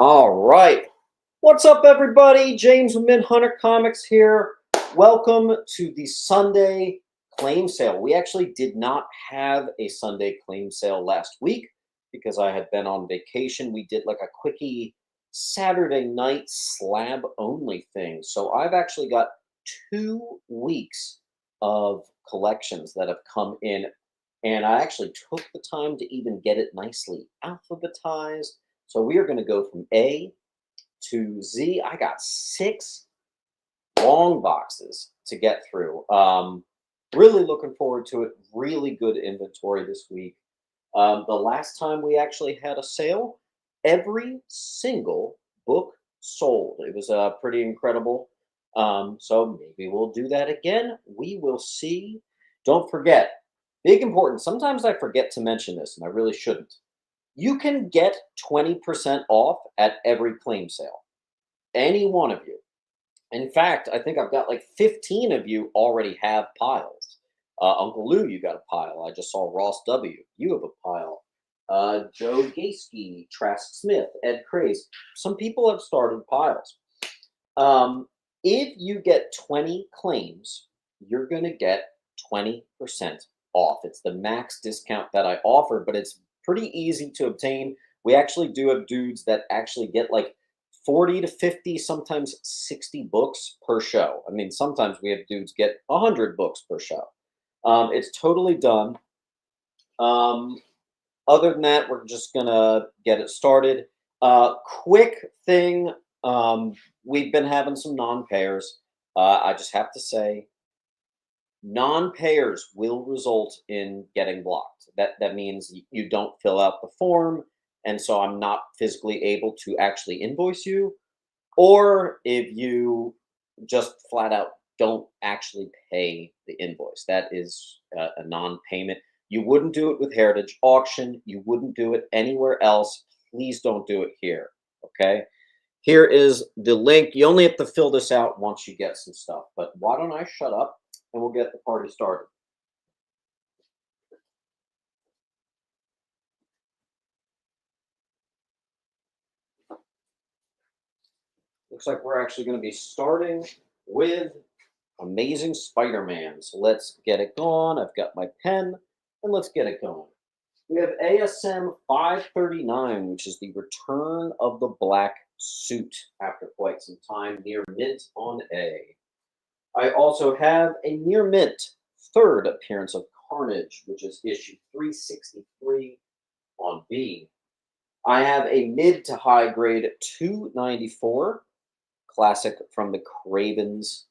All right. What's up, everybody? James with Mint Hunter Comics here. Welcome to the Sunday claim sale. We actually did not have a Sunday claim sale last week because I had been on vacation. We did like a quickie Saturday night slab only thing. So I've actually got 2 weeks of collections that have come in, and I actually took the time to even get it nicely alphabetized. So we are going to go from A to Z. I got 6 long boxes to get through. Really looking forward to it. Really good inventory this week. The last time we actually had a sale, every single book sold. It was pretty incredible. So maybe we'll do that again. We will see. Don't forget, big important. Sometimes I forget to mention this, and I really shouldn't. You can get 20% off at every claim sale. Any one of you. In fact, I think I've got like 15 of you already have piles. Uncle Lou, you got a pile. I just saw Ross W. You have a pile. Joe Gaski, Trask Smith, Ed Craze. Some people have started piles. If you get 20 claims, you're going to get 20% off. It's the max discount that I offer, but it's pretty easy to obtain. We actually do have dudes that actually get like 40 to 50, sometimes 60 books per show. I mean, sometimes we have dudes get 100 books per show. It's totally done. Other than that, we're just gonna get it started. Quick thing, we've been having some non-payers. I just have to say, non-payers will result in getting blocked. That means you don't fill out the form, and so I'm not physically able to actually invoice you. Or if you just flat out don't actually pay the invoice, that is a non-payment. You wouldn't do it with Heritage Auction. You wouldn't do it anywhere else. Please don't do it here. Okay. Here is the link. You only have to fill this out once you get some stuff. But why don't I shut up and we'll get the party started. Looks like we're actually going to be starting with Amazing Spider-Man. So let's get it going. I've got my pen, and let's get it going. We have ASM 539, which is the return of the black suit after quite some time, near mint on A. I also have a near mint third appearance of Carnage, which is issue 363 on B. I have a mid to high grade 294 classic from the Craven's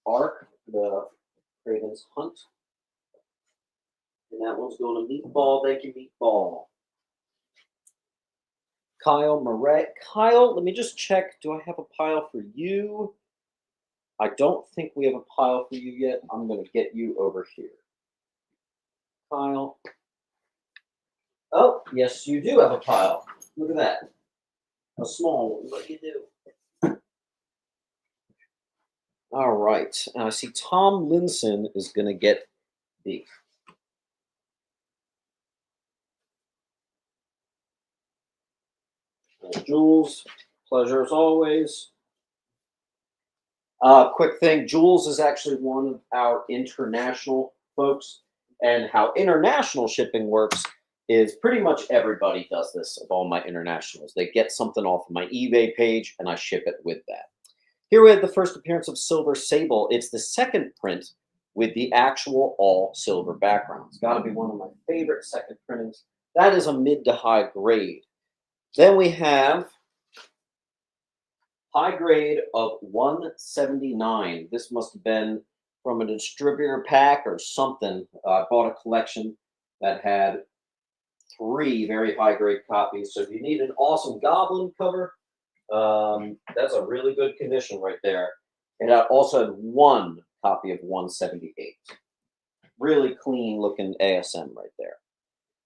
arc, the Craven's Hunt. And that one's going to Meatball. Thank you, Meatball. Kyle Murray. Kyle, let me just check. Do I have a pile for you? I don't think we have a pile for you yet. I'm going to get you over here. Kyle. Oh, yes, you do have a pile. Look at that. A small one. What do you do? All right. And I see Tom Linson is going to get B. Jules, pleasure as always. Quick thing, Jules is actually one of our international folks, and how international shipping works is pretty much everybody does this of all my internationals. They get something off of my eBay page, and I ship it with that. Here we have the first appearance of Silver Sable. It's the second print with the actual all silver background. It's got to be one of my favorite second printings. That is a mid to high grade. Then we have high grade of 179. This must have been from a distributor pack or something. I bought a collection that had 3 very high grade copies. So if you need an awesome Goblin cover, that's a really good condition right there. And I also had 1 copy of 178. Really clean looking ASM right there.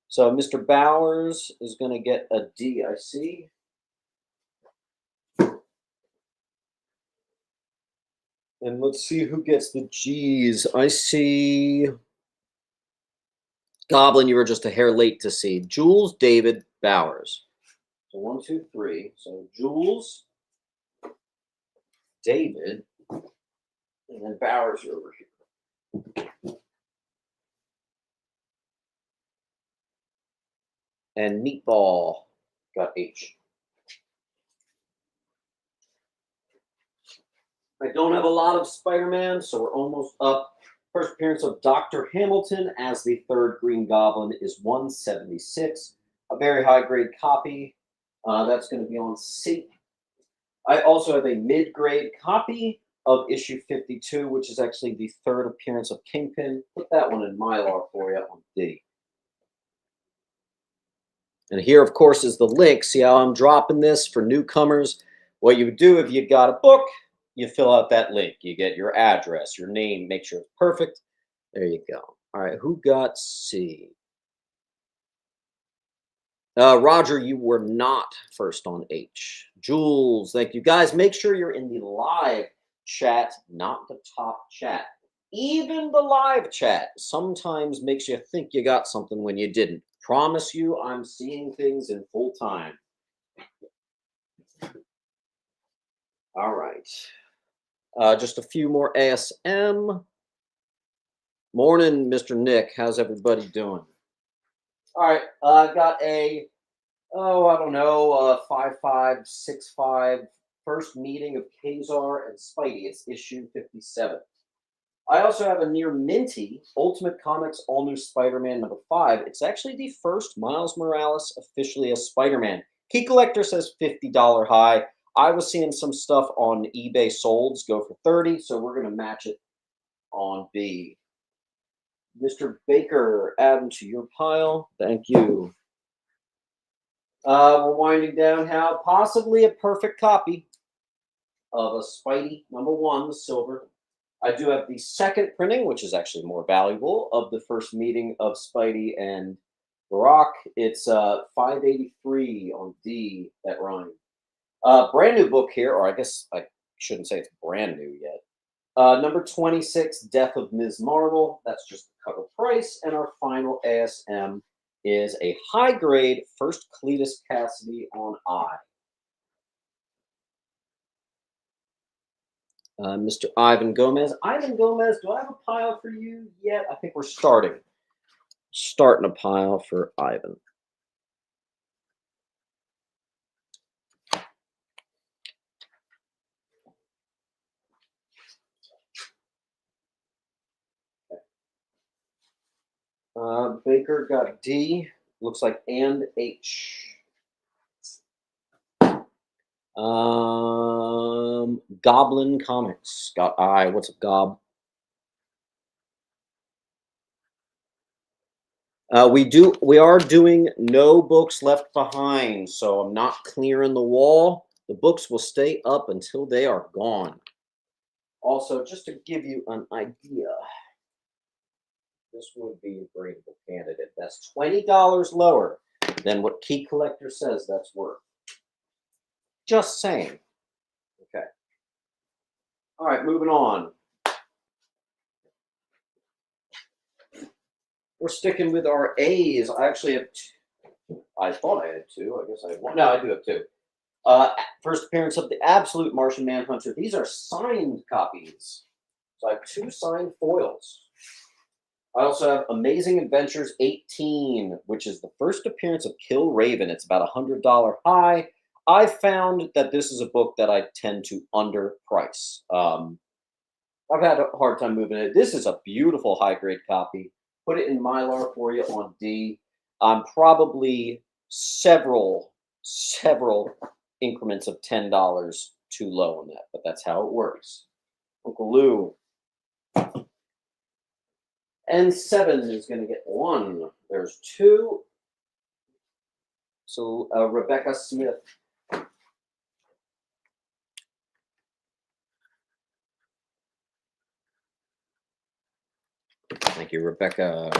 So Mr. Bowers is going to get a D, I see. And let's see who gets the G's. I see Goblin, you were just a hair late to see. Jules David Bowers. So 1, 2, 3. So Jules, David, and then Bowers over here. And Meatball got H. I don't have a lot of Spider-Man, so we're almost up. First appearance of Dr. Hamilton as the third Green Goblin is 176. A very high-grade copy. That's going to be on C. I also have a mid-grade copy of issue 52, which is actually the third appearance of Kingpin. Put that one in Mylar for you on D. And here, of course, is the link. See how I'm dropping this for newcomers? What you would do if you got a book, you fill out that link. You get your address, your name, make sure it's perfect. There you go. All right, who got C? Roger, you were not first on H. Jules, thank you. Guys, make sure you're in the live chat, not the top chat. Even the live chat sometimes makes you think you got something when you didn't. Promise you, I'm seeing things in full time. All right. Just a few more ASM. Morning, Mr. Nick. How's everybody doing? All right. I've got a, I don't know, 5565 first meeting of Kazar and Spidey. It's issue 57. I also have a near minty Ultimate Comics All New Spider-Man #5. It's actually the first Miles Morales officially as Spider-Man. Key Collector says $50 high. I was seeing some stuff on eBay solds go for 30, so we're going to match it on B. Mr. Baker, add them to your pile. Thank you. We're winding down how possibly a perfect copy of a Spidey #1, the silver. I do have the second printing, which is actually more valuable, of the first meeting of Spidey and Barack. It's 583 on D, that rhyme. Brand new book here, or I guess I shouldn't say it's brand new yet. Number 26, Death of Ms. Marvel. That's just the cover price. And our final ASM is a high-grade first Cletus Cassidy on I. Mr. Ivan Gomez. Ivan Gomez, do I have a pile for you yet? I think we're starting. Starting a pile for Ivan. Baker got D. Looks like and H. Goblin Comics got I. What's up, Gob? We are doing no books left behind, so I'm not clearing the wall. The books will stay up until they are gone. Also, just to give you an idea, this would be a gradable candidate. That's $20 lower than what Key Collector says that's worth. Just saying. Okay. All right, moving on. We're sticking with our A's. I actually have two. I thought I had two. I guess I have one. No, I do have two. First appearance of the Absolute Martian Manhunter. These are signed copies. So I have two signed foils. I also have Amazing Adventures 18, which is the first appearance of Kill Raven. It's about $100 high. I found that this is a book that I tend to underprice. I've had a hard time moving it. This is a beautiful high-grade copy. Put it in Mylar for you on D. I'm probably several increments of $10 too low on that, but that's how it works. Uncle Lou. N7 is going to get 1. There's 2. So Rebecca Smith. Thank you, Rebecca.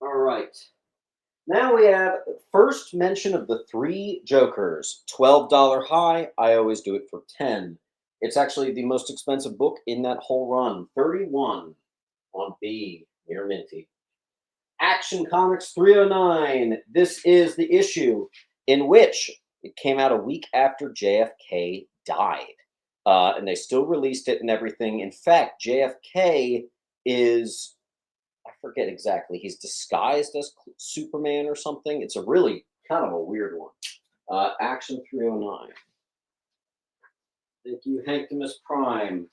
All right. Now we have first mention of the 3 Jokers. $12 high. I always do it for 10. It's actually the most expensive book in that whole run. 31 on B, near minty. Action Comics 309. This is the issue in which it came out a week after JFK died. And they still released it and everything. In fact, JFK is, I forget exactly, he's disguised as Superman or something. It's a really kind of a weird one. Action 309. Thank you, Hankimus Prime.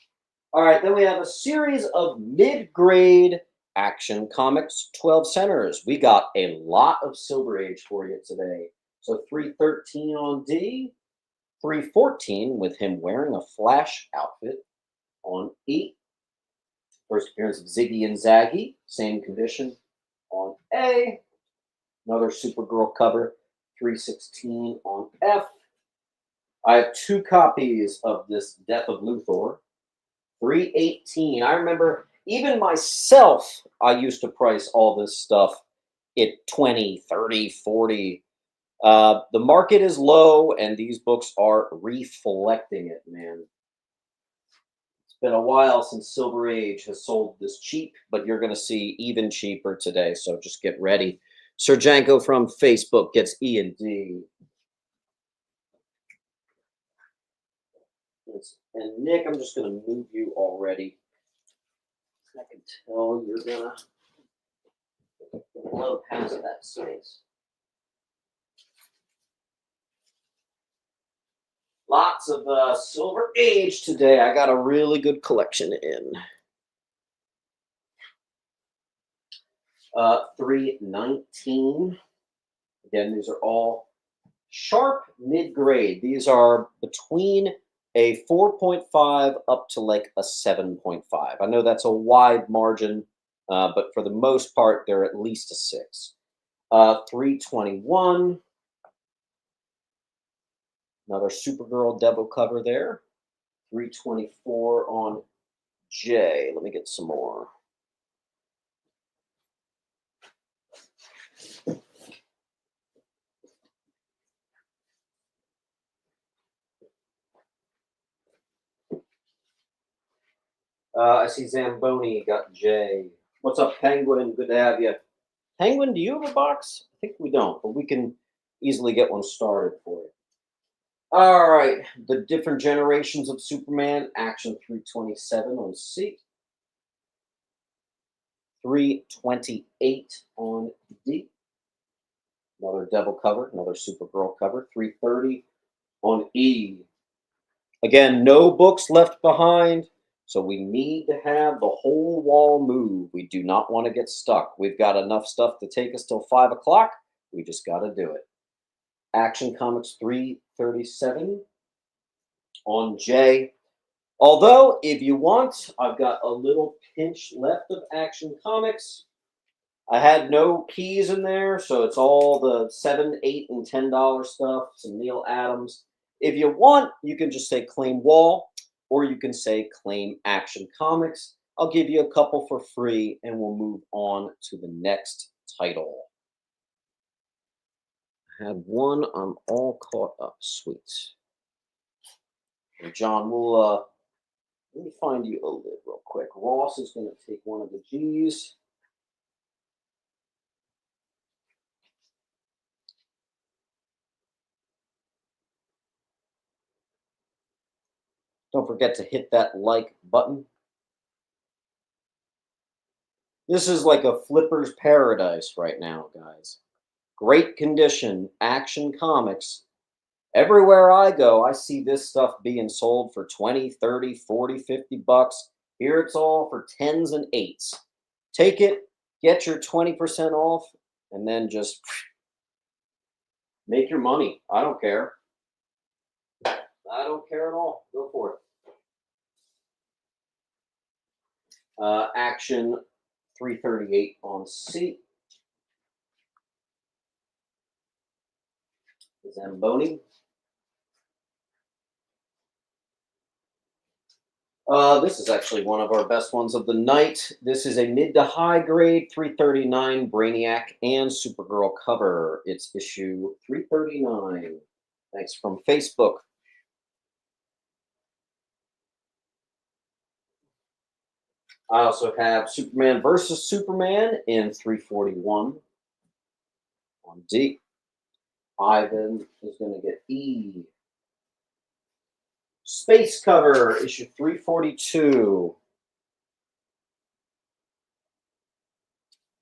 All right, then we have a series of mid-grade Action Comics 12 centers. We got a lot of Silver Age for you today. So 313 on D, 314 with him wearing a Flash outfit on E. First appearance of Ziggy and Zaggy, same condition on A. Another Supergirl cover, 316 on F. I have 2 copies of this Death of Luthor, 318. I remember even myself, I used to price all this stuff at 20, 30, 40. The market is low, and these books are reflecting it, man. It's been a while since Silver Age has sold this cheap, but you're going to see even cheaper today, so just get ready. Sir Janko from Facebook gets E and D. And Nick, I'm just going to move you already. I can tell you're going to blow past that space. Lots of Silver Age today. I got a really good collection in. 319. Again, these are all sharp mid-grade. These are between a 4.5 up to like a 7.5. I know that's a wide margin, but for the most part, they're at least a 6. 321. Another Supergirl Devil cover there. 324 on J. Let me get some more. I see Zamboni got J. What's up, Penguin? Good to have you. Penguin, do you have a box? I think we don't, but we can easily get one started for you. All right, the different generations of Superman, Action 327 on C. 328 on D. Another Devil cover, another Supergirl cover. 330 on E. Again, no books left behind. So we need to have the whole wall move. We do not want to get stuck. We've got enough stuff to take us till 5 o'clock. We just got to do it. Action Comics 337 on J. Although, if you want, I've got a little pinch left of Action Comics. I had no keys in there, so it's all the $7, $8, and $10 stuff, some Neil Adams. If you want, you can just say claim wall, or you can say claim Action Comics. I'll give you a couple for free, and we'll move on to the next title. I had one, I'm all caught up. Sweet. And John, we'll let me find you a lid real quick. Ross is going to take one of the G's. Don't forget to hit that like button. This is like a flipper's paradise right now, guys. Great condition, Action Comics. Everywhere I go, I see this stuff being sold for 20, 30, 40, 50 bucks. Here it's all for 10s and 8s. Take it, get your 20% off, and then just make your money. I don't care. I don't care at all. Go for it. Action 338 on C. Zamboni. This is actually one of our best ones of the night. This is a mid to high grade 339 Brainiac and Supergirl cover. It's issue 339. Thanks from Facebook. I also have Superman versus Superman in 341 on D. Ivan is going to get E. Space Cover, issue 342.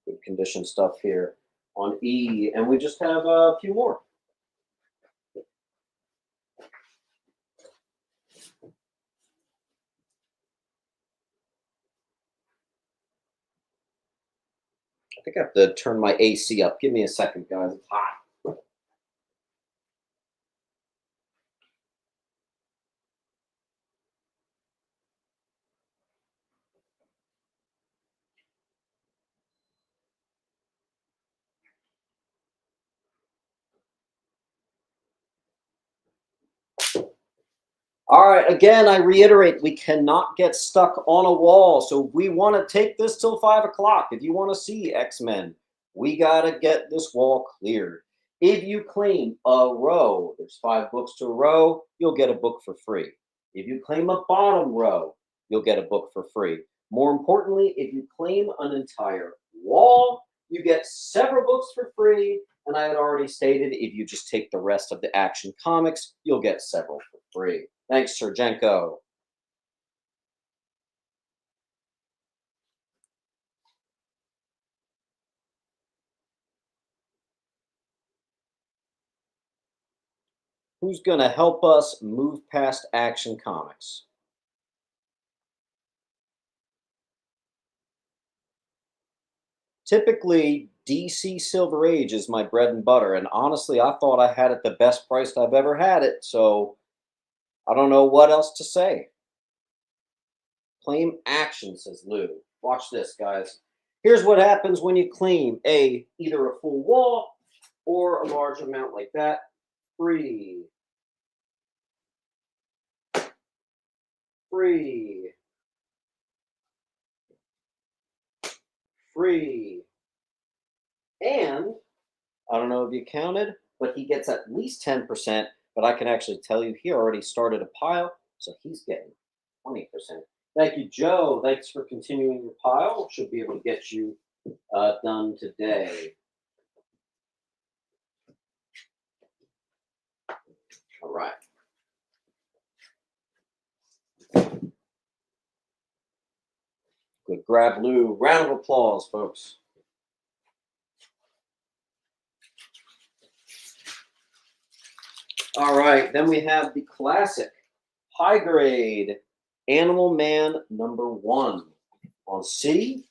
Good condition stuff here on E. And we just have a few more. I think I have to turn my AC up. Give me a second, guys. It's hot. All right, again, I reiterate, we cannot get stuck on a wall. So we want to take this till 5 o'clock. If you want to see X-Men, we got to get this wall cleared. If you claim a row, there's 5 books to a row, you'll get a book for free. If you claim a bottom row, you'll get a book for free. More importantly, if you claim an entire wall, you get several books for free. And I had already stated, if you just take the rest of the Action Comics, you'll get several for free. Thanks, Sergenko. Who's going to help us move past Action Comics? Typically, DC Silver Age is my bread and butter, and honestly, I thought I had it the best priced I've ever had it, so I don't know what else to say. Claim action, says Lou. Watch this, guys. Here's what happens when you claim either a full wall or a large amount like that. Free. Free. Free. And I don't know if you counted, but he gets at least 10%. But I can actually tell you he already started a pile, so he's getting 20%. Thank you, Joe. Thanks for continuing your pile. Should be able to get you done today. All right. Good grab, Lou. Round of applause, folks. All right, then we have the classic high grade Animal Man #1 on C.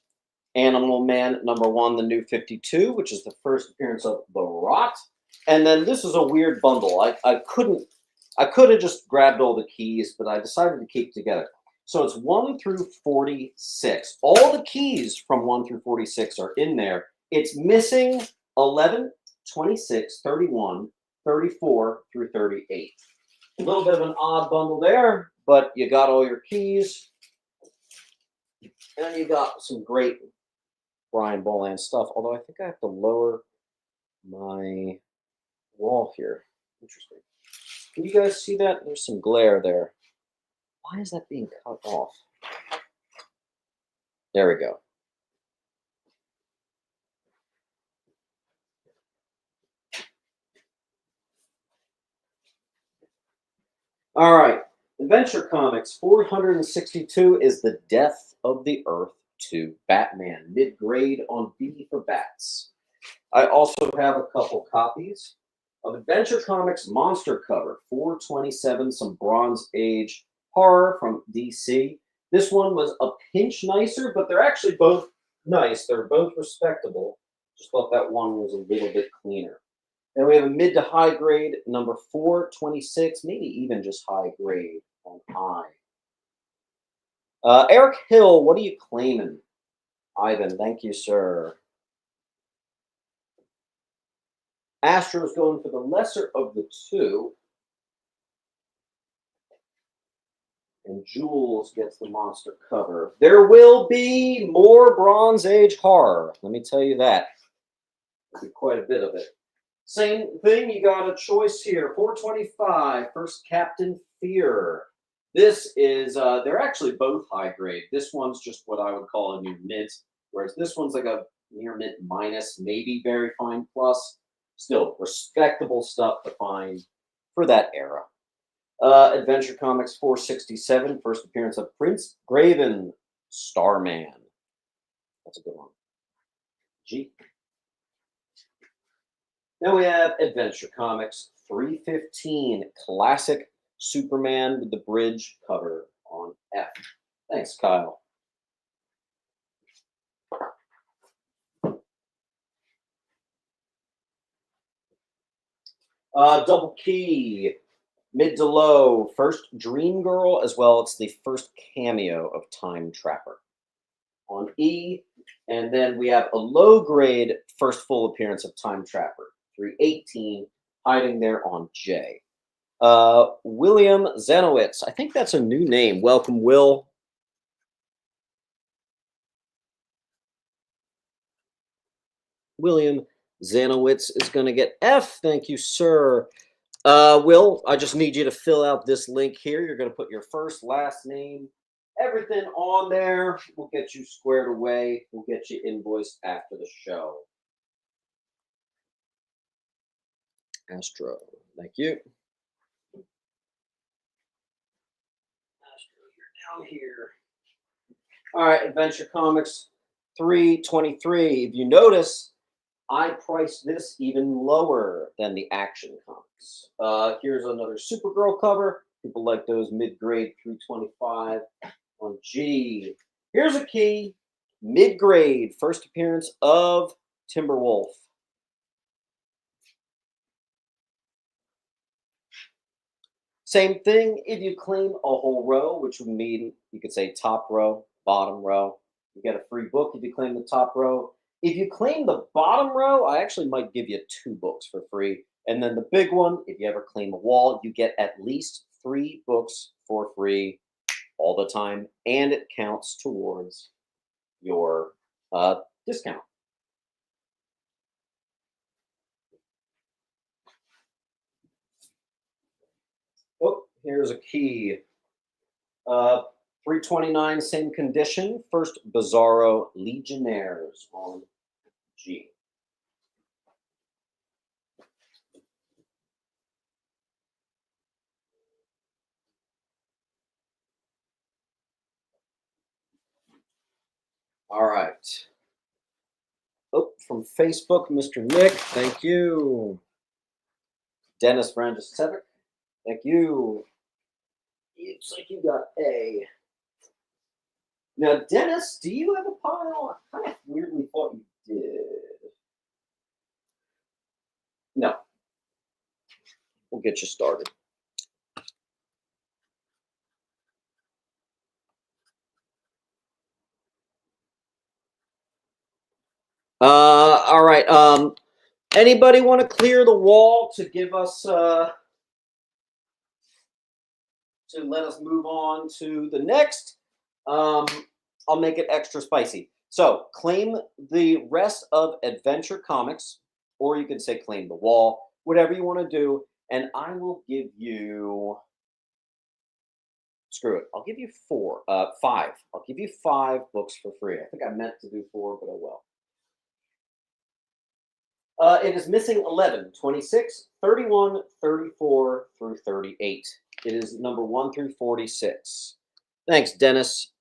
Animal Man #1, the new 52, which is the first appearance of the Rot. And then this is a weird bundle. I could have just grabbed all the keys, but I decided to keep together. So it's 1 through 46. All the keys from 1 through 46 are in there. It's missing 11, 26, 31, 34 through 38. A little bit of an odd bundle there, but you got all your keys. And you got some great Brian Boland stuff, although I think I have to lower my wall here. Interesting. Can you guys see that? There's some glare there. Why is that being cut off? There we go. All right. Adventure Comics 462 is The Death of the Earth 2 Batman. Mid-grade on B for bats. I also have a couple copies of Adventure Comics Monster Cover 427, some Bronze Age horror from DC. This one was a pinch nicer, but they're actually both nice. They're both respectable. Just thought that one was a little bit cleaner. Then we have a mid to high grade number 426, maybe even just high grade on I. Eric Hill, what are you claiming? Ivan, thank you, sir. Astro's going for the lesser of the two. And Jules gets the monster cover. There will be more Bronze Age horror. Let me tell you that. There'll be quite a bit of it. Same thing, you got a choice here. 425, first Captain Fear. This is, they're actually both high grade. This one's just what I would call a new mint, whereas this one's like a near mint minus, maybe very fine plus. Still respectable stuff to find for that era. Adventure Comics 467, first appearance of Prince Graven, Starman. That's a good one. G. Then we have Adventure Comics 315, classic Superman with the bridge cover on F. Thanks, Kyle. Double key, mid to low, first Dream Girl, as well as the first cameo of Time Trapper on E. And then we have a low grade first full appearance of Time Trapper, 318, hiding there on J. William Zanowitz. I think that's a new name. Welcome, Will. William Zanowitz is going to get F. Thank you, sir. Will, I just need you to fill out this link here. You're going to put your first, last name, everything on there. We'll get you squared away. We'll get you invoiced after the show. Astro, thank you. Astro, you're down here. All right, Adventure Comics 323. If you notice, I priced this even lower than the Action Comics. Here's another Supergirl cover. People like those mid-grade 325 on G. Here's a key, mid-grade, first appearance of Timberwolf. Same thing if you claim a whole row, which would mean you could say top row, bottom row. You get a free book if you claim the top row. If you claim the bottom row, I actually might give you 2 books for free. And then the big one, if you ever claim a wall, you get at least 3 books for free all the time, and it counts towards your discount. Oh, here's a key. 329, same condition. First Bizarro Legionnaires on G. All right. Oh, from Facebook, Mr. Nick, thank you. Dennis Brandicevic, thank you. Looks like you got A. Now, Dennis, do you have a pile? I kind of weirdly thought you did. No. We'll get you started. All right. Anybody want to clear the wall to give us to let us move on to the next? I'll make it extra spicy. So claim the rest of Adventure Comics, or you can say claim the wall, whatever you want to do, and I will give you. Screw it. I'll give you 5. I'll give you 5 books for free. I think I meant to do 4, but I will. It is missing 11, 26, 31, 34 through 38. It is number 1 through 46. Thanks, Dennis.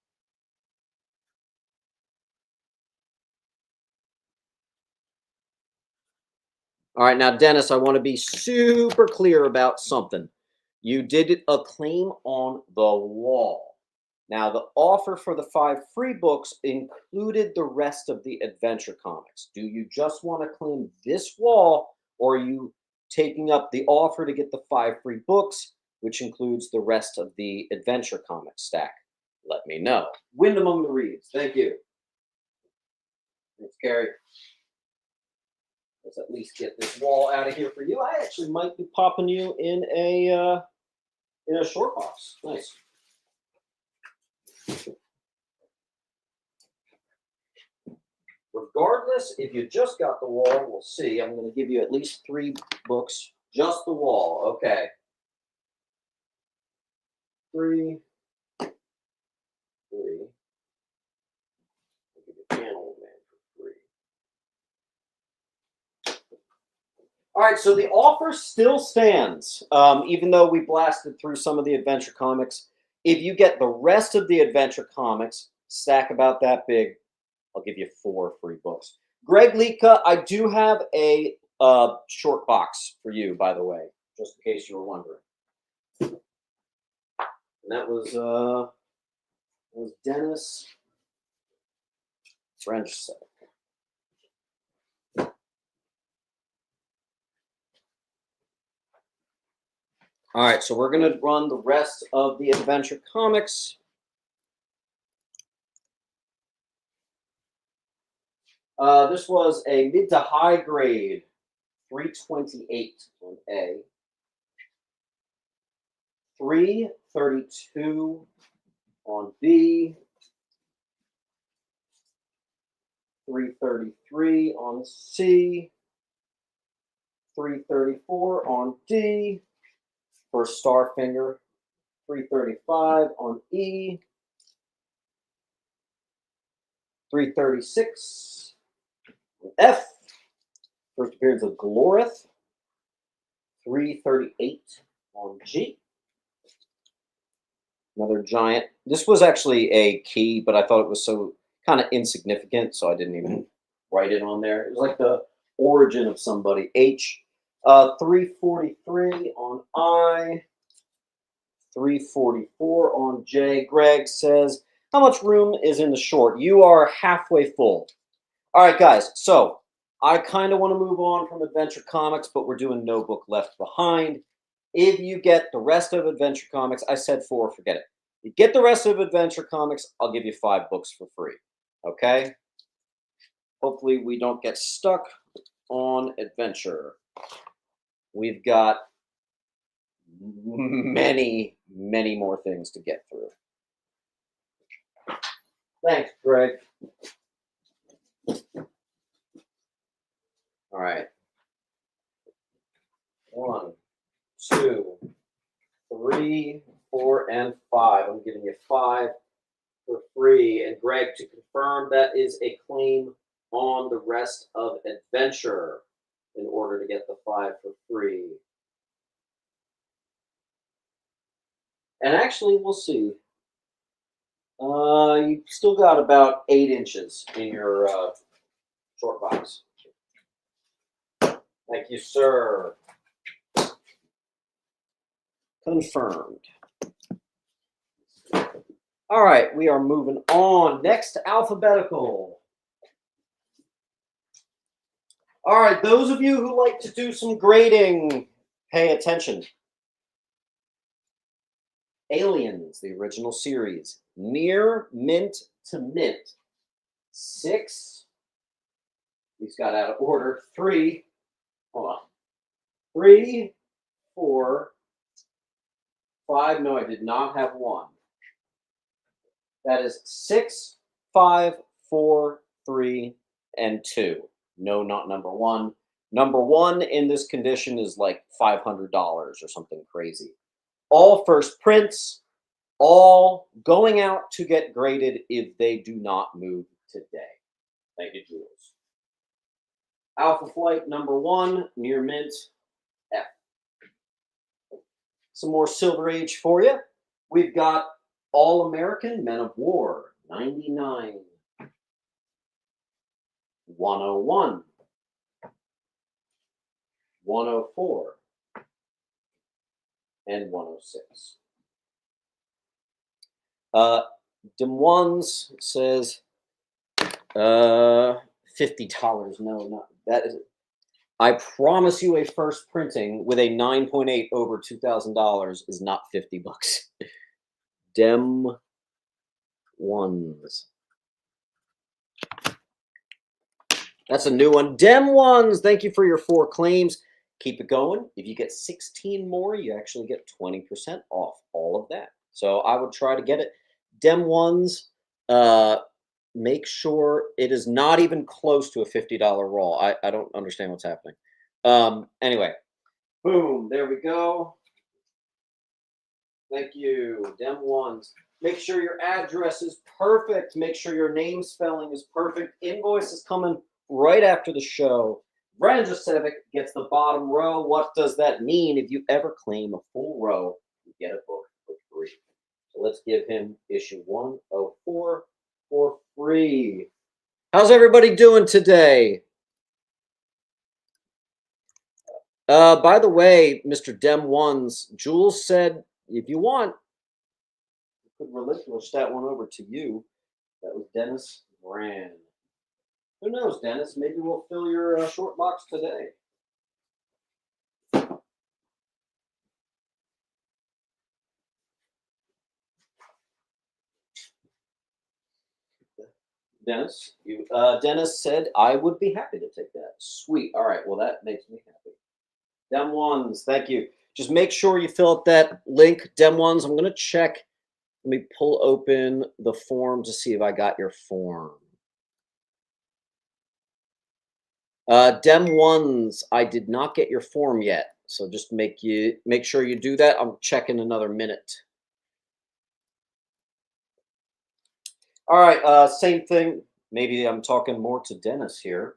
All right, now, Dennis, I want to be super clear about something. You did a claim on the wall. Now, the offer for the 5 free books included the rest of the Adventure Comics. Do you just want to claim this wall, or are you taking up the offer to get the 5 free books, which includes the rest of the Adventure Comics stack? Let me know. Wind among the reeds. Thank you. Thanks, Gary. Let's at least get this wall out of here for you. I actually might be popping you in a short box. Nice. Regardless, if you just got the wall, we'll see. I'm going to give you at least 3 books, just the wall. Okay. free. Free. I'll give you Channel Man for free. All right, so the offer still stands, even though we blasted through some of the adventure comics. If you get the rest of the adventure comics, stack about that big, I'll give you 4 free books. Greg Lika, I do have a short box for you, by the way, just in case you were wondering. And that was Dennis French said. All right, so we're going to run the rest of the adventure comics. This was a mid to high grade 328 on A, 332 on B, 333 on C, 334 on D, for Starfinger, 335 on E, 336 on F, first appearance of Glorith, 338 on G. Another giant. This was actually a key, but I thought it was so kind of insignificant, so I didn't even write it on there. It was like the origin of somebody. H. 343 on I. 344 on J. Greg says, how much room is in the short? You are halfway full. All right, guys. So I kind of want to move on from Adventure Comics, but we're doing No Book Left Behind. If you get the rest of Adventure Comics, I said 4, forget it. You get the rest of Adventure Comics, I'll give you 5 books for free. Okay? Hopefully we don't get stuck on Adventure. We've got many, many more things to get through. Thanks, Greg. All right. 1, 2, 3, 4, and 5. I'm giving you 5 for free. And Greg, to confirm, that is a claim on the rest of Adventure in order to get the 5 for free. And actually, we'll see. You've still got about 8 inches in your short box. Thank you, sir. Confirmed. All right, we are moving on. Next, alphabetical. All right, those of you who like to do some grading, pay attention. Aliens, the original series. Near mint to mint. 6. These got out of order. 3. Hold on. 3, 4, 5. No, I did not have 1. That is 6, 5, 4, 3, and 2. No, not number 1. Number 1 in this condition is like $500 or something crazy. All first prints, all going out to get graded if they do not move today. Thank you, Jules. Alpha Flight number 1, near mint, F. Some more Silver Age for you. We've got All American Men of War, 99. 101. 104. And 106. Demoines says $50. No, not that is. I promise you, a first printing with a 9.8 over $2,000 is not $50. Dem ones. That's a new one. Dem ones. Thank you for your 4 claims. Keep it going. If you get 16 more, you actually get 20% off all of that. So I would try to get it. Dem ones. Make sure it is not even close to a $50 roll. I don't understand what's happening. Anyway, boom, there we go. Thank you. Dem ones. Make sure your address is perfect. Make sure your name spelling is perfect. Invoice is coming right after the show. Randrasevic gets the bottom row. What does that mean? If you ever claim a full row, you get a book for free. So let's give him issue 104 for free. How's everybody doing today? By the way, Mr. Dem Ones, Jules said if you want, you could relinquish that one over to you. That was Dennis Brand. Who knows, Dennis? Maybe we'll fill your short box today. Dennis, Dennis said I would be happy to take that. Sweet. All right. Well, that makes me happy. Dem ones, thank you. Just make sure you fill out that link, Dem ones. I'm gonna check. Let me pull open the form to see if I got your form. Dem ones, I did not get your form yet, so just make sure you do that. I'm checking another minute. All right, same thing. Maybe I'm talking more to Dennis here.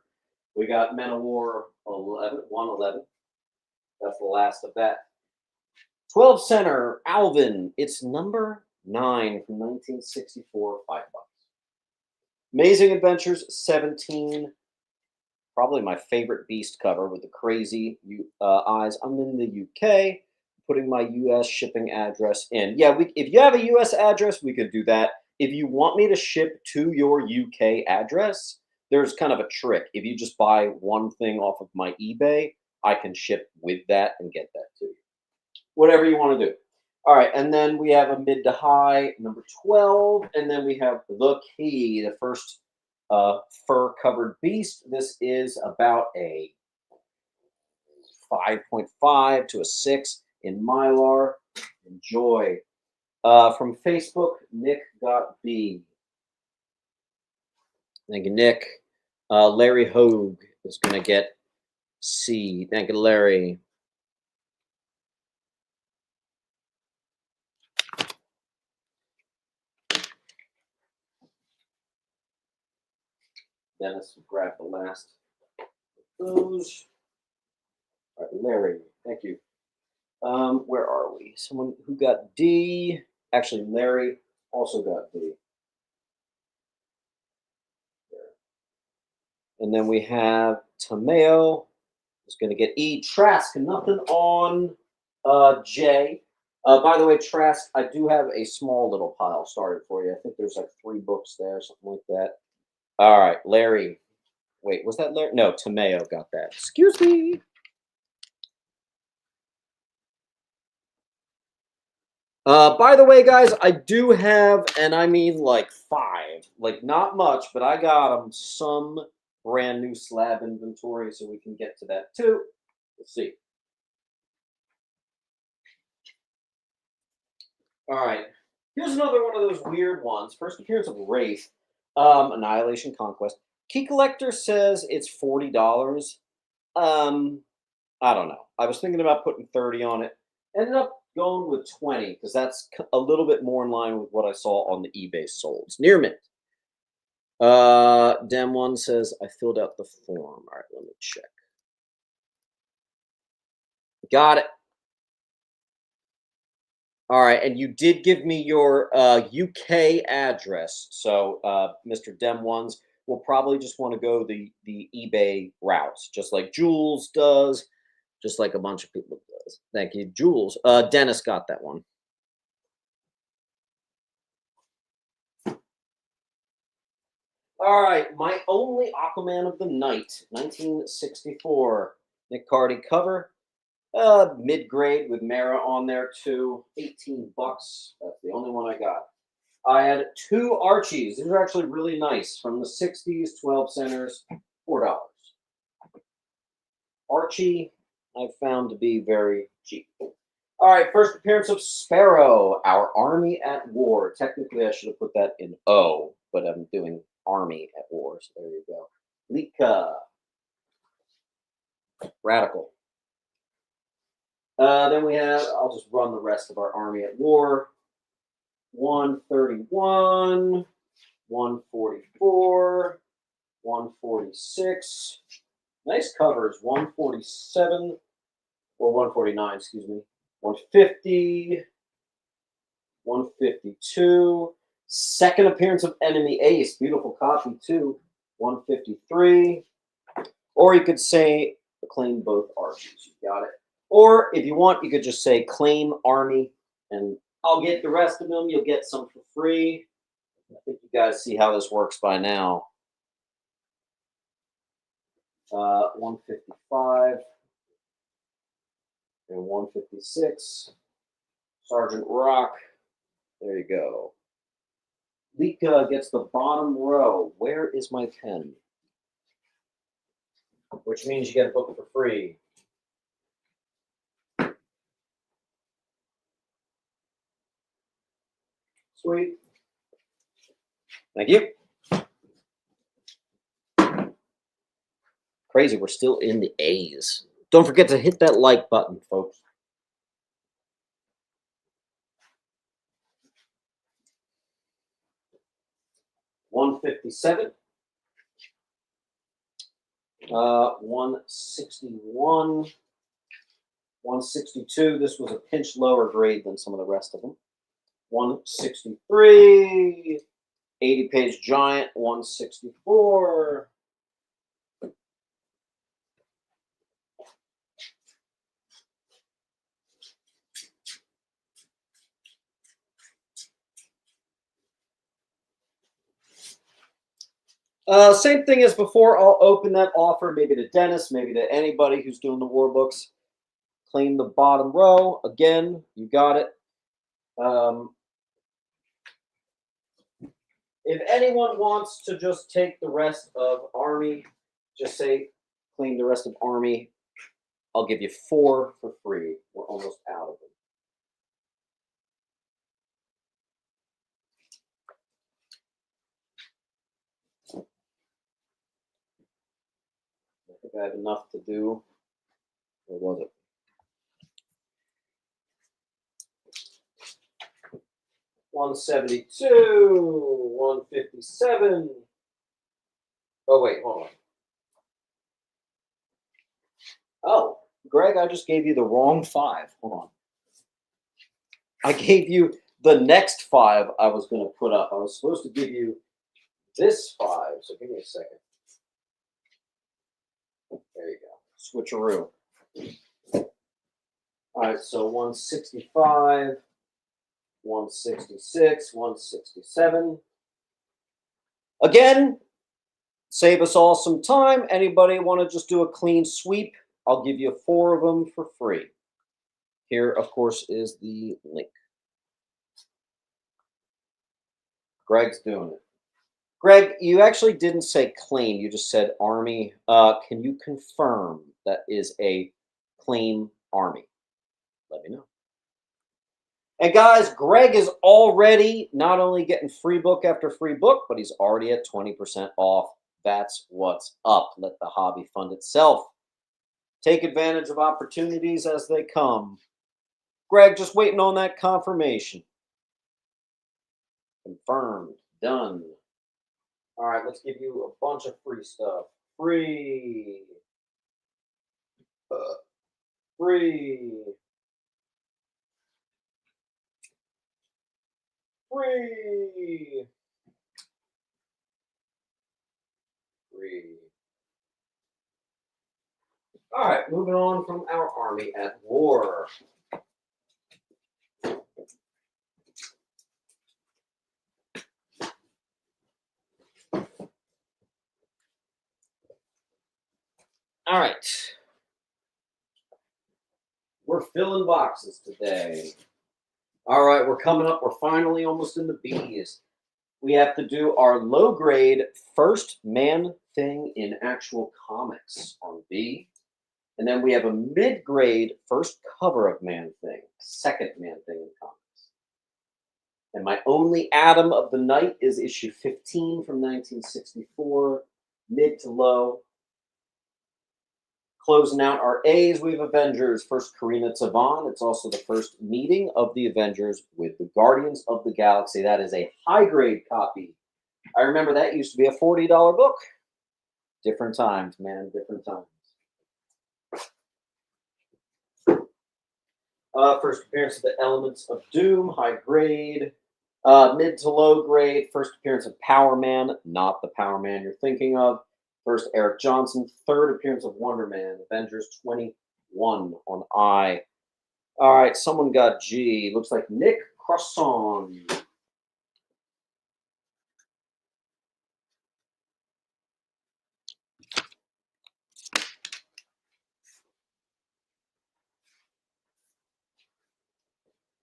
We got Men of War 111. That's the last of that. 12 center, Alvin. It's number 9 from 1964, $5. Amazing Adventures 17. Probably my favorite Beast cover with the crazy eyes. I'm in the UK, putting my US shipping address in. Yeah, if you have a US address, we could do that. If you want me to ship to your UK address, there's kind of a trick. If you just buy one thing off of my eBay, I can ship with that and get that to you. Whatever you want to do. All right, and then we have a mid to high, number 12, and then we have the key, the first fur-covered beast. This is about a 5.5 to a 6 in Mylar. Enjoy. From Facebook, Nick got B. Thank you, Nick. Larry Hogue is going to get C. Thank you, Larry. Dennis will grab the last of those. All right, Larry, thank you. Where are we? Someone who got D. Actually, Larry also got D. There. And then we have Tomeo is going to get E. Trask, nothing on J. By the way, Trask, I do have a small little pile started for you. I think there's like 3 books there, something like that. All right, Larry. Wait, was that Larry? No, Tomeo got that. Excuse me. By the way, guys, I do have, and I mean like 5, like not much, but I got them some brand new slab inventory, so we can get to that too. Let's see. All right, here's another one of those weird ones. First appearance of Wraith, Annihilation Conquest. Key Collector says it's $40. I don't know. I was thinking about putting 30 on it. Ended up going with 20 because that's a little bit more in line with what I saw on the eBay solds. Near mint. Dem one says I filled out the form. All right, let me check. Got it. All right, and you did give me your UK address, so Mr. Dem ones will probably just want to go the eBay routes, just like Jules does, just like a bunch of people does. Thank you, Jules. Dennis got that one. All right, my only Aquaman of the night, 1964, Nick Cardy cover. Mid-grade with Mara on there too. $18. That's the only one I got. I had 2 Archies. These are actually really nice from the 60s, 12 centers, $4. Archie, I've found to be very cheap. All right, first appearance of Sparrow, Our Army at War. Technically, I should have put that in O, but I'm doing Army at War, so there you go. Lika. Radical. Then we have, I'll just run the rest of our army at war. 131, 144, 146. Nice covers. 147, or 149, excuse me. 150, 152. Second appearance of enemy ace. Beautiful copy, too. 153. Or you could say claim both armies. You got it. Or if you want, you could just say claim army, and I'll get the rest of them. You'll get some for free. I think you guys see how this works by now. 155 and 156. Sergeant Rock. There you go. Lika gets the bottom row. Where is my pen? Which means you get a book for free. Sweet. Thank you. Crazy, we're still in the A's. Don't forget to hit that like button, folks. $157. 161. 162. This was a pinch lower grade than some of the rest of them. 163. 80-page giant. 164. Same thing as before. I'll open that offer maybe to Dennis, maybe to anybody who's doing the war books. Claim the bottom row. Again, you got it. If anyone wants to just take the rest of army, just say claim the rest of army. I'll give you 4 for free. We're almost out of them. I think I have enough to do. Where was it? $172, $157. Oh wait, hold on. Oh, Greg, I just gave you the wrong 5. Hold on. I gave you the next 5 I was going to put up. I was supposed to give you this 5, so give me a second. There you go. Switcheroo. All right, so 165, 166, 167. Again, save us all some time. Anybody want to just do a clean sweep? I'll give you 4 of them for free. Here, of course, is the link. Greg's doing it. Greg, you actually didn't say claim. You just said army. Can you confirm that is a claim army? Let me know. And guys, Greg is already not only getting free book after free book, but he's already at 20% off. That's what's up. Let the hobby fund itself. Take advantage of opportunities as they come. Greg, just waiting on that confirmation. Confirmed. Done. All right, let's give you a bunch of free stuff. Free. Free. Free. Free. All right, moving on from our army at war. All right. We're filling boxes today. All right, we're coming up. We're finally almost in the B's. We have to do our low grade first man thing in actual comics on B. And then we have a mid grade first cover of man thing, second man thing in comics. And my only Atom of the Night is issue 15 from 1964, mid to low. Closing out our A's, we have Avengers. First, Karina Tavon. It's also the first meeting of the Avengers with the Guardians of the Galaxy. That is a high-grade copy. I remember that used to be a $40 book. Different times, man, different times. First appearance of the Elements of Doom, high grade. Mid to low grade. First appearance of Power Man, not the Power Man you're thinking of. First, Eric Johnson. Third appearance of Wonder Man. Avengers 21 on I. All right, someone got G. Looks like Nick Croissant.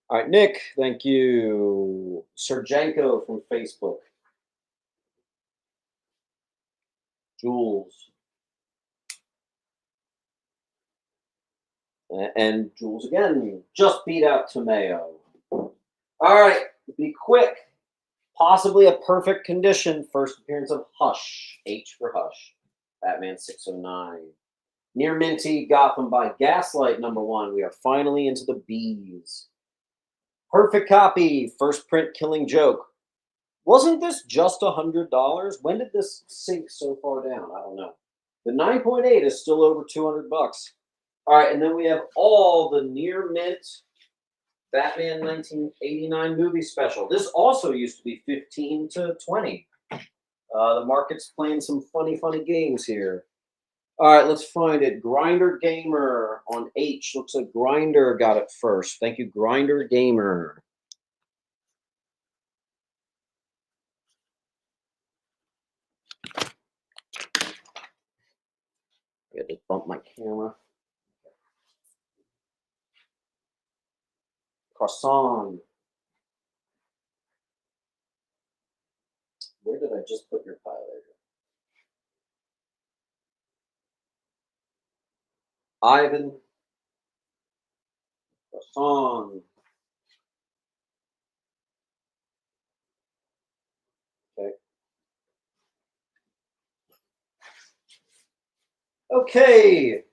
All right, Nick, thank you. Sergenko from Facebook. Jules. And Jules again. Just beat out Tomeo. All right, be quick. Possibly a perfect condition. First appearance of Hush. H for Hush. Batman 609. Near Minty, Gotham by Gaslight #1. We are finally into the B's. Perfect copy. First print Killing Joke. Wasn't this just $100? When did this sink so far down? I don't know. The 9.8 is still over $200. All right, and then we have all the near mint Batman 1989 movie special. This also used to be 15 to 20. The market's playing some funny games here. All right, let's find it. Grinder Gamer on H. Looks like Grinder got it first. Thank you, Grinder Gamer. I got to bump my camera. Croissant. Where did I just put your pile there? Ivan. Croissant. Okay. Okay.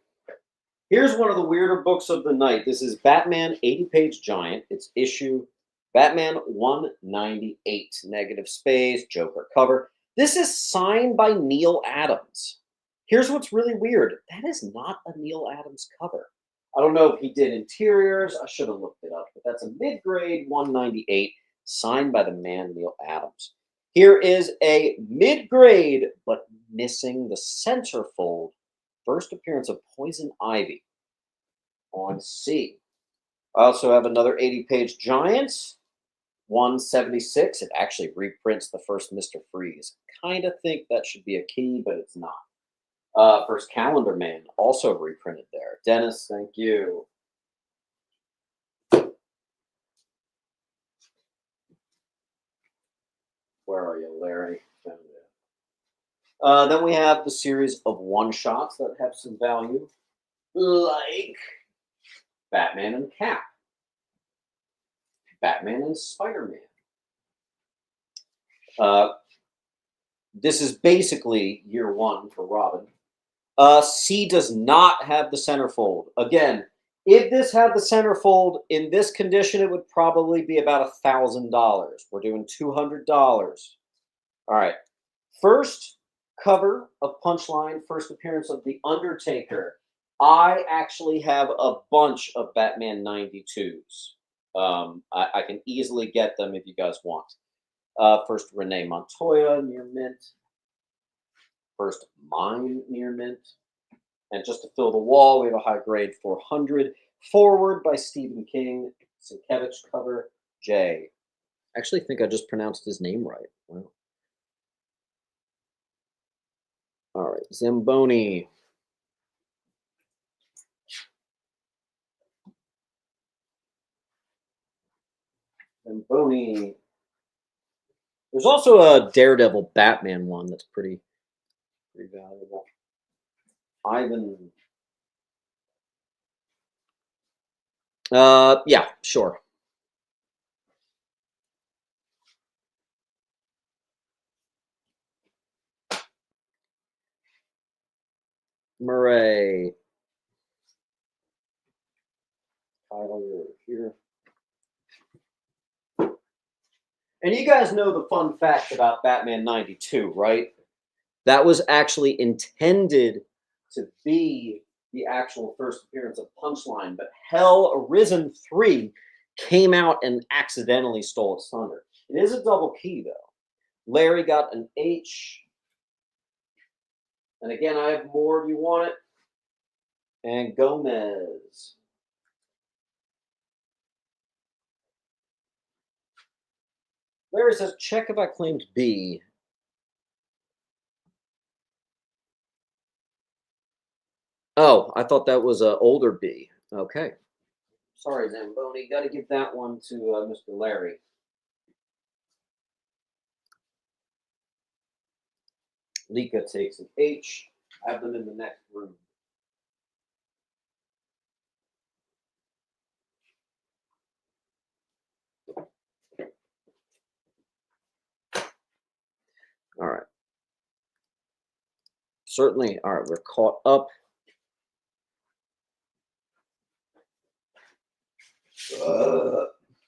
Here's one of the weirder books of the night. This is Batman 80-page giant. It's issue Batman 198, negative space, Joker cover. This is signed by Neil Adams. Here's what's really weird. That is not a Neil Adams cover. I don't know if he did interiors. I should have looked it up, but that's a mid-grade 198 signed by the man Neil Adams. Here is a mid-grade, but missing the centerfold. First appearance of Poison Ivy on C. I also have another 80-page giant, 176. It actually reprints the first Mr. Freeze. Kind of think that should be a key, but it's not. First Calendar Man, also reprinted there. Dennis, thank you. Where are you, Larry? Then we have the series of one-shots that have some value, like Batman and Cap, Batman and Spider-Man. This is basically year one for Robin. C does not have the centerfold. Again, if this had the centerfold in this condition, it would probably be about $1,000. We're doing $200. All right. First cover of Punchline, first appearance of The Undertaker. I actually have a bunch of Batman 92s. I can easily get them if you guys want. First, Renee Montoya, near mint. First, Mine, near mint. And just to fill the wall, we have a high grade 400. Forward by Stephen King. Sienkiewicz cover, J. I actually think I just pronounced his name right. Wow. All right, Zamboni. Zamboni. There's also a Daredevil Batman one that's pretty valuable. Ivan. Yeah, sure. Murray. Kyle, you're over here. And you guys know the fun fact about Batman 92, right? That was actually intended to be the actual first appearance of Punchline, but Hell Arisen 3 came out and accidentally stole its thunder. It is a double key, though. Larry got an H. And again, I have more if you want it. And Gomez. Larry says, check if I claimed B. Oh, I thought that was an older B. Okay. Sorry, Zamboni. Got to give that one to Mr. Larry. Lika takes an H. I have them in the next room. All right. Certainly. All right, we're caught up.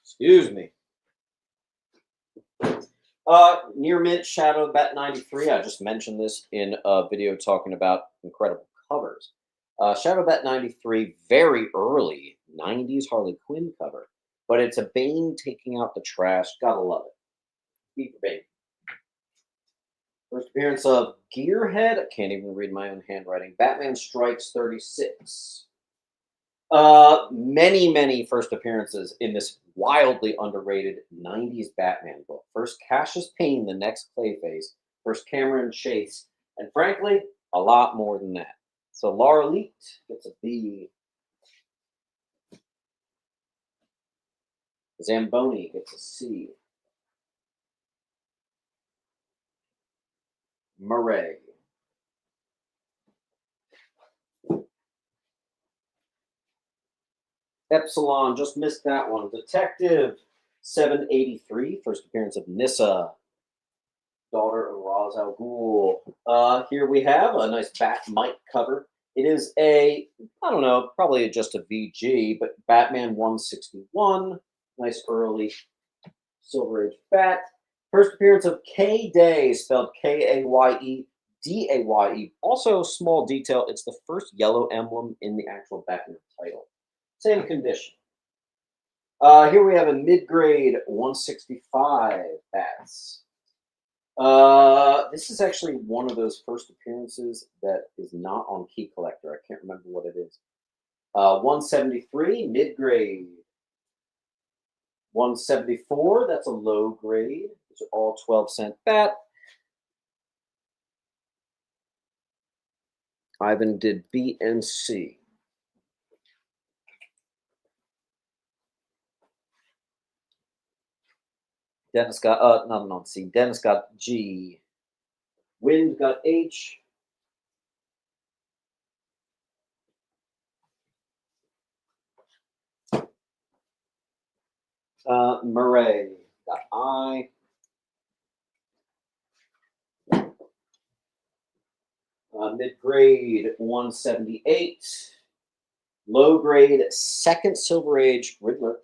Excuse me. Near mint Shadow Bet 93. I just mentioned this in a video talking about incredible covers. Shadow Bet 93, very early 90s Harley Quinn cover, but it's a Bane taking out the trash. Gotta love it. Beat for Bane. First appearance of Gearhead. I can't even read my own handwriting. Batman Strikes 36. Many first appearances in this wildly underrated 90s Batman book. First Cassius Payne, the next Clayface. First Cameron Chase. And frankly, a lot more than that. So Laura Leet gets a B. Zamboni gets a C. Murray. Epsilon, just missed that one. Detective 783, first appearance of Nissa, daughter of Ra's al Ghul. Here we have a nice Bat Mike cover. It is a, I don't know, probably just a VG, but Batman 161, nice early Silver Age Bat. First appearance of K-Day, spelled K-A-Y-E-D-A-Y-E. Also, small detail, it's the first yellow emblem in the actual Batman title. Same condition. Here we have a mid-grade 165 Bats. This is actually one of those first appearances that is not on Key Collector. I can't remember what it is. 173, mid-grade. 174, that's a low grade. These are all 12-cent bat. Ivan did B and C. Dennis got, not C. Dennis got G. Wind got H. Murray got I. Mid-grade 178. Low grade second Silver Age Riddler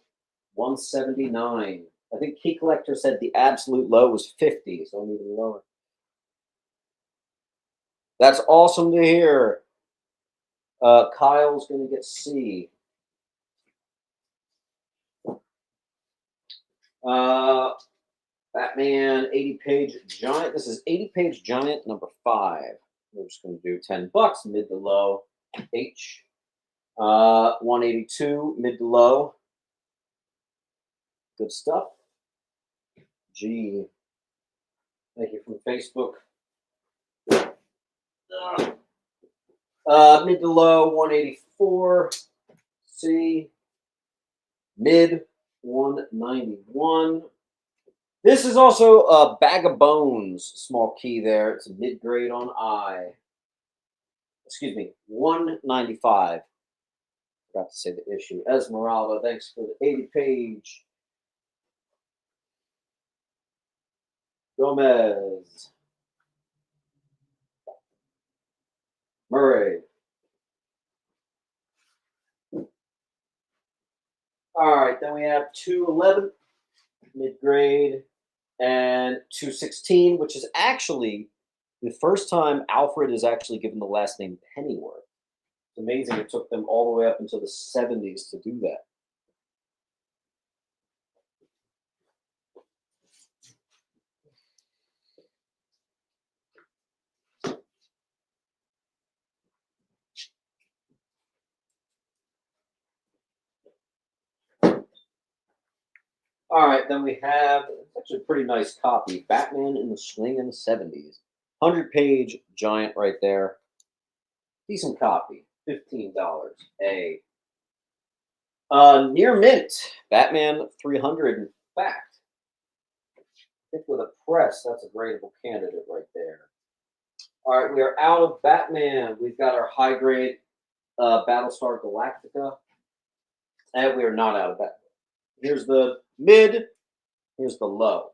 179. I think Key Collector said the absolute low was 50, so I'm even lower. That's awesome to hear. Kyle's going to get C. Batman 80-page giant. This is 80-page giant number 5. We're just going to do $10, mid to low, H. 182, mid to low. Good stuff. G. Thank you from Facebook. Mid to low, 184. C. Mid, 191. This is also a Bag of Bones, small key there. It's a mid-grade on I. Excuse me, 195. Forgot to say the issue. Esmeralda, thanks for the 80-page. Gomez. Murray. All right, then we have 211, mid-grade, and 216, which is actually the first time Alfred is actually given the last name Pennyworth. It's amazing it took them all the way up into the 70s to do that. All right, then we have it's actually a pretty nice copy. Batman in the Swing in the 70s. 100-page giant right there. Decent copy. $15. A near mint. Batman 300. In fact, I think with a press, that's a gradable candidate right there. All right, we are out of Batman. We've got our high grade Battlestar Galactica, and we are not out of Batman. Here's the mid. Here's the low.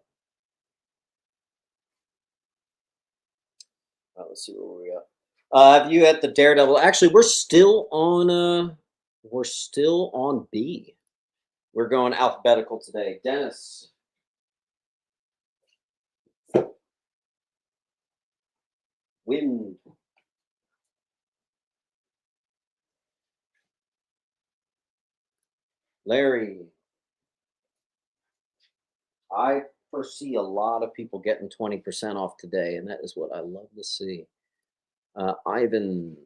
Let's see where we are. Have you at the Daredevil? Actually, we're still on. We're still on B. We're going alphabetical today. Dennis. Wind. Larry. I foresee a lot of people getting 20% off today, and that is what I love to see. Ivan.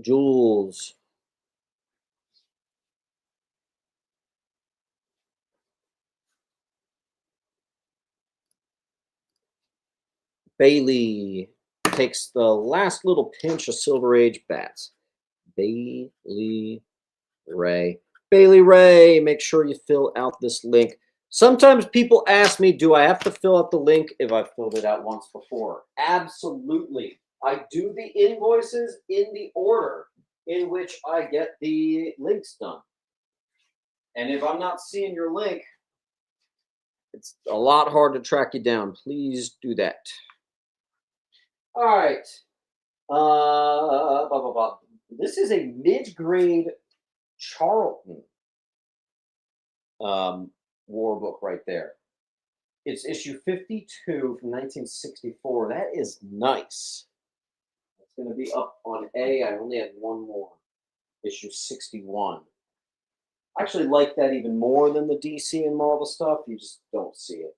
Jules. Bailey takes the last little pinch of Silver Age bats. Bailey Ray. Bailey Ray, make sure you fill out this link. Sometimes people ask me, do I have to fill out the link if I've filled it out once before? Absolutely. I do the invoices in the order in which I get the links done. And if I'm not seeing your link, it's a lot hard to track you down. Please do that. All right. Blah, blah, blah. This is a mid-grade Charlton war book right there. It's issue 52 from 1964. That is nice. It's going to be up on A. I only had one more. Issue 61. I actually like that even more than the DC and Marvel stuff. You just don't see it.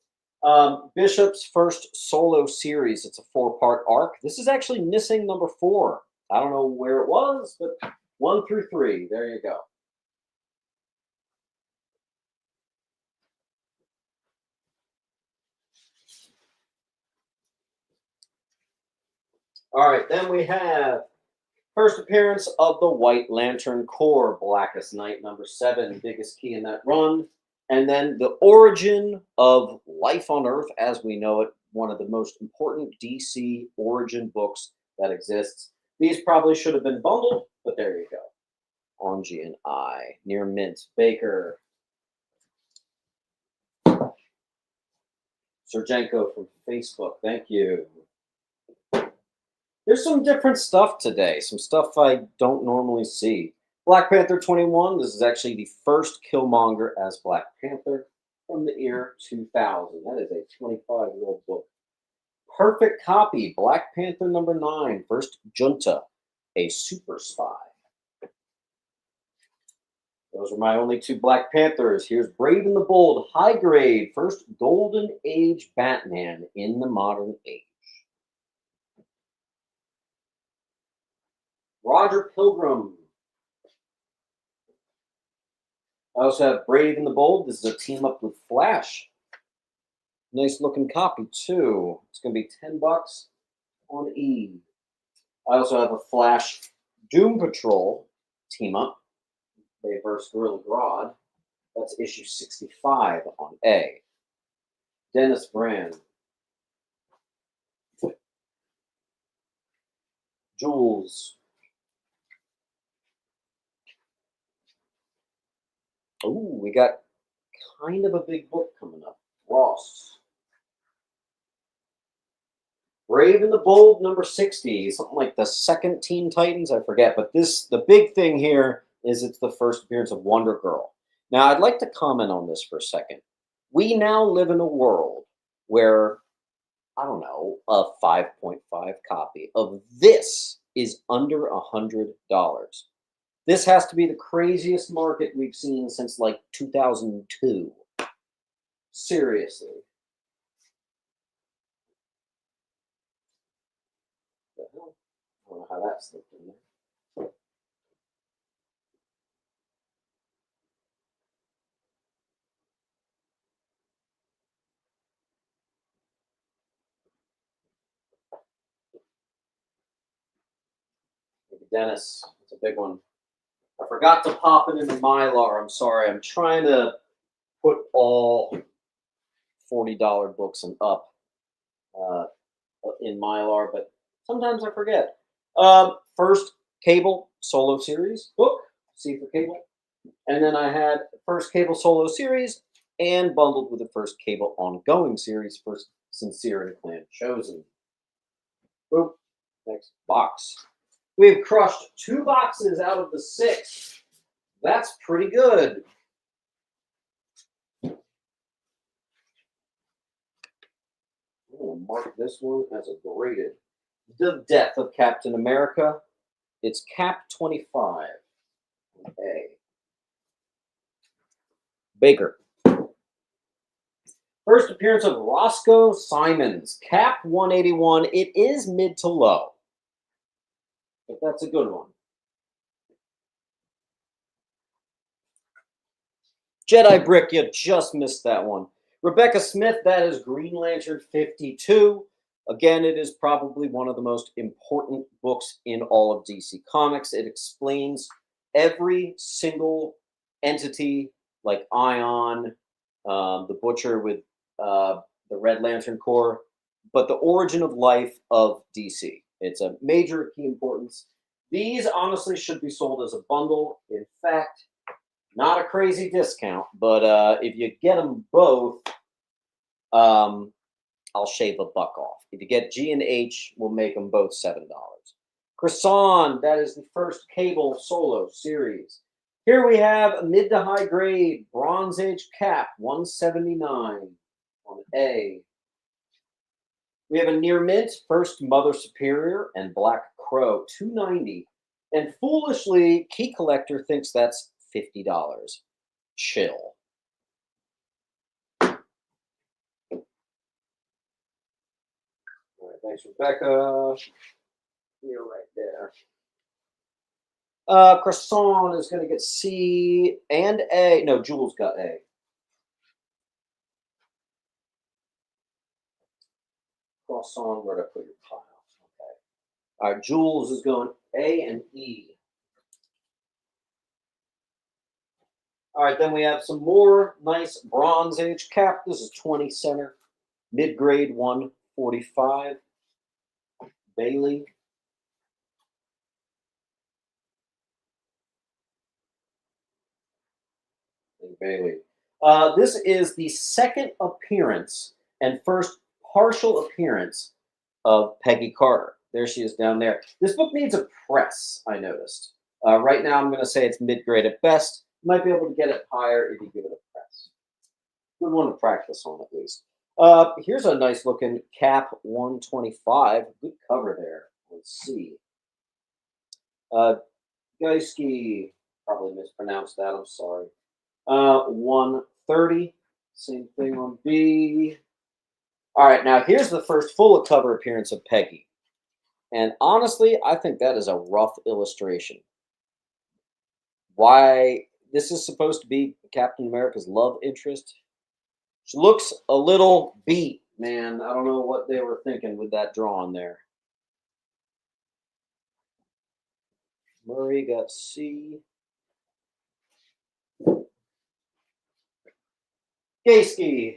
Bishop's first solo series. It's a 4-part arc. This is actually missing number 4. I don't know where it was, but 1 through 3. There you go. All right, then we have first appearance of the White Lantern Corps, Blackest Night, number 7, biggest key in that run. And then the origin of life on Earth as we know it, one of the most important DC origin books that exists. These probably should have been bundled, but there you go. Angie and I, near mint. Baker. Sergenko from Facebook, thank you. There's some different stuff today, some stuff I don't normally see. Black Panther 21, this is actually the first Killmonger as Black Panther from the year 2000. That is a 25-year-old book. Perfect copy, Black Panther number 9, first Junta, a super spy. Those are my only 2 Black Panthers. Here's Brave and the Bold, high grade, first Golden Age Batman in the modern age. Roger Pilgrim. I also have Brave and the Bold. This is a team up with Flash. Nice looking copy too. It's going to be $10 on E. I also have a Flash Doom Patrol team up. They versus Gorilla Grodd. That's issue 65 on A. Dennis Brand. Jules. Oh, we got kind of a big book coming up. Ross. Brave and the Bold number 60, something like the second Teen Titans, I forget. But the big thing here is it's the first appearance of Wonder Girl. Now, I'd like to comment on this for a second. We now live in a world where, I don't know, a 5.5 copy of this is under $100. This has to be the craziest market we've seen since like 2002. Seriously. The hell? I don't know how that slipped in there. Maybe Dennis. It's a big one. I forgot to pop it into Mylar. I'm sorry. I'm trying to put all $40 books and up uh, in Mylar, but sometimes I forget. First Cable solo series book, C for Cable. And then I had the first Cable solo series and bundled with the first Cable ongoing series, first Sincere and Clan Chosen. Boop. Next box. We've crushed 2 boxes out of the 6. That's pretty good. I'm going to mark this one as a graded. The Death of Captain America. It's Cap 25. A. Baker. First appearance of Roscoe Simons. Cap 181. It is mid to low, but that's a good one. Jedi Brick, you just missed that one. Rebecca Smith, that is Green Lantern 52. Again, it is probably one of the most important books in all of DC Comics. It explains every single entity, like Ion, the Butcher with the Red Lantern Corps, but the origin of life of DC. It's a major key importance. These honestly should be sold as a bundle. In fact, not a crazy discount, but if you get them both, I'll shave $1 off. If you get G and H, we'll make them both $7. Croissant, that is the first Cable solo series. Here we have a mid to high grade Bronze Age Cap 179 on A. We have a near mint first Mother Superior and Black Crow 290. And foolishly, Key Collector thinks that's $50. Chill. All right, thanks, Rebecca. You're right there. Croissant is going to get C and A. No, Jules got A. Croissant, where to put your pile? Okay. All right, Jules is going A and E. All right, then we have some more nice Bronze Age Cap. This is 20 center, mid grade 145. Bailey. Bailey. This is the second appearance and first partial appearance of Peggy Carter. There she is down there. This book needs a press, I noticed. Right now, I'm going to say it's mid-grade at best. You might be able to get it higher if you give it a press. Good one to practice on, at least. Here's a nice looking Cap 125. Good cover there. Let's see. Geiski, probably mispronounced that. I'm sorry. 130. Same thing on B. All right, now here's the first full cover appearance of Peggy. And honestly, I think that is a rough illustration. Why this is supposed to be Captain America's love interest. She looks a little beat, man. I don't know what they were thinking with that drawing there. Murray got C. Gayski.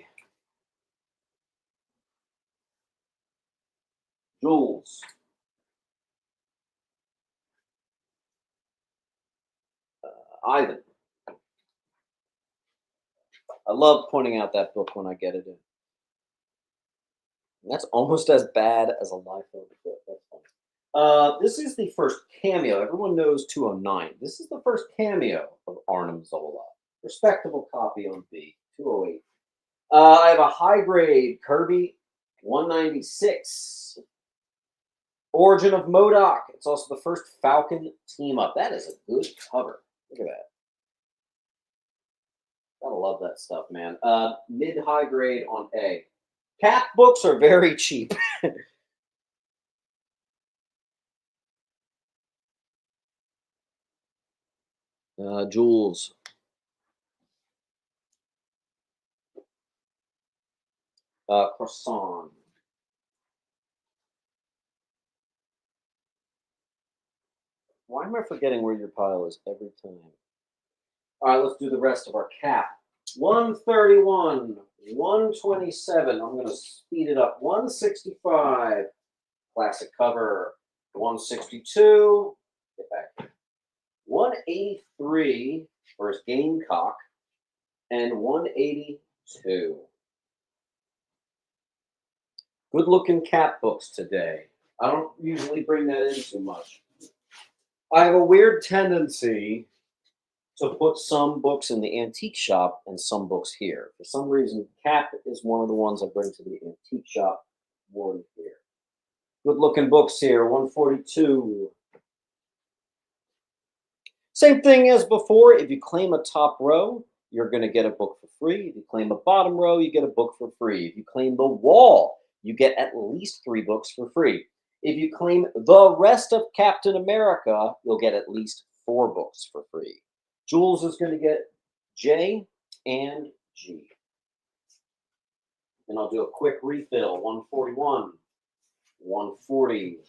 Jules. Ivan. I love pointing out that book when I get it in. That's almost as bad as a live photo clip. That's funny. This is the first cameo. Everyone knows 209. This is the first cameo of Arnim Zola. Respectable copy on B, 208. I have a high grade Kirby, 196. Origin of Modoc. It's also the first Falcon team up. That is a good cover. Look at that. Gotta love that stuff, man. Mid-high grade on A. Cap books are very cheap. Jules. Croissant. Why am I forgetting where your pile is every time? All right, let's do the rest of our cap. 131, 127. I'm going to speed it up. 165. Classic cover. 162. Get back. 183 for his Gamecock. And 182. Good looking cap books today. I don't usually bring that in too much. I have a weird tendency to put some books in the antique shop and some books here. For some reason, cap is one of the ones I bring to the antique shop more than here. Good looking books here, 142. Same thing as before. If you claim a top row, you're going to get a book for free. If you claim a bottom row, you get a book for free. If you claim the wall, you get at least 3 books for free. If you claim the rest of Captain America, you'll get at least 4 books for free. Jules is going to get J and G. And I'll do a quick refill. 141, 140.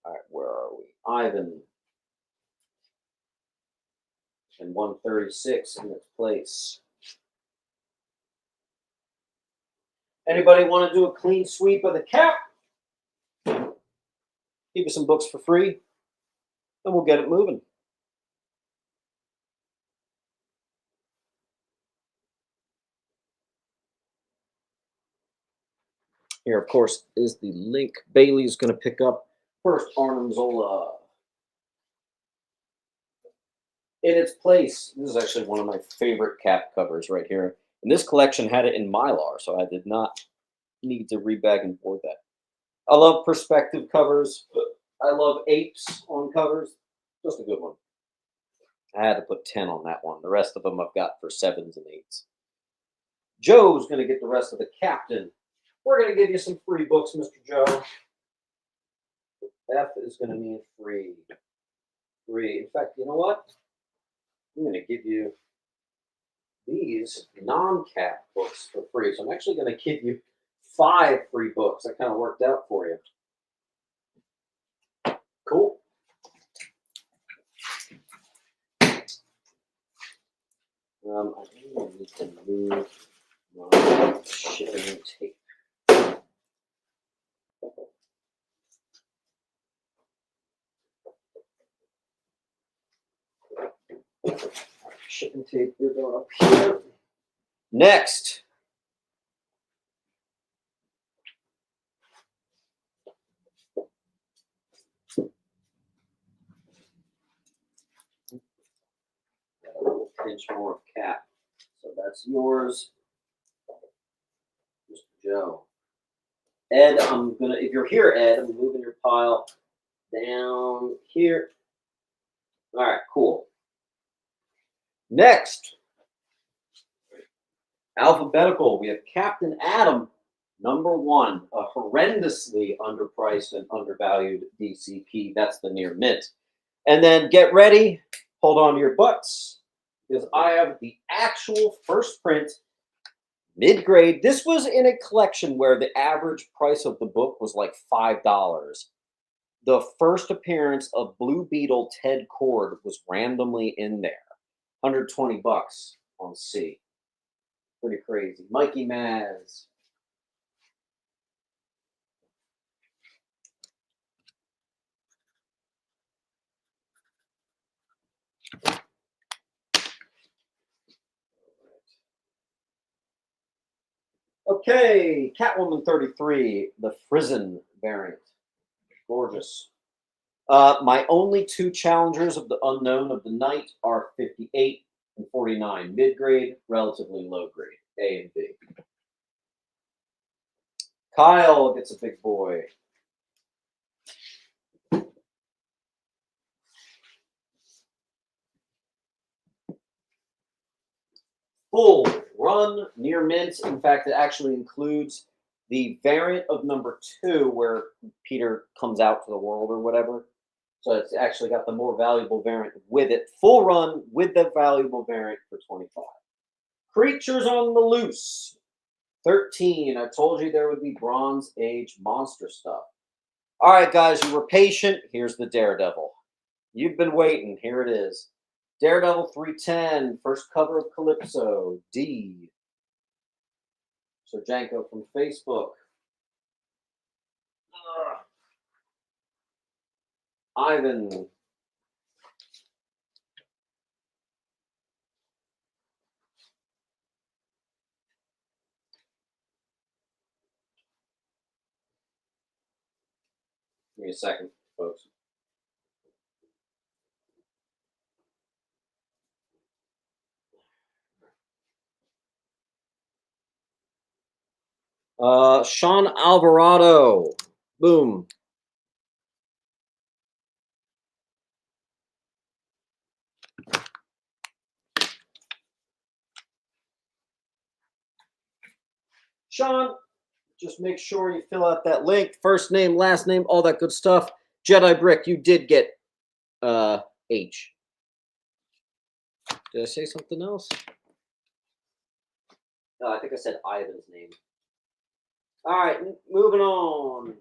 All right, where are we? Ivan. And 136 in its place. Anybody want to do a clean sweep of the cap? Give you some books for free, and we'll get it moving. Here, of course, is the link Bailey's going to pick up. First, Arnim Zola. In its place, this is actually one of my favorite cap covers right here. And this collection had it in Mylar, so I did not need to rebag and board that. I love perspective covers. I love apes on covers. Just a good one. I had to put 10 on that one. The rest of them I've got for 7s and 8s. Joe's going to get the rest of the captain. We're going to give you some free books, Mr. Joe. F is going to mean free. Free. In fact, you know what? I'm going to give you these non-cap books for free. So I'm actually going to give you 5 free books. That kind of worked out for you. Cool. I think I need to move my shipping tape. Shipping tape, you're going up here. Next. Got a little pinch more of cap. So that's yours, Mr. Joe. Ed, I'm gonna, if you're here, Ed, I'm moving your pile down here. All right, cool. Next, alphabetical. We have Captain Atom, #1, a horrendously underpriced and undervalued DCP. That's the near mint. And then get ready, hold on to your butts, because I have the actual first print, mid-grade. This was in a collection where the average price of the book was like $5. The first appearance of Blue Beetle Ted Cord was randomly in there. 120 bucks on C. Pretty crazy. Mikey Maz. Okay, Catwoman 33, the Frizzen variant. Gorgeous. My only two challengers of the unknown of the night are 58 and 49. Mid-grade, relatively low grade. A and B. Kyle gets a big boy. Full run near mint. In fact, it actually includes the variant of number 2 where Peter comes out to the world or whatever. So it's actually got the more valuable variant with it. Full run with the valuable variant for 25. Creatures on the Loose. 13. I told you there would be Bronze Age monster stuff. All right, guys, you were patient. Here's the Daredevil. You've been waiting. Here it is. Daredevil 310, first cover of Calypso, D. Serjanko from Facebook. Ivan. Give me a second, folks. Sean Alvarado. Boom. Sean, just make sure you fill out that link. First name, last name, all that good stuff. Jedi Brick, you did get H. Did I say something else? I think I said Ivan's name. All right, moving on.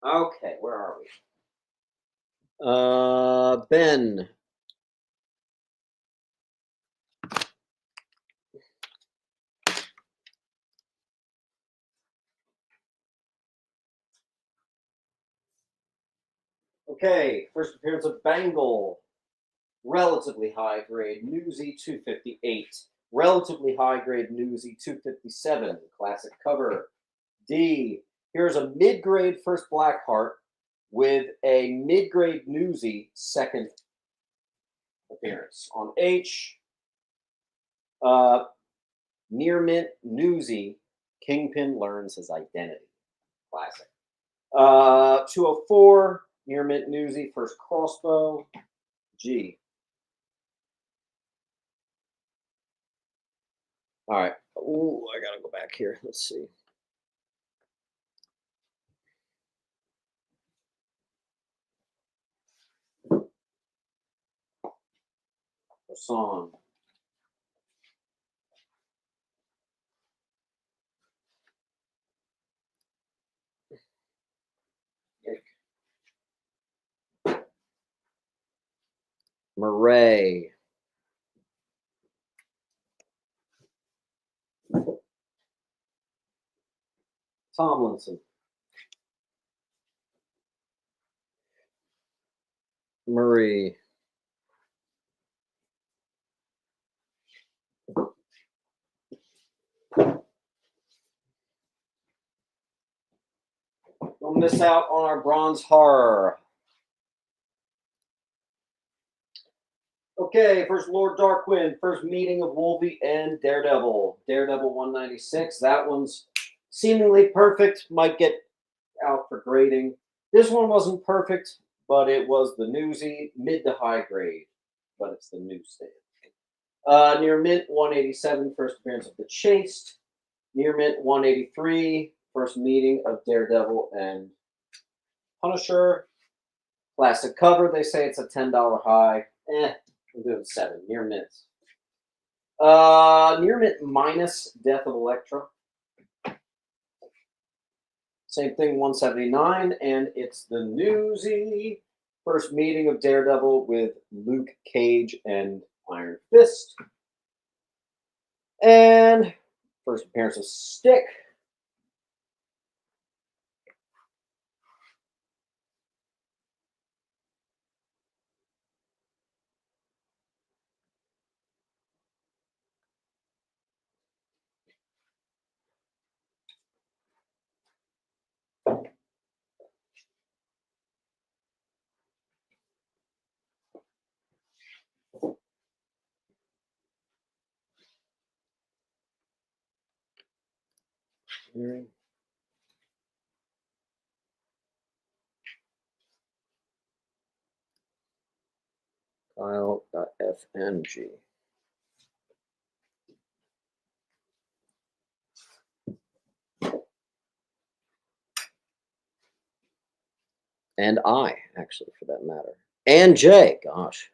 Okay, where are we? Ben. Okay, first appearance of Bangle. Relatively high grade, Newsy 258. Relatively high grade, Newsy 257. Classic cover. D. Here's a mid grade first Blackheart with a mid grade Newsy second appearance. On H, near mint Newsy, Kingpin learns his identity. Classic. 204, near mint Newsy, first crossbow. G. All right. Ooh, I gotta go back here. Let's see. Song. Murray. Tomlinson. Murray. Don't miss out on our bronze horror. Okay, first Lord Darkwind, first meeting of Wolvie and Daredevil. Daredevil 196. That one's seemingly perfect. Might get out for grading. This one wasn't perfect, but it was the Newsy, mid to high grade, but it's the newsstand. Near mint 187, first appearance of the Chaste. Near mint 183, first meeting of Daredevil and Punisher. Classic cover. They say it's a $10 high. I'm doing 7. Near mint. Near mint minus Death of Elektra. Same thing, 179, and it's the Newsy. First meeting of Daredevil with Luke Cage and Iron Fist. And first appearance of Stick. here. File.fng. And I, actually, for that matter. And J, gosh.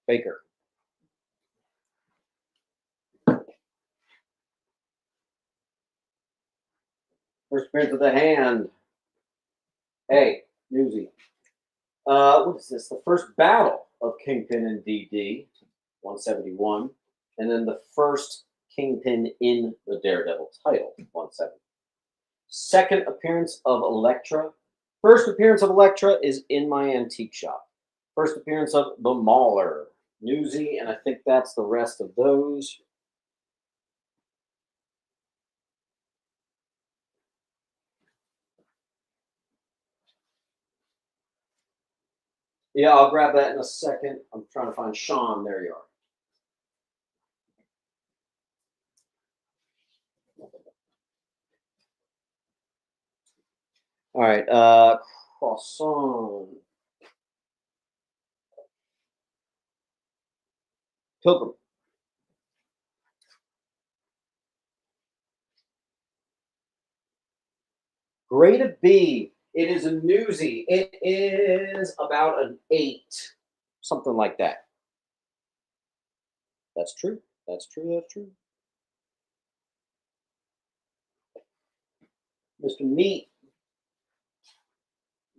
Baker. First appearance of the hand. Hey, Newsy. What is this? The first battle of Kingpin and DD, 171. And then the first Kingpin in the Daredevil title, 170. Second appearance of Elektra. First appearance of Elektra is in my antique shop. First appearance of the Mauler, Newsy, and I think that's the rest of those. Yeah, I'll grab that in a second. I'm trying to find Sean. There you are. All right, croissant. Pilgrim. Grade of B. It is a Newsy. It is about an 8, something like that. That's true. That's true. That's true. Mr.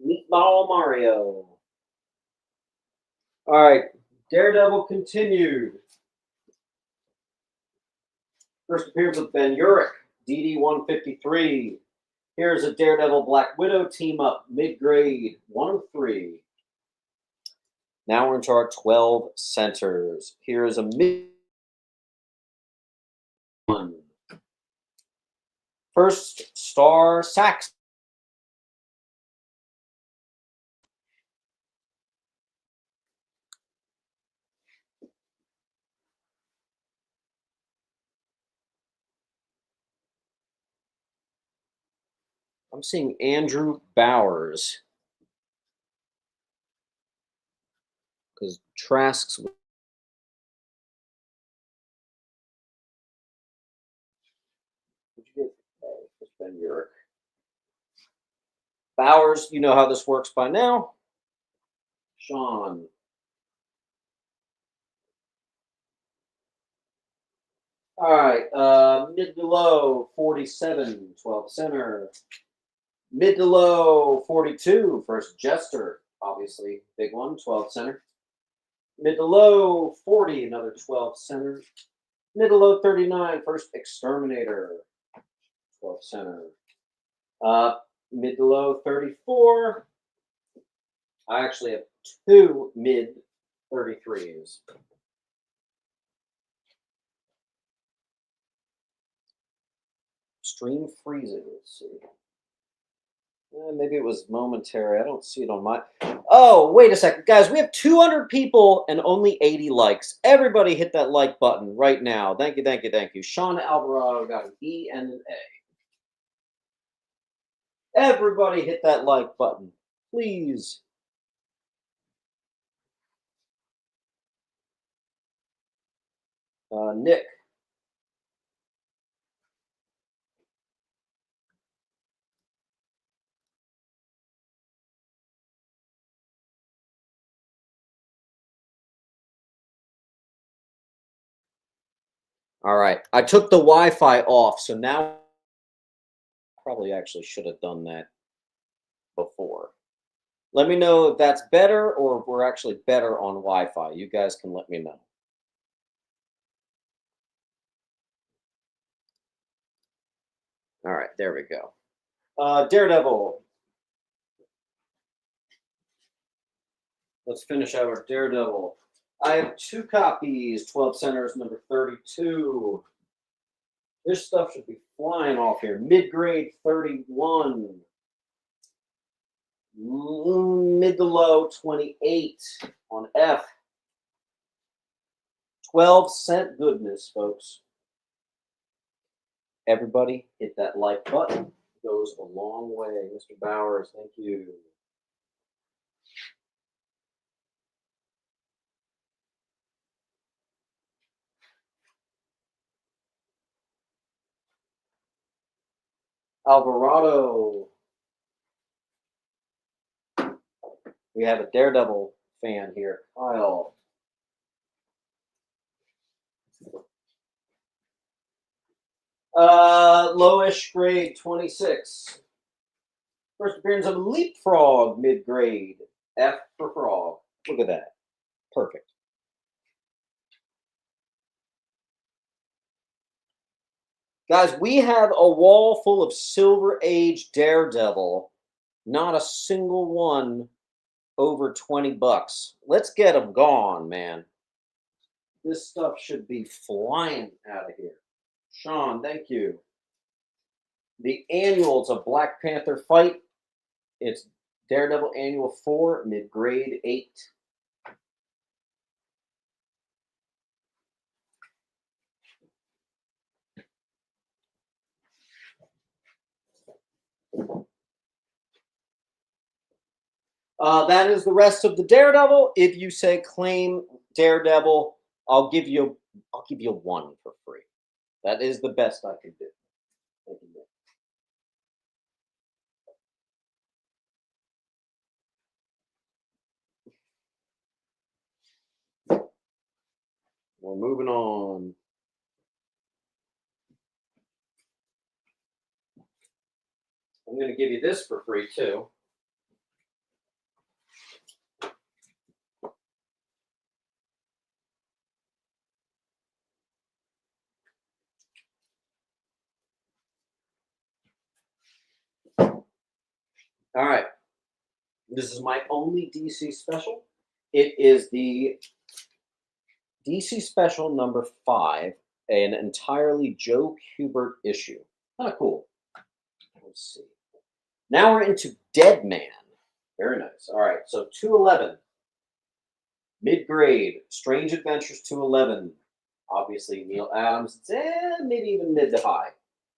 Meatball Mario. All right, Daredevil continued. First appearance of Ben Urich, DD 153. Here's a Daredevil Black Widow team up, mid-grade 103. Now we're into our 12 centers. Here's a mid one. First star Sax. I'm seeing Andrew Bowers. Because Trask's. What'd you get? It's Ben Urich. Bowers, you know how this works by now. Sean. All right, mid to low, 47, 12 center. Mid to low, 42, first Jester, obviously, big one, 12 center. Mid to low, 40, another 12 center. Mid to low, 39, first Exterminator, 12 center. Mid to low, 34. I actually have 2 mid 33s. Stream freezing, let's see. Maybe it was momentary. I don't see it on my. Oh, wait a second, guys. We have 200 people and only 80 likes. Everybody hit that like button right now. Thank you, thank you, thank you. Sean Alvarado got an E and an A. Everybody hit that like button, please. Nick. All right. I took the Wi-Fi off, so now probably actually should have done that before. Let me know if that's better or if we're actually better on Wi-Fi. You guys can let me know. All right, there we go. Daredevil. Let's finish our Daredevil. I have 2 copies, 12 centers, number 32. This stuff should be flying off here. Mid-grade 31. Mid to low 28 on F. 12-cent goodness, folks. Everybody hit that like button. It goes a long way. Mr. Bowers, thank you. Alvarado. We have a Daredevil fan here. Kyle. Lowish grade 26. First appearance of Leapfrog mid-grade. F for frog. Look at that. Perfect. Guys, we have a wall full of Silver Age Daredevil. Not a single one over 20 bucks. Let's get them gone, man. This stuff should be flying out of here. Sean, thank you. The annual, it's a Black Panther fight. It's Daredevil Annual 4, mid-grade 8. That is the rest of the Daredevil. If you say claim Daredevil, I'll give you one for free. That is the best I can do. We're moving on. I'm going to give you this for free too. All right. This is my only DC special. It is the DC special number 5, an entirely Joe Kubert issue. Kind of cool. Let's see. Now we're into Dead Man. Very nice. All right. So 211. Mid-grade. Strange Adventures 211. Obviously Neil Adams. Maybe even mid to high.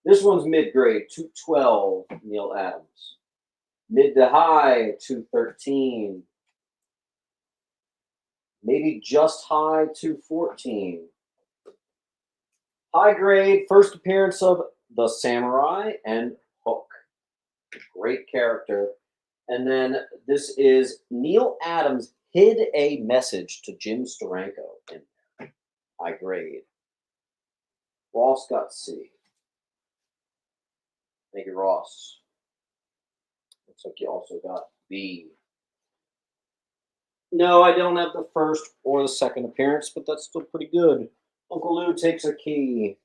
This one's mid-grade. 212. Neil Adams. Mid to high, 213. Maybe just high, 214. High grade, first appearance of the Samurai and Hook. Great character. And then this is Neil Adams hid a message to Jim Steranko in there. High grade. Ross got C. Thank you, Ross. Looks like you also got B. No, I don't have the first or the second appearance, but that's still pretty good. Uncle Lou takes a key.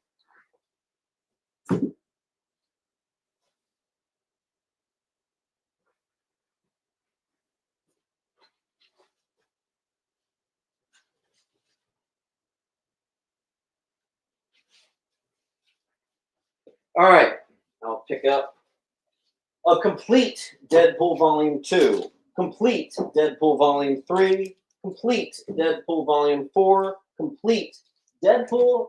All right, I'll pick up a complete Deadpool Volume 2, complete Deadpool Volume 3, complete Deadpool Volume 4, complete Deadpool,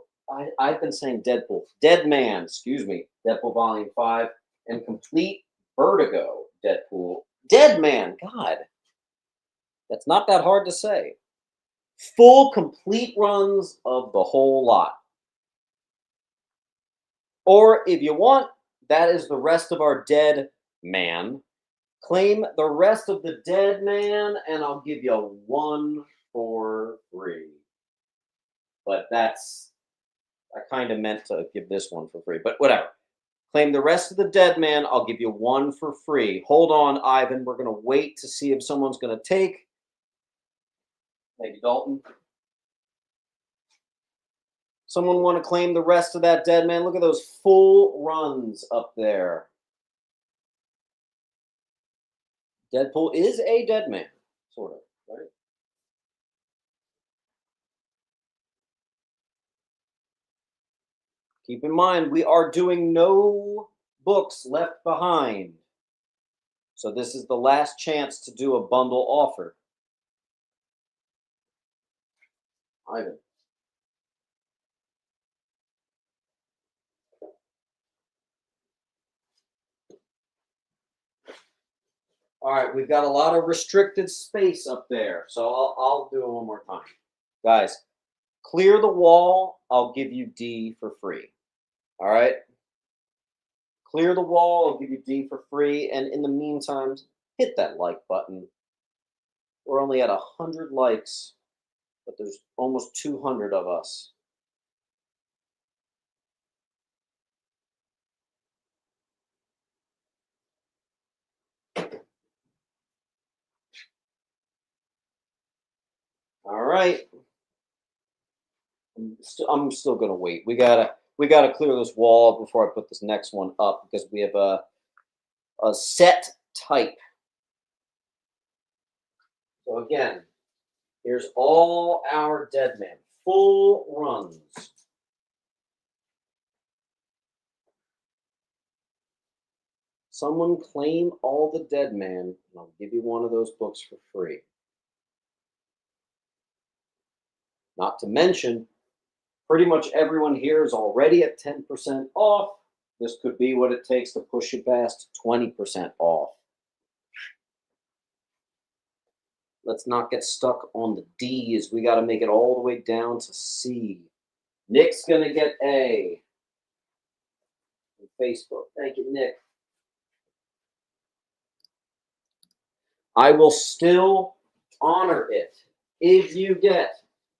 I've been saying Deadpool, Dead Man, excuse me, Deadpool Volume 5, and complete Vertigo Deadpool. Dead Man, God, that's not that hard to say. Full, complete runs of the whole lot. Or if you want, that is the rest of our Dead Man. Claim the rest of the Dead Man, and I'll give you one for free. But that's, I kind of meant to give this one for free, but whatever. Claim the rest of the Dead Man, I'll give you one for free. Hold on, Ivan. We're going to wait to see if someone's going to take. Thank you, Dalton. Someone want to claim the rest of that Dead Man? Look at those full runs up there. Deadpool is a dead man, sort of, right? Keep in mind, we are doing no books left behind. So this is the last chance to do a bundle offer. Ivan. All right, we've got a lot of restricted space up there, so I'll do it one more time. Guys, clear the wall, I'll give you D for free. All right? Clear the wall, I'll give you D for free, and in the meantime, hit that like button. We're only at 100 likes, but there's almost 200 of us. All right. I'm still gonna wait. We gotta clear this wall before I put this next one up because we have a set type. So again, here's all our dead man, full runs. Someone claim all the dead man, and I'll give you one of those books for free. Not to mention, pretty much everyone here is already at 10% off. This could be what it takes to push you past 20% off. Let's not get stuck on the D's. We got to make it all the way down to C. Nick's going to get A on Facebook. Thank you, Nick. I will still honor it. If you get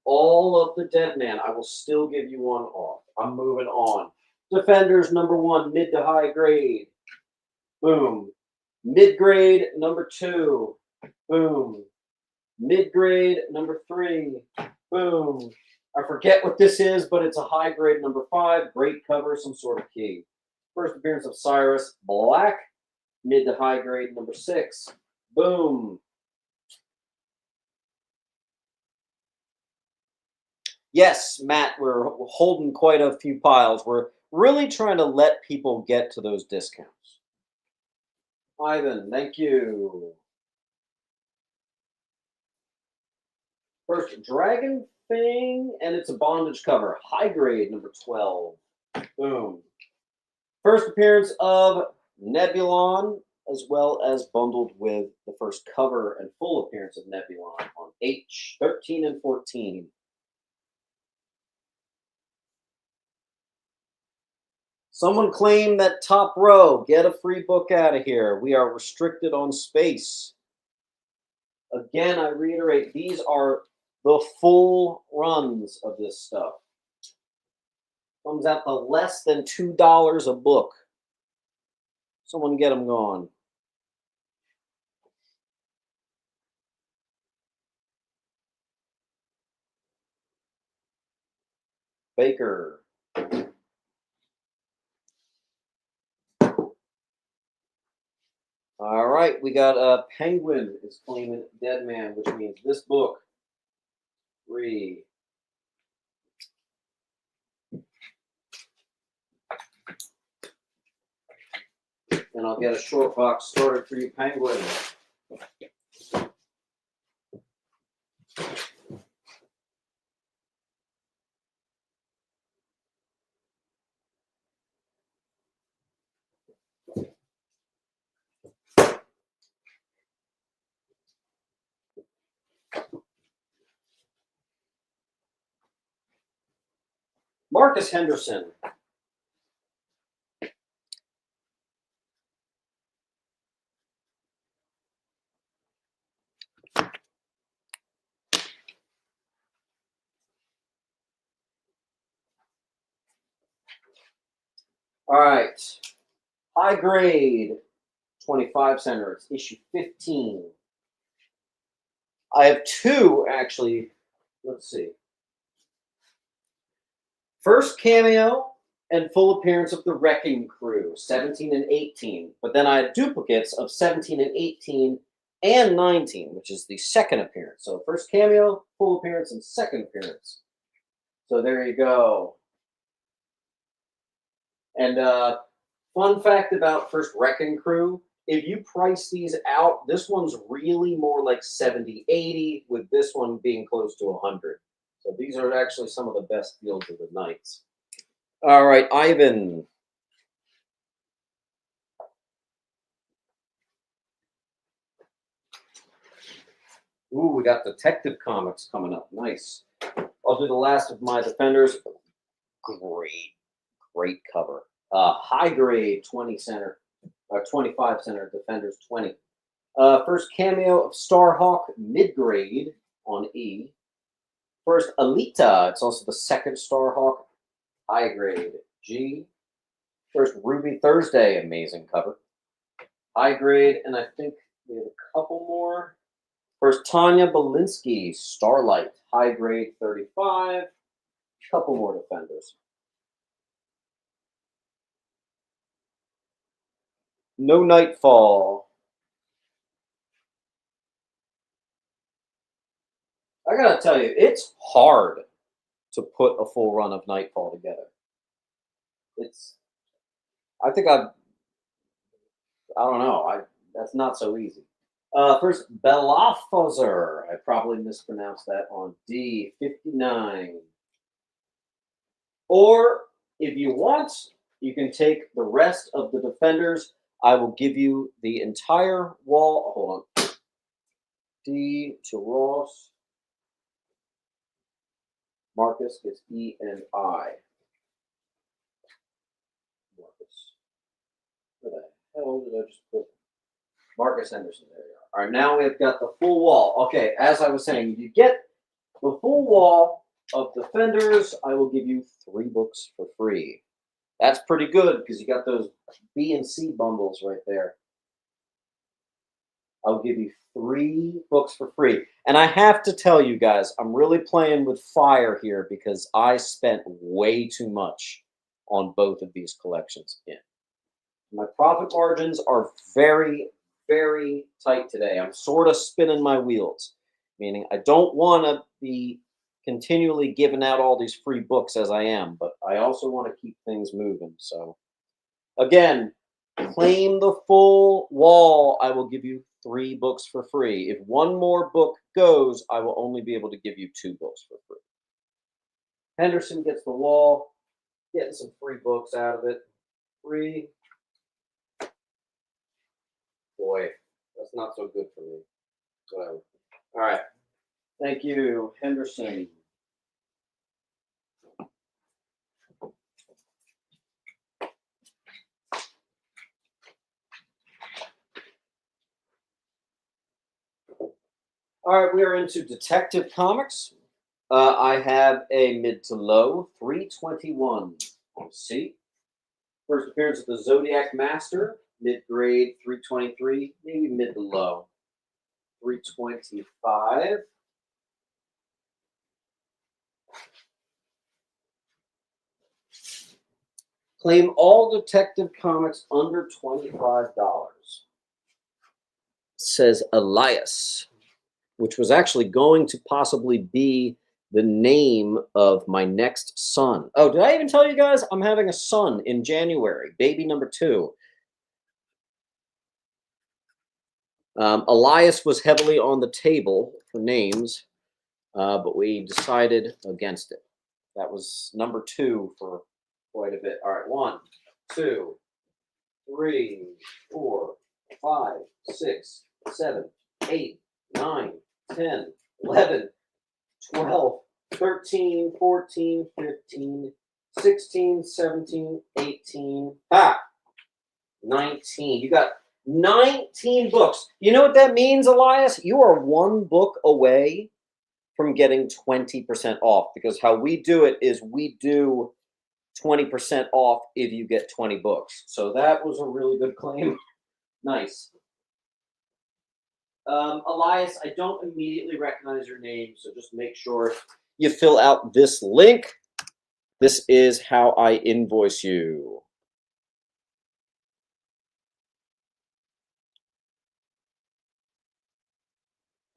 all of the dead man, I will still give you one off. I'm moving on. Defenders number 1, mid to high grade. Boom. Mid grade number 2. Boom. Mid grade number 3. Boom. I forget what this is, but it's a high grade number 5. Great cover, some sort of key. First appearance of Cyrus, black. Mid to high grade number 6. Boom. Yes, Matt, we're holding quite a few piles. We're really trying to let people get to those discounts. Ivan, thank you. First, Dragon Fang, and it's a bondage cover. High grade, number 12. Boom. First appearance of Nebulon, as well as bundled with the first cover and full appearance of Nebulon on H, 13 and 14. Someone claim that top row. Get a free book out of here. We are restricted on space. Again, I reiterate, these are the full runs of this stuff. Comes out to less than $2 a book. Someone get them going. Baker. All right, we got a Penguin is claiming Dead Man, which means this book. 3. And I'll get a short box started for you, Penguin. Marcus Henderson. All right. High grade, 25 center. It's issue 15. I have 2, actually. Let's see. First cameo and full appearance of the Wrecking Crew, 17 and 18. But then I had duplicates of 17 and 18 and 19, which is the second appearance. So first cameo, full appearance, and second appearance. So there you go. And fun fact about first Wrecking Crew if you price these out, this one's really more like 70, 80, with this one being close to 100. So these are actually some of the best deals of the nights. All right, Ivan. Ooh, we got Detective Comics coming up. Nice. I'll do the last of my Defenders. Great cover. High grade 20 center, 25 center Defenders 20. First cameo of Starhawk, mid grade on E. First Alita, it's also the second Starhawk, high grade G. First Ruby Thursday, amazing cover, high grade, and I think we have a couple more. First Tanya Belinsky, Starlight, high grade 35. Couple more Defenders. No Nightfall. I gotta tell you, it's hard to put a full run of Nightfall together. It's, I think I don't know, that's not so easy. First, Belafazor. I probably mispronounced that on D59. Or if you want, you can take the rest of the Defenders. I will give you the entire wall. Hold on. D to Ross. Marcus gets E and I. Marcus. Where the hell did I just put? Marcus Henderson. There you are. All right, now we've got the full wall. Okay, as I was saying, if you get the full wall of Defenders, I will give you 3 books for free. That's pretty good because you got those B and C bundles right there. I'll give you 3 books for free. And I have to tell you guys, I'm really playing with fire here because I spent way too much on both of these collections in. My profit margins are very, very tight today. I'm sort of spinning my wheels, meaning I don't want to be continually giving out all these free books as I am, but I also want to keep things moving. So again, claim the full wall. I will give you 3 books for free. If one more book goes, I will only be able to give you 2 books for free. Henderson gets the wall, getting some free books out of it. Free. Boy, that's not so good for me. So, all right. Thank you, Henderson. All right, we are into Detective Comics. I have a mid to low 321 on C. First appearance of the Zodiac Master, mid grade 323, maybe mid to low 325. Claim all Detective Comics under $25. Says Elias, which was actually going to possibly be the name of my next son. Oh, did I even tell you guys I'm having a son in January, baby number 2. Elias was heavily on the table for names, but we decided against it. That was number 2 for quite a bit. All right, 1, 2, 3, 4, 5, 6, 7, 8, 9, 10, 11, 12, 13, 14, 15, 16, 17, 18, 19. You got 19 books. You know what that means, Elias? You are 1 book away from getting 20% off, because how we do it is we do 20% off if you get 20 books. So that was a really good claim. Nice. Elias, I don't immediately recognize your name, so just make sure you fill out this link. This is how I invoice you.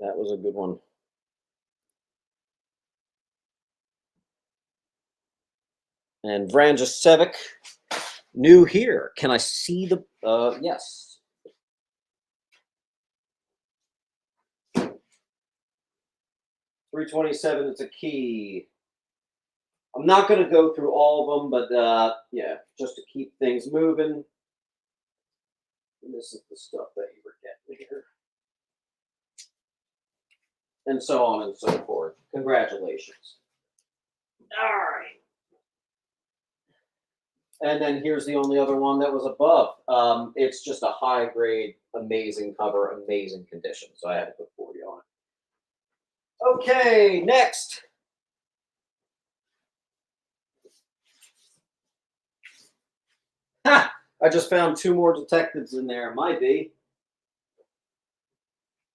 That was a good one. And Vranjasevic, new here. Can I see the, yes. 327, it's a key. I'm not going to go through all of them, but yeah, just to keep things moving. And this is the stuff that you were getting here. And so on and so forth. Congratulations. All right. And then here's the only other one that was above. It's just a high grade, amazing cover, amazing condition. So I had to put 40 on it. Okay, next. Ha! I just found 2 more detectives in there. Might be.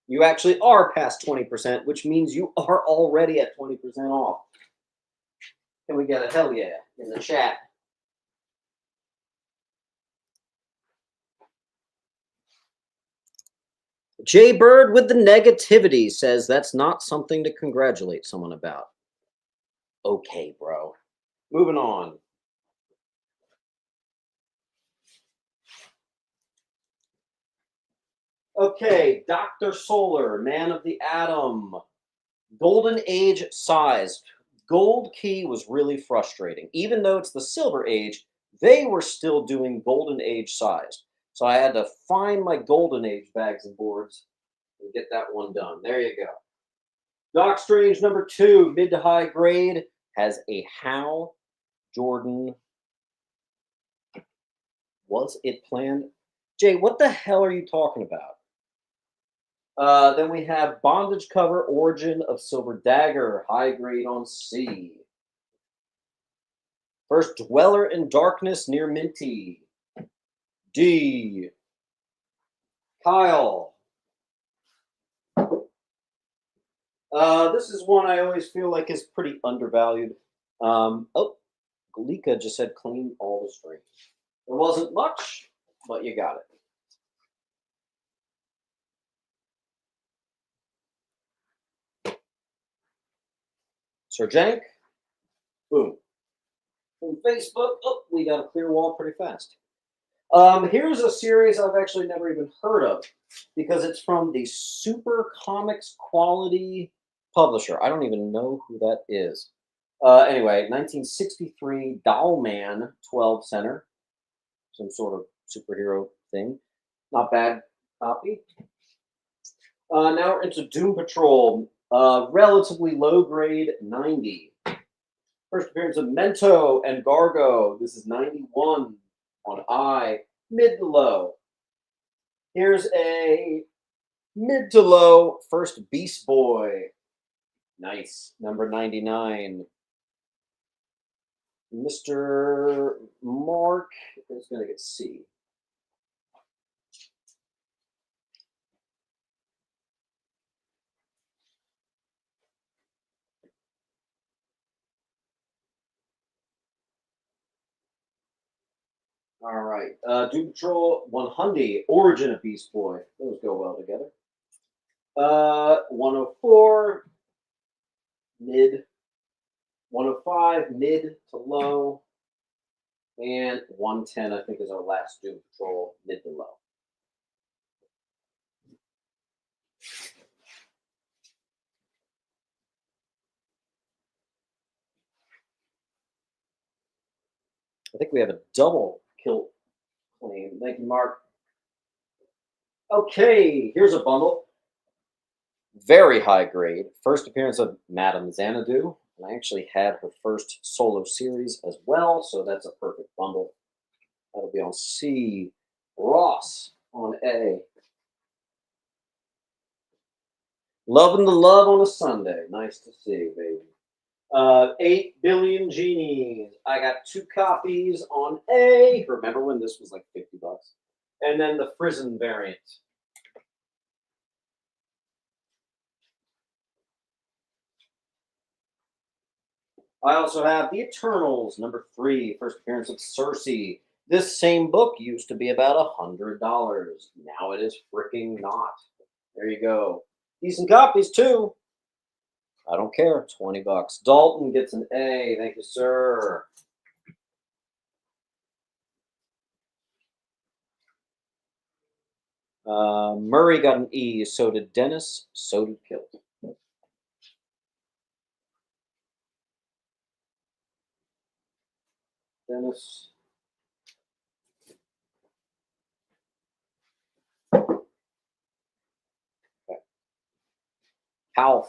You actually are past 20%, which means you are already at 20% off. Can we get a hell yeah in the chat? Jay Bird with the negativity says that's not something to congratulate someone about. Okay, bro. Moving on. Okay, Dr. Solar, Man of the Atom, Golden Age size. Gold key was really frustrating. Even though it's the Silver Age, they were still doing Golden Age size. So I had to find my Golden Age bags and boards and get that one done. There you go. Doc Strange number 2, mid to high grade, has a Hal Jordan. Was it planned? Jay, what the hell are you talking about? Then we have Bondage Cover, Origin of Silver Dagger, high grade on C. First Dweller in Darkness near Minty. D. Kyle. This is one I always feel like is pretty undervalued. Oh, Galika just said clean all the strings. There wasn't much, but you got it. Sir Jank. Boom. From Facebook. Oh, we got a clear wall pretty fast. Here's a series I've actually never even heard of because it's from the Super Comics Quality publisher. I don't even know who that is. Anyway, 1963 Doll Man 12 center. Some sort of superhero thing. Not bad copy. Now we're into Doom Patrol. Relatively low grade 90. First appearance of Mento and Gargo. This is 91 on I. Mid to low. Here's a mid to low first Beast Boy. Nice. Number 99. Mr. Mark is going to get C. All right. Doom Patrol 100, Origin of Beast Boy. Those go well together. 104, mid. 105, mid to low. And 110, I think, is our last Doom Patrol, mid to low. I think we have a double kill claim. Thank you, Mark. Okay, here's a bundle. Very high grade. First appearance of Madame Xanadu. And I actually had her first solo series as well, so that's a perfect bundle. That'll be on C. Ross on A. Loving the love on a Sunday. Nice to see, baby. 8 billion genies. I got 2 copies on A. Remember when this was like $50? And then the Frizzen variant. I also have The Eternals, number 3, first appearance of Cersei. This same book used to be about $100. Now it is freaking not. There you go. Decent copies too. I don't care. $20. Dalton gets an A. Thank you, sir. Murray got an E. So did Dennis. So did Kilt. Dennis. Okay. Half.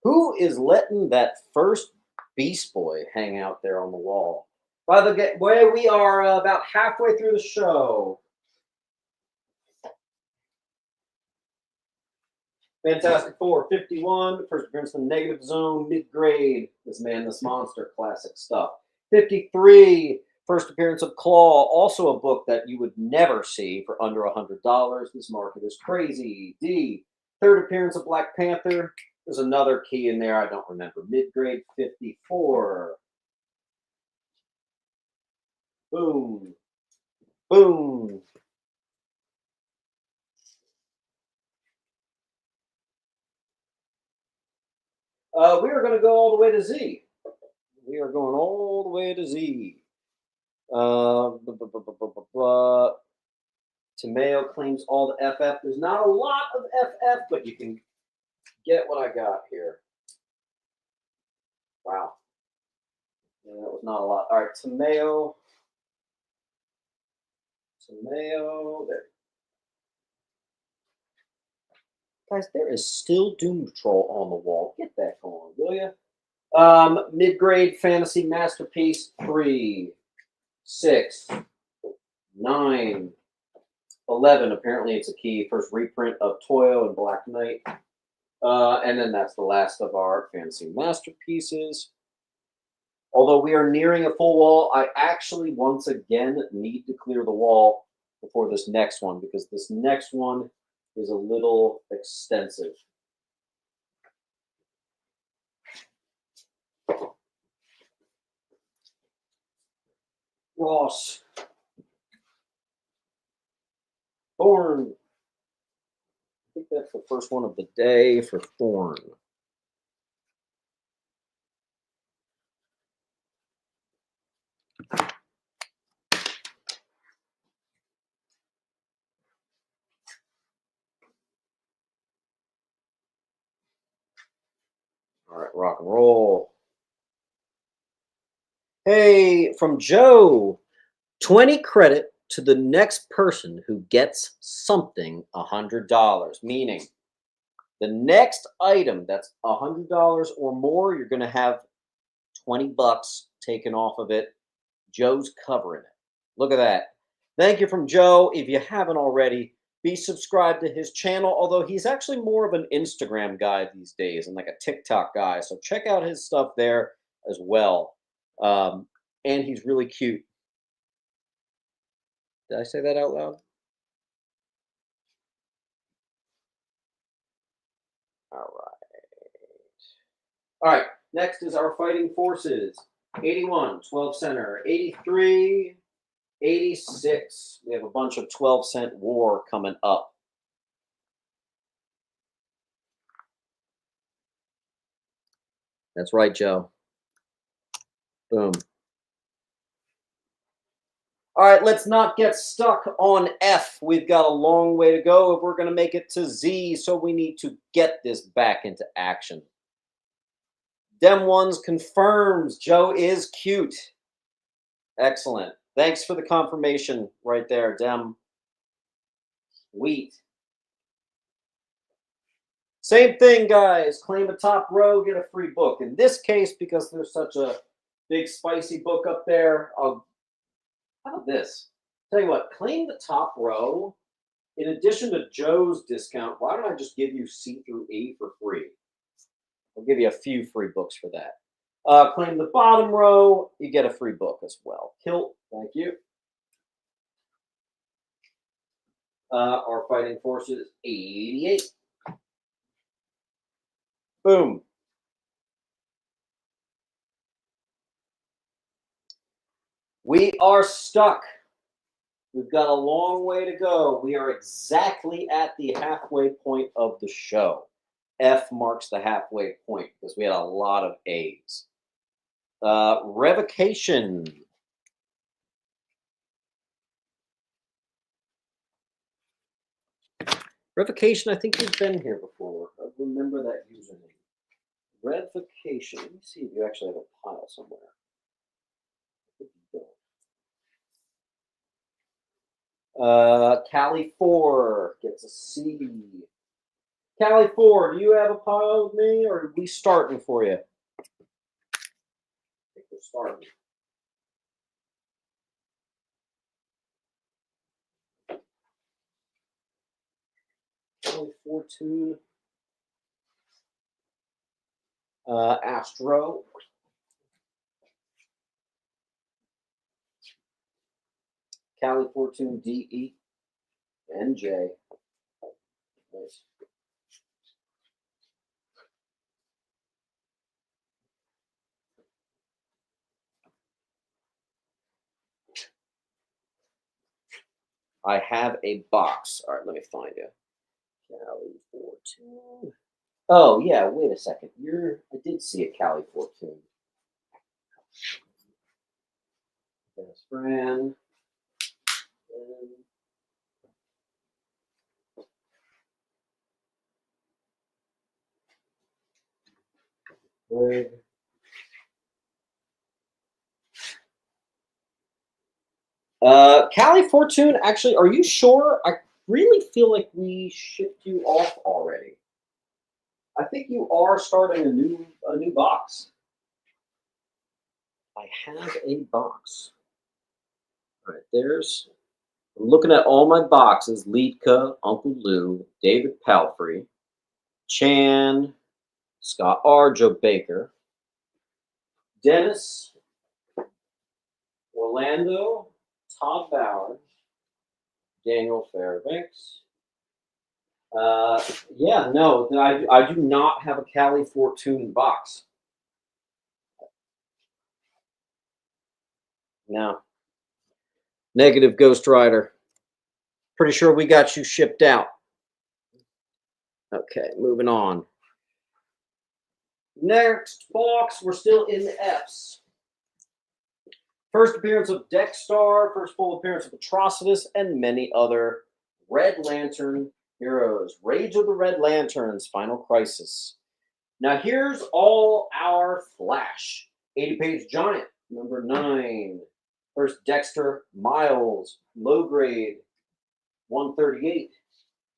Who is letting that first Beast Boy hang out there on the wall? By the way, we are about halfway through the show. Fantastic Four, 51. First appearance in the Negative Zone, mid-grade. This Man, This Monster, classic stuff. 53. First appearance of Claw, also a book that you would never see for under $100. This market is crazy. D. Third appearance of Black Panther. There's another key in there I don't remember. Mid-grade 54. Boom. Boom. We are going to go all the way to Z. We are going all the way to Z. Tamayo claims all the FF. There's not a lot of FF, but you can get what I got here. Wow. Yeah, that was not a lot. All right, Tamayo. There. Guys, there is still Doom Patrol on the wall. Get that going, will you? Mid-grade fantasy masterpiece 3, 6, 9, 11. Apparently, it's a key. First reprint of Toyo and Black Knight. And then that's the last of our fantasy masterpieces. Although we are nearing a full wall, I actually once again need to clear the wall before this next one because this next one is a little extensive. Ross. Thorn. I think that's the first one of the day for Thorn. All right, rock and roll. Hey, from Joe, 20 credit to the next person who gets something $100, meaning the next item that's $100 or more, you're going to have 20 bucks taken off of it. Joe's covering it. Look at that. Thank you from Joe. If you haven't already, be subscribed to his channel, although he's actually more of an Instagram guy these days and like a TikTok guy. So check out his stuff there as well. And he's really cute. Did I say that out loud? All right. Next is our fighting forces. 81, 12 center. 83, 86. We have a bunch of 12-cent war coming up. That's right, Joe. Boom. All right, let's not get stuck on F. We've got a long way to go if we're going to make it to Z, so we need to get this back into action. Dem Ones confirms Joe is cute. Excellent. Thanks for the confirmation right there, Dem. Sweet. Same thing, guys. Claim a top row, get a free book. In this case, because there's such a big spicy book up there, how about this? Tell you what, claim the top row. In addition to Joe's discount, why don't I just give you C through E for free? I'll give you a few free books for that. Claim the bottom row, you get a free book as well. Kilt, thank you. Our fighting forces, 88. Boom. We are stuck. We've got a long way to go. We are exactly at the halfway point of the show. F marks the halfway point because we had a lot of A's. Revocation. Revocation, I think you've been here before. remember that username. Redification. Let me see if you actually have a pile somewhere. I think you don't. Cali 4 gets a C. Cali 4, do you have a pile with me, or are we starting for you? I think we're starting. Cali Fortune. Astro. Cali Fortune D, E, and J. Nice. I have a box. All right, let me find you. Cali Fortune. Oh yeah, wait a second. I did see a Cali Fortune. Best friend. Greg. Cali Fortune, actually, are you sure? I really feel like we shipped you off already. I think you are starting a new box. I have a box. All right, I'm looking at all my boxes. Liedka, Uncle Lou, David Palfrey, Chan, Scott R. Joe Baker, Dennis, Orlando, Todd Bauer, Daniel Fairbanks. Yeah, no, I do not have a Cali Fortune box. No. Negative Ghost Rider. Pretty sure we got you shipped out. Okay, moving on. Next box, we're still in the Fs. First appearance of Dexstar, first full appearance of Atrocitus, and many other Red Lantern heroes. Rage of the Red Lanterns, Final Crisis. Now here's all our Flash. 80-page giant, number 9. First Dexter Miles, low grade, 138.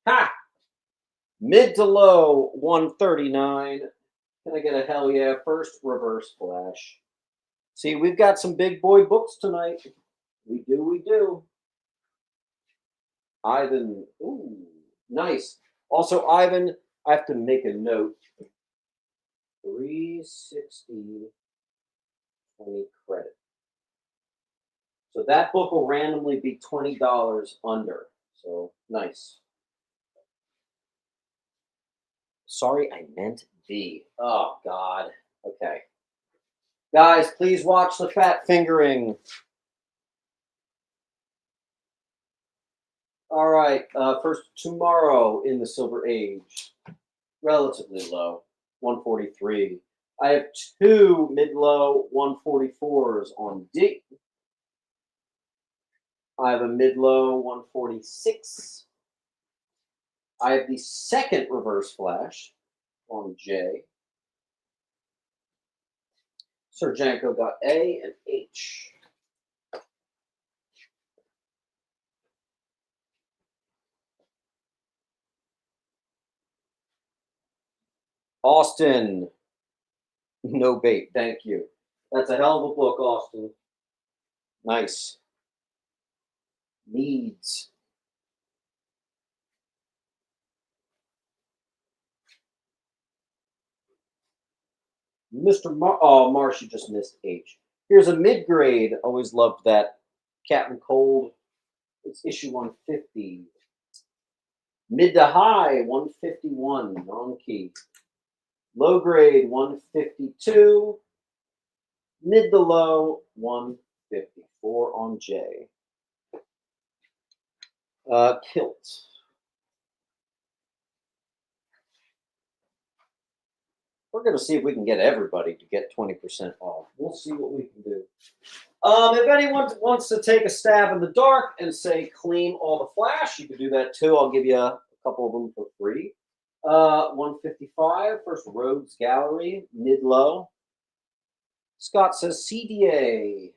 Ha! Mid to low, 139. Can I get a hell yeah? First Reverse Flash. See, we've got some big boy books tonight. We do. Ivan, ooh, nice. Also, Ivan, I have to make a note. 360 20 credit. So that book will randomly be $20 under. So nice. Sorry, I meant B. Oh, God. Okay. Guys, please watch the fat fingering. All right. First, Tomorrow in the Silver Age. Relatively low. 143. I have 2 mid-low 144s on D. I have a mid-low 146. I have the second Reverse Flash on J. Sir Janko got A and H. Austin. No bait, thank you. That's a hell of a book, Austin. Nice. Needs. Mr. Marsh, you just missed H. Here's a mid-grade. Always loved that. Captain Cold. It's issue 150. Mid to high, 151. Non-key. Low grade, 152. Mid to low, 154 on J. Kilt. We're going to see if we can get everybody to get 20% off. We'll see what we can do. If anyone wants to take a stab in the dark and say claim all the Flash, you can do that too. I'll give you a couple of them for free. 155, first Rogues Gallery, mid-low. Scott says CDA.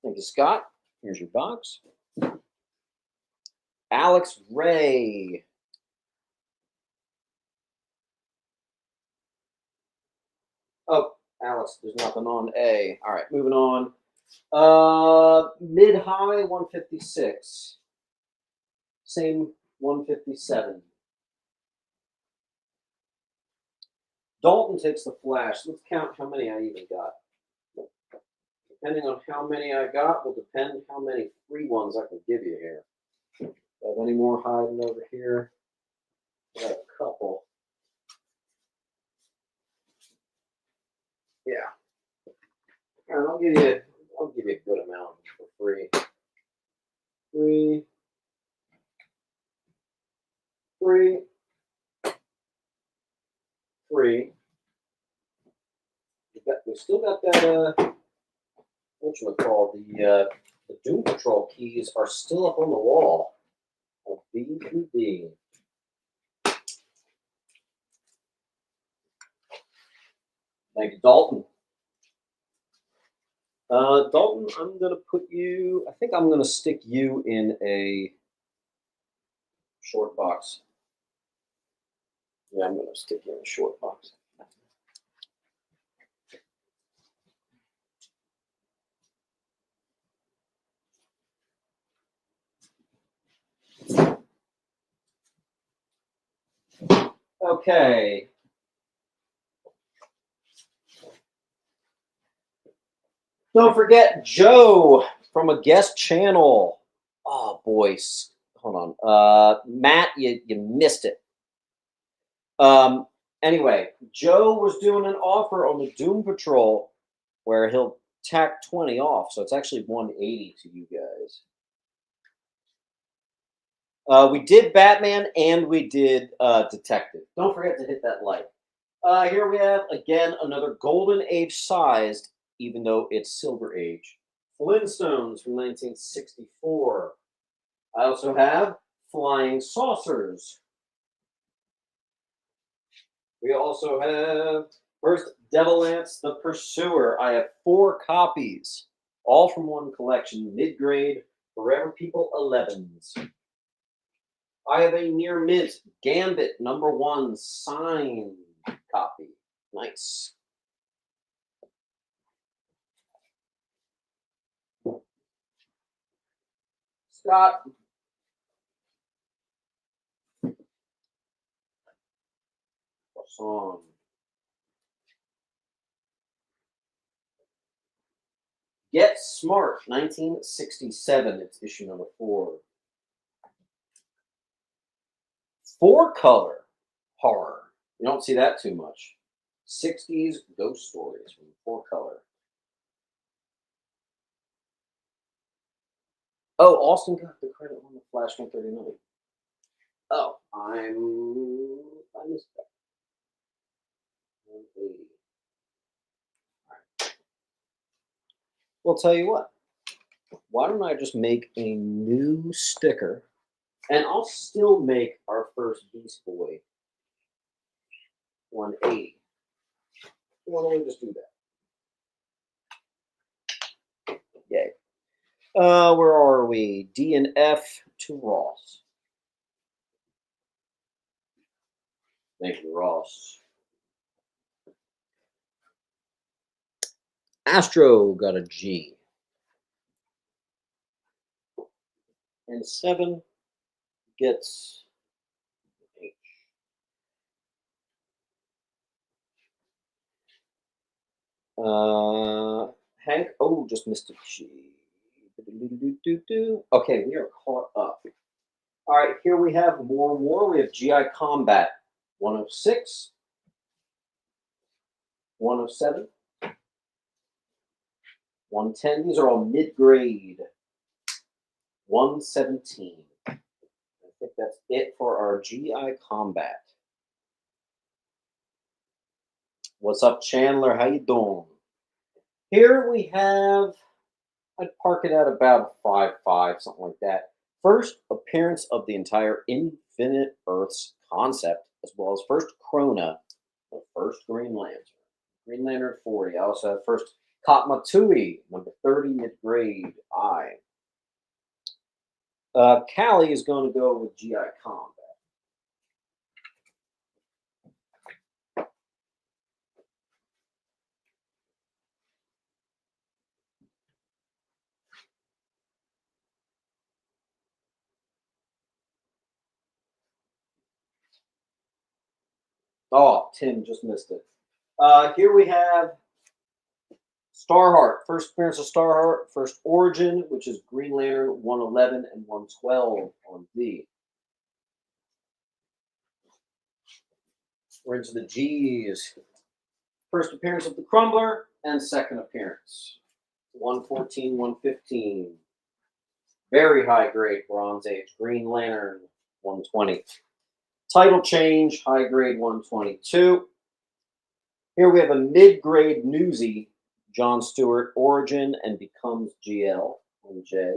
Thank you, Scott. Here's your box. Alex Ray. Oh, Alex, there's nothing on A. All right, moving on. Mid-high, 156. Same 157. Dalton takes the flash. Let's count how many I even got. Depending on how many I got will depend how many free ones I can give you here. Do I have any more hiding over here? I got a couple. Yeah. All right, I'll give you a good amount for free. Free. We still got that whatchamacallit, the Doom Patrol keys are still up on the wall. B to B. Thank you, Dalton. Dalton, I'm gonna put you. I think I'm gonna stick you in a short box. Yeah, I'm gonna stick you in a short box. Okay. Don't forget Joe from a guest channel. Oh, boys. Hold on. Matt, you missed it. Anyway, Joe was doing an offer on the Doom Patrol where he'll tack 20 off. So it's actually 180 to you guys. We did Batman and we did Detective. Don't forget to hit that like. Here we have, again, another Golden Age sized, even though it's Silver Age. Flintstones from 1964. I also have Flying Saucers. We also have first Devil Ants the Pursuer. I have 4 copies, all from one collection, mid-grade, Forever People 11s. I have a near mint Gambit #1 signed copy. Nice. Scott. Song. Get Smart, 1967. It's issue #4. 4-color horror. You don't see that too much. 60s ghost stories from 4-color. Oh, Austin got the credit on the Flash 139. Oh, I missed that. 180. All right. Well, tell you what. Why don't I just make a new sticker, and I'll still make our first Beast Boy 180. Why don't we just do that? Yay. Where are we? D and F to Ross. Thank you, Ross. Astro got a G. And 7 gets H. Hank, oh, just missed a G. Okay, we are caught up. All right, here we have more war. We have GI Combat 106, 107, 110. These are all mid-grade. 117. I think that's it for our GI Combat. What's up, Chandler? How you doing? Here we have, I'd park it at about 5.5, something like that. first appearance of the entire Infinite Earths concept, as well as first Krona, the first Green Lantern. Green Lantern 40. I also have first Katmatui, number 30, mid-grade, I. Callie is going to go with GI Combat. Oh, Tim just missed it. Here we have Starheart. First appearance of Starheart. First Origin, which is Green Lantern 111 and 112 on V. We're into the G's. First appearance of the Crumbler and second appearance. 114, 115. Very high grade Bronze Age Green Lantern 120. Title change, high grade 122. Here we have a mid-grade Newsy, John Stewart, Origin and becomes GL on J.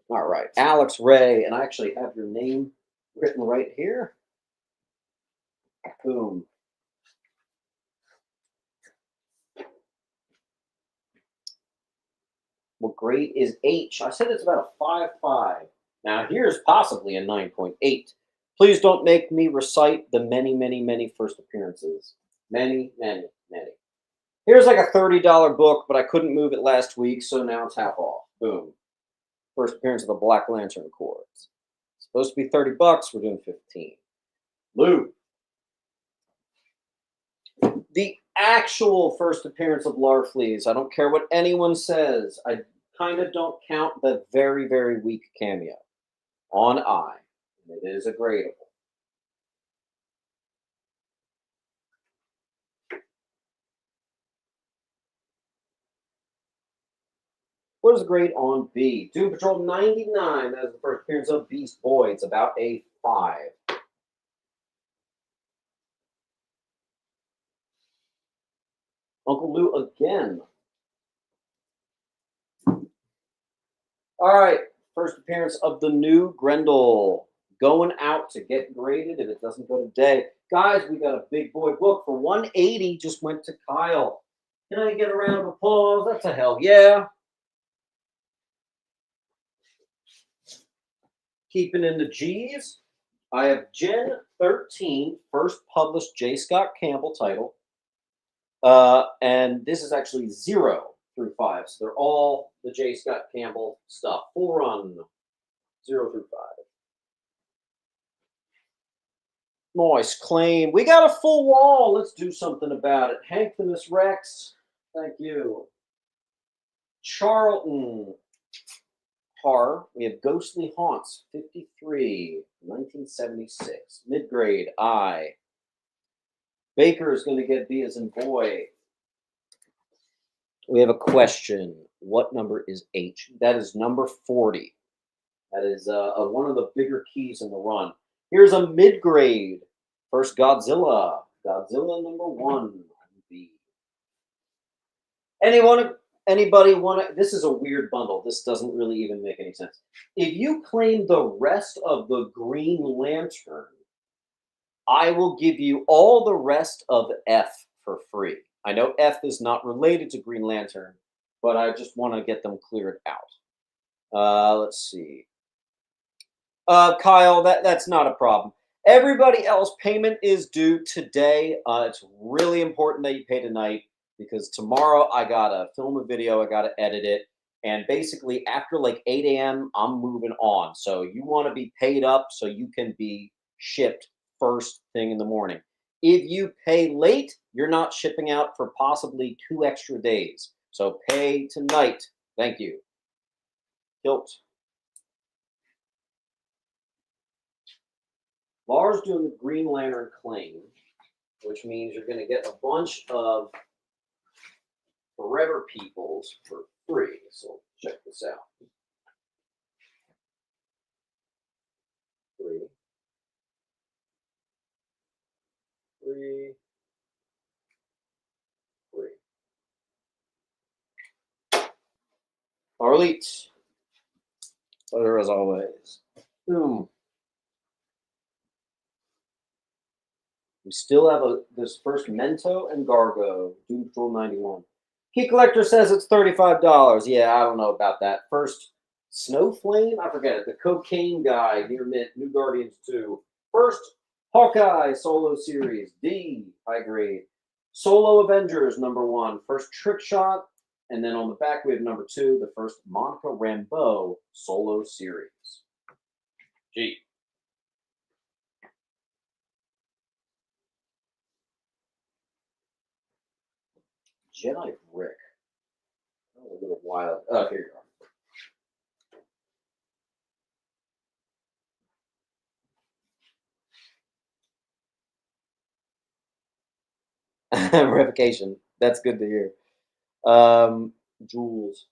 All right, Alex Ray, and I actually have your name written right here. Boom. What grade is H? I said it's about a 5.5. Now here's possibly a 9.8. Please don't make me recite the many, many, many first appearances. Many, many, many. Here's like a $30 book, but I couldn't move it last week, so now it's half off. Boom. First appearance of the Black Lantern Corps. It's supposed to be 30 bucks. We're doing 15. Lou. The actual first appearance of Larfleeze. I don't care what anyone says. I kind of don't count the very, very weak cameo on I. And it is a gradable. What is the grade on B? Doom Patrol 99. That is the first appearance of Beast Boy. It's about a 5. Uncle Lou again. All right. First appearance of the new Grendel. Going out to get graded if it doesn't go today. Guys, we got a big boy book for 180. Just went to Kyle. Can I get a round of applause? That's a hell yeah. Keeping in the G's, I have Gen 13, first published J. Scott Campbell title. And this is actually 0 through 5. So they're all the J. Scott Campbell stuff. Full run, 0 through 5. Nice claim. We got a full wall. Let's do something about it. Hanktonus Rex. Thank you. Charlton. Horror. We have Ghostly Haunts. 53. 1976. Mid-grade. I. Baker is going to get B as in boy. We have a question. What number is H? That is number 40. That is one of the bigger keys in the run. Here's a mid-grade. First Godzilla. Godzilla number 1. B. Anybody want to? This is a weird bundle. This doesn't really even make any sense. If you claim the rest of the Green Lantern, I will give you all the rest of F for free. I know F is not related to Green Lantern, but I just want to get them cleared out. Let's see. Kyle, that's not a problem. Everybody else, payment is due today. It's really important that you pay tonight because tomorrow I got to film a video. I got to edit it. And basically after like 8 a.m., I'm moving on. So you want to be paid up so you can be shipped first thing in the morning. If you pay late, you're not shipping out for possibly 2 extra days. So pay tonight. Thank you. Hilt. Lars doing the Green Lantern claim, which means you're going to get a bunch of Forever Peoples for 3. So check this out. 3, 3, 3. Arlete. Pleasure as always. Boom. We still have this first Mento and Gargo. Doom Patrol 91. Key Collector says it's $35. Yeah, I don't know about that. First Snowflame? I forget it. The Cocaine Guy near mint. New Guardians 2. First Hawkeye Solo Series. D. High grade. Solo Avengers #1. First Trick Shot. And then on the back we have #2. The first Monica Rambeau Solo Series. G. Jedi Rick. Oh, a little wild. Oh, here you are. Revocation. That's good to hear. Jules.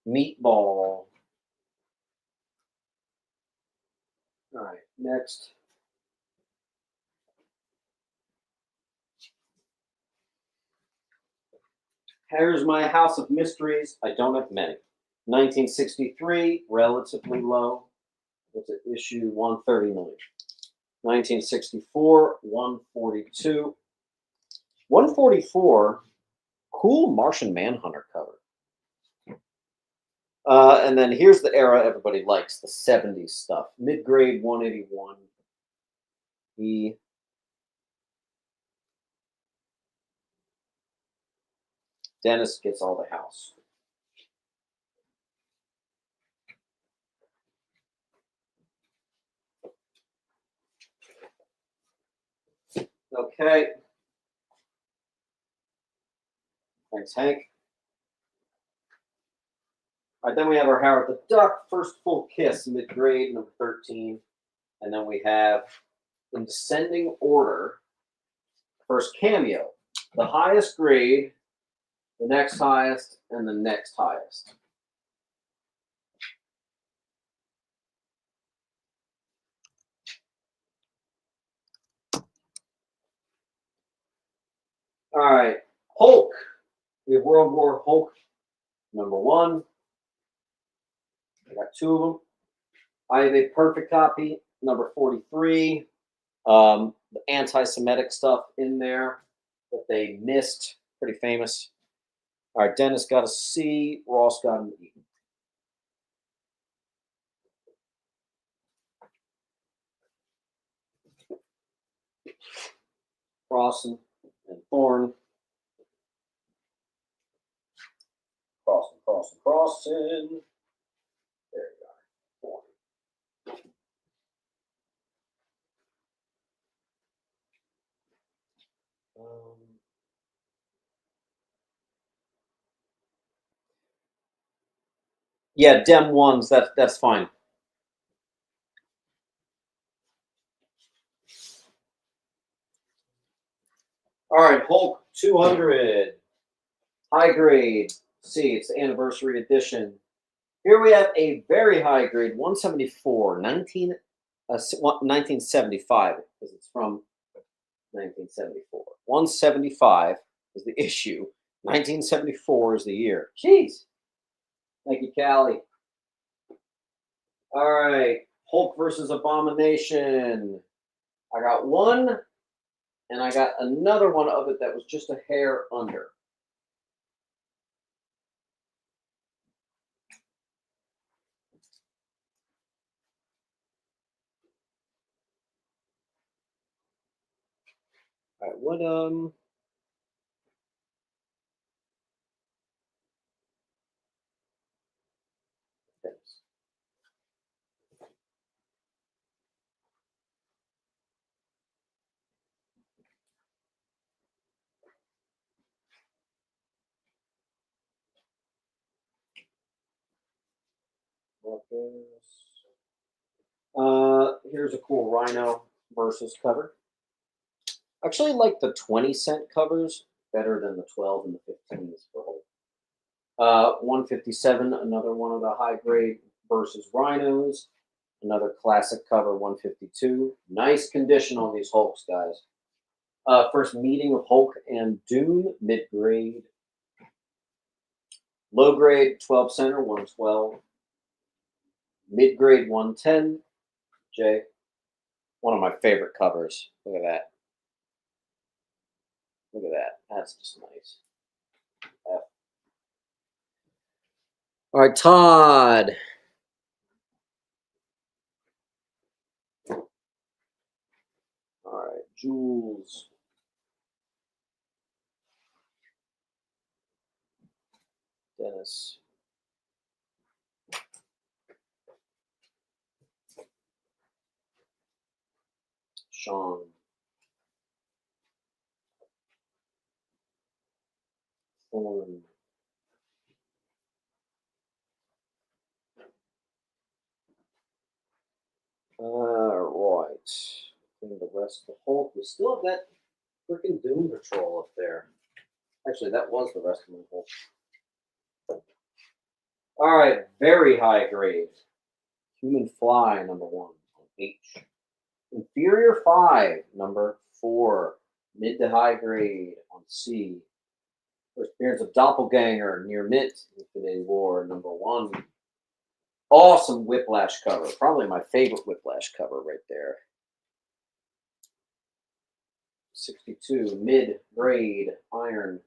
Meatball. All right, next. Here's my House of Mysteries. I don't have many. 1963, relatively low. What's it? Issue 139. 1964, 142. 144, cool Martian Manhunter cover. And then here's the era everybody likes, the 70s stuff. Mid-grade 181. Dennis gets all the house. Okay. Thanks, Hank. All right, then we have our Howard the Duck, First Full Kiss, mid-grade, #13. And then we have, in descending order, first Cameo, the highest grade, the next highest, and the next highest. All right, Hulk. We have World War Hulk #1. I got 2 of them. I have a perfect copy, #43. The anti-Semitic stuff in there that they missed. Pretty famous. All right, Dennis got a C. Ross got an E. Crossing and Thorn. Crossing. There you go. Thorn. Yeah, Dem ones. That's fine. All right, Hulk 200, high grade. See, it's the anniversary edition. Here we have a very high grade 174, 1975, because it's from 1974. 175 is the issue. 1974 is the year. Jeez. Thank you, Callie. All right, Hulk versus Abomination. I got one, and I got another one of it that was just a hair under. All right, what thanks. Here's a cool Rhino versus cover. I actually like the 20-cent covers better than the 12 and the 15s for Hulk. 157, another one of the high grade versus Rhinos. Another classic cover, 152. Nice condition on these Hulks, guys. First meeting of Hulk and Doom, mid grade. Low grade, 12 center, 112. Mid grade, 110. Jay, one of my favorite covers. Look at that. Look at that. That's just nice. All right, Todd. All right, Jules. Dennis. Sean. Thorn. All right. And the rest of the Hulk. We still have that freaking Doom Patrol up there. Actually, that was the rest of my Hulk. All right, very high grade. Human Fly, number 1 on H. Inferior 5, number 4. Mid to high grade on C. First appearance of Doppelganger near mint. Infinity War, number 1. Awesome Whiplash cover. Probably my favorite Whiplash cover right there. 62, mid grade Iron.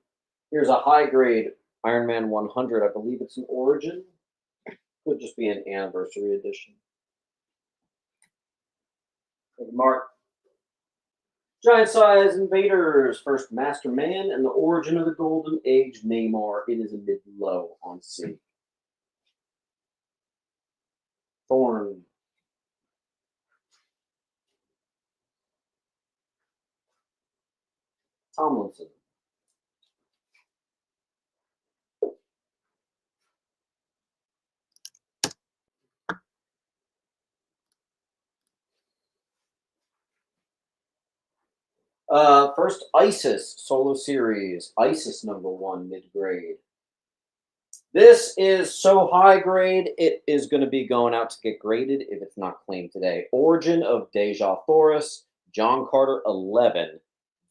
Here's a high grade Iron Man 100. I believe it's an Origin. Could just be an anniversary edition. Mark. Giant Size Invaders, first Master Man, and the Origin of the Golden Age Namor. It is a mid-low on C. Thorn. Tomlinson. First Isis solo series. Isis number 1, mid-grade. This is so high grade, it is going to be going out to get graded if it's not claimed today. Origin of Deja Thoris, John Carter 11.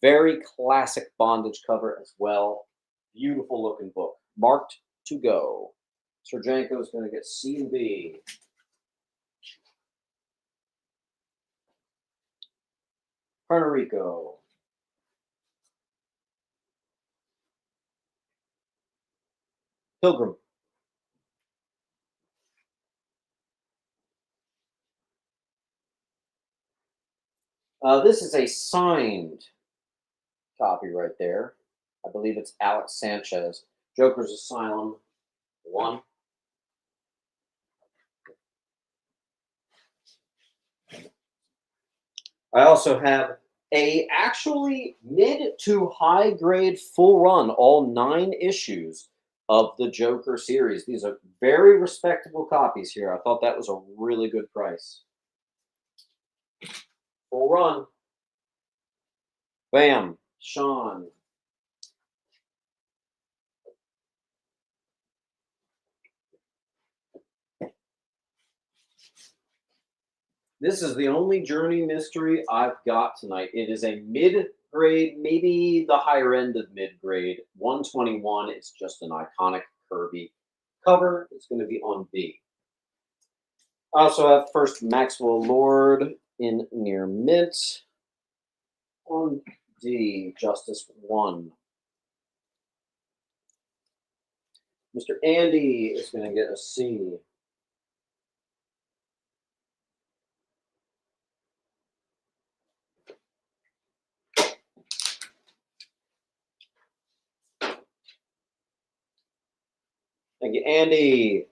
Very classic bondage cover as well. Beautiful looking book. Marked to go. Serjanko is going to get C and B. Puerto Rico. Pilgrim. This is a signed copy right there. I believe it's Alex Sanchez. Joker's Asylum 1. I also have a actually mid to high grade full run, all 9 issues of the Joker series. These are very respectable copies here. I thought that was a really good price. Full run. Bam. Sean. This is the only Journey mystery I've got tonight. It is a mid-grade, maybe the higher end of mid-grade. 121. It's just an iconic Kirby cover. It's going to be on B. I also have first Maxwell Lord in near mint. On D, Justice 1. Mr. Andy is going to get a C. Thank you, Andy.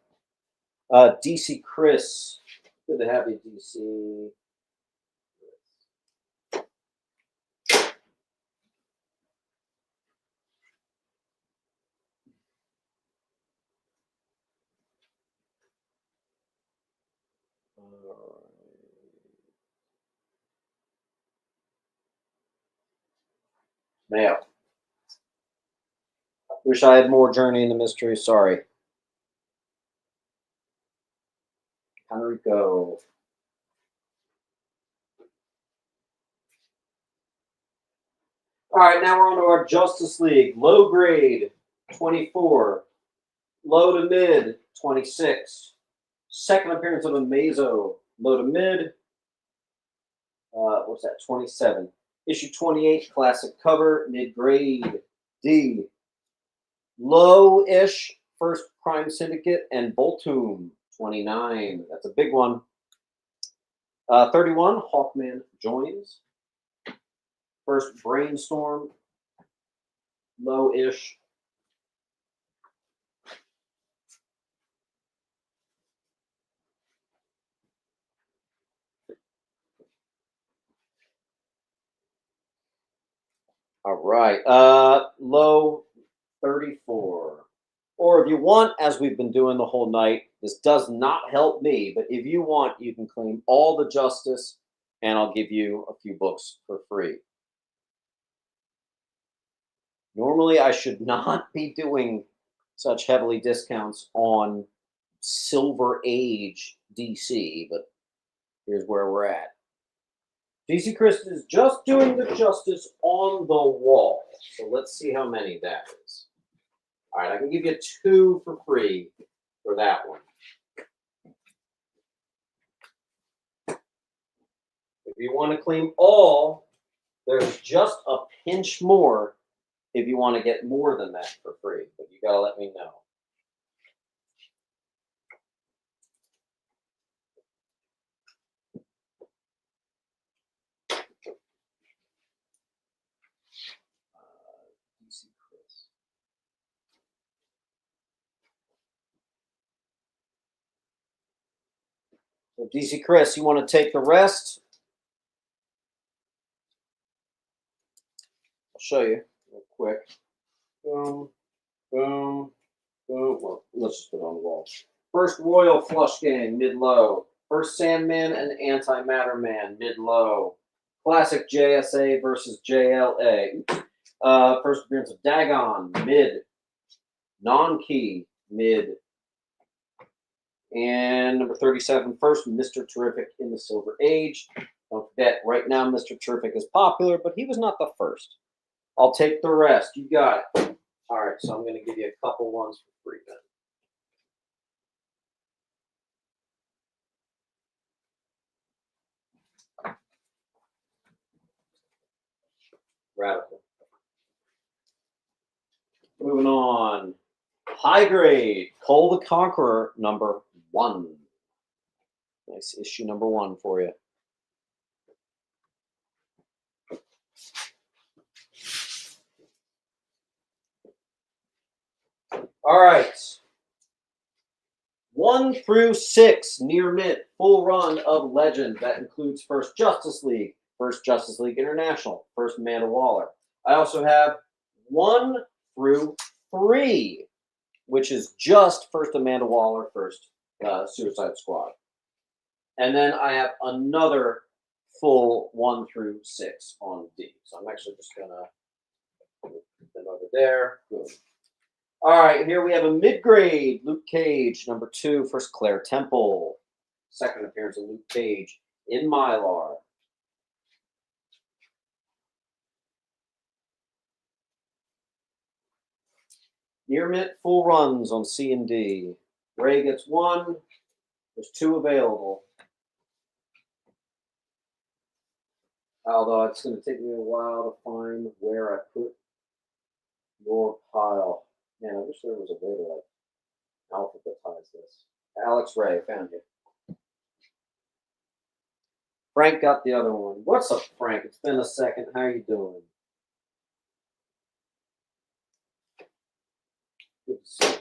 DC Chris. Good to have you, DC. Mail. Wish I had more Journey into Mystery. Sorry. Enrico. All right, now we're on to our Justice League. Low grade, 24. Low to mid, 26. Second appearance of Amazo. Low to mid. What's that? 27. Issue 28, classic cover, mid grade. D. Low-ish, First Crime Syndicate and Voltoon, 29. That's a big one. 31, Hawkman joins. First Brainstorm, low-ish. All right, low 34. Or if you want, as we've been doing the whole night, this does not help me, but if you want, you can claim all the Justice, and I'll give you a few books for free. Normally, I should not be doing such heavily discounts on Silver Age DC, but here's where we're at. DC Chris is just doing the Justice on the wall. So let's see how many that is. All right, I can give you 2 for free for that one. If you want to claim all, there's just a pinch more if you want to get more than that for free, but you got to let me know. DC Chris. So DC Chris, you want to take the rest? I'll show you real quick. Boom, boom, boom. Well, let's just put it on the wall. First Royal Flush Gang, mid-low. First Sandman and Antimatter Man, mid-low. Classic JSA versus JLA. First appearance of Dagon, mid. Non-key, mid. And number 37, first Mr. Terrific in the Silver Age. Don't forget, right now Mr. Terrific is popular, but he was not the first. I'll take the rest. You got it. All right, so I'm going to give you a couple ones for free then. Radical. Moving on. High grade, Cole the Conqueror, number 1. Nice issue number 1 for you. All right. 1 through 6, near mint, full run of Legend. That includes First Justice League, First Justice League International, First Amanda Waller. I also have 1 through 3, which is just First Amanda Waller, First Suicide Squad. And then I have another full 1 through 6 on D. So I'm actually just going to put them over there. Boom. All right, here we have a mid-grade Luke Cage, number 2, First Claire Temple. Second appearance of Luke Cage in Mylar. Near mint full runs on C and D. Ray gets 1. There's 2 available. Although it's going to take me a while to find where I put your pile. Man, I wish there was a way to alphabetize this. Alex Ray, found you. Frank got the other one. What's up, Frank? It's been a second. How are you doing? Good to see you.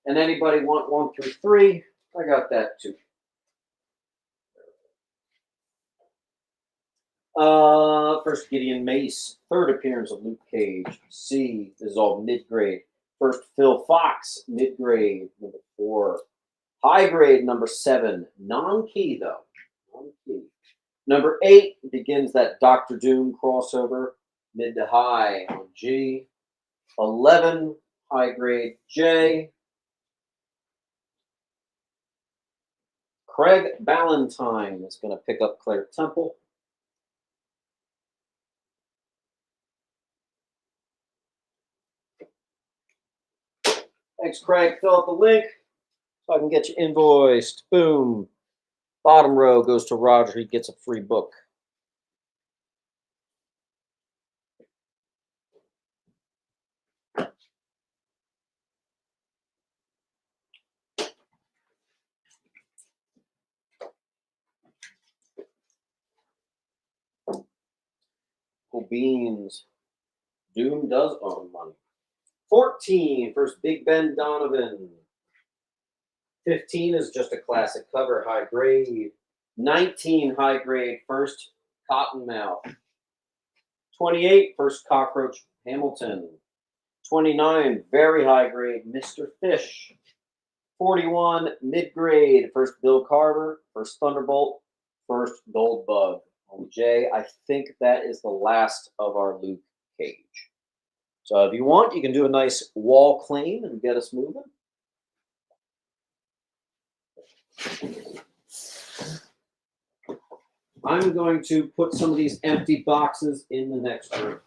And anybody want 1 through 3? I got that too. First Gideon Mace, third appearance of Luke Cage. C, this is all mid-grade. First Phil Fox, mid-grade, number 4. High grade, number 7. Non-key, though. Non-key. Number 8 begins that Doctor Doom crossover, mid to high on G. 11, high grade J. Craig Ballantyne is going to pick up Claire Temple. Thanks, Craig. Fill out the link so I can get you invoiced. Boom. Bottom row goes to Roger. He gets a free book. Cool beans. Doom does own money. 14, first Big Ben Donovan. 15 is just a classic cover, high grade. 19, high grade, first Cottonmouth. 28, first Cockroach Hamilton. 29, very high grade, Mr. Fish. 41, mid grade, first Bill Carver, first Thunderbolt, first Gold Bug. Jay, I think that is the last of our Luke Cage. So if you want, you can do a nice wall claim and get us moving. I'm going to put some of these empty boxes in the next room.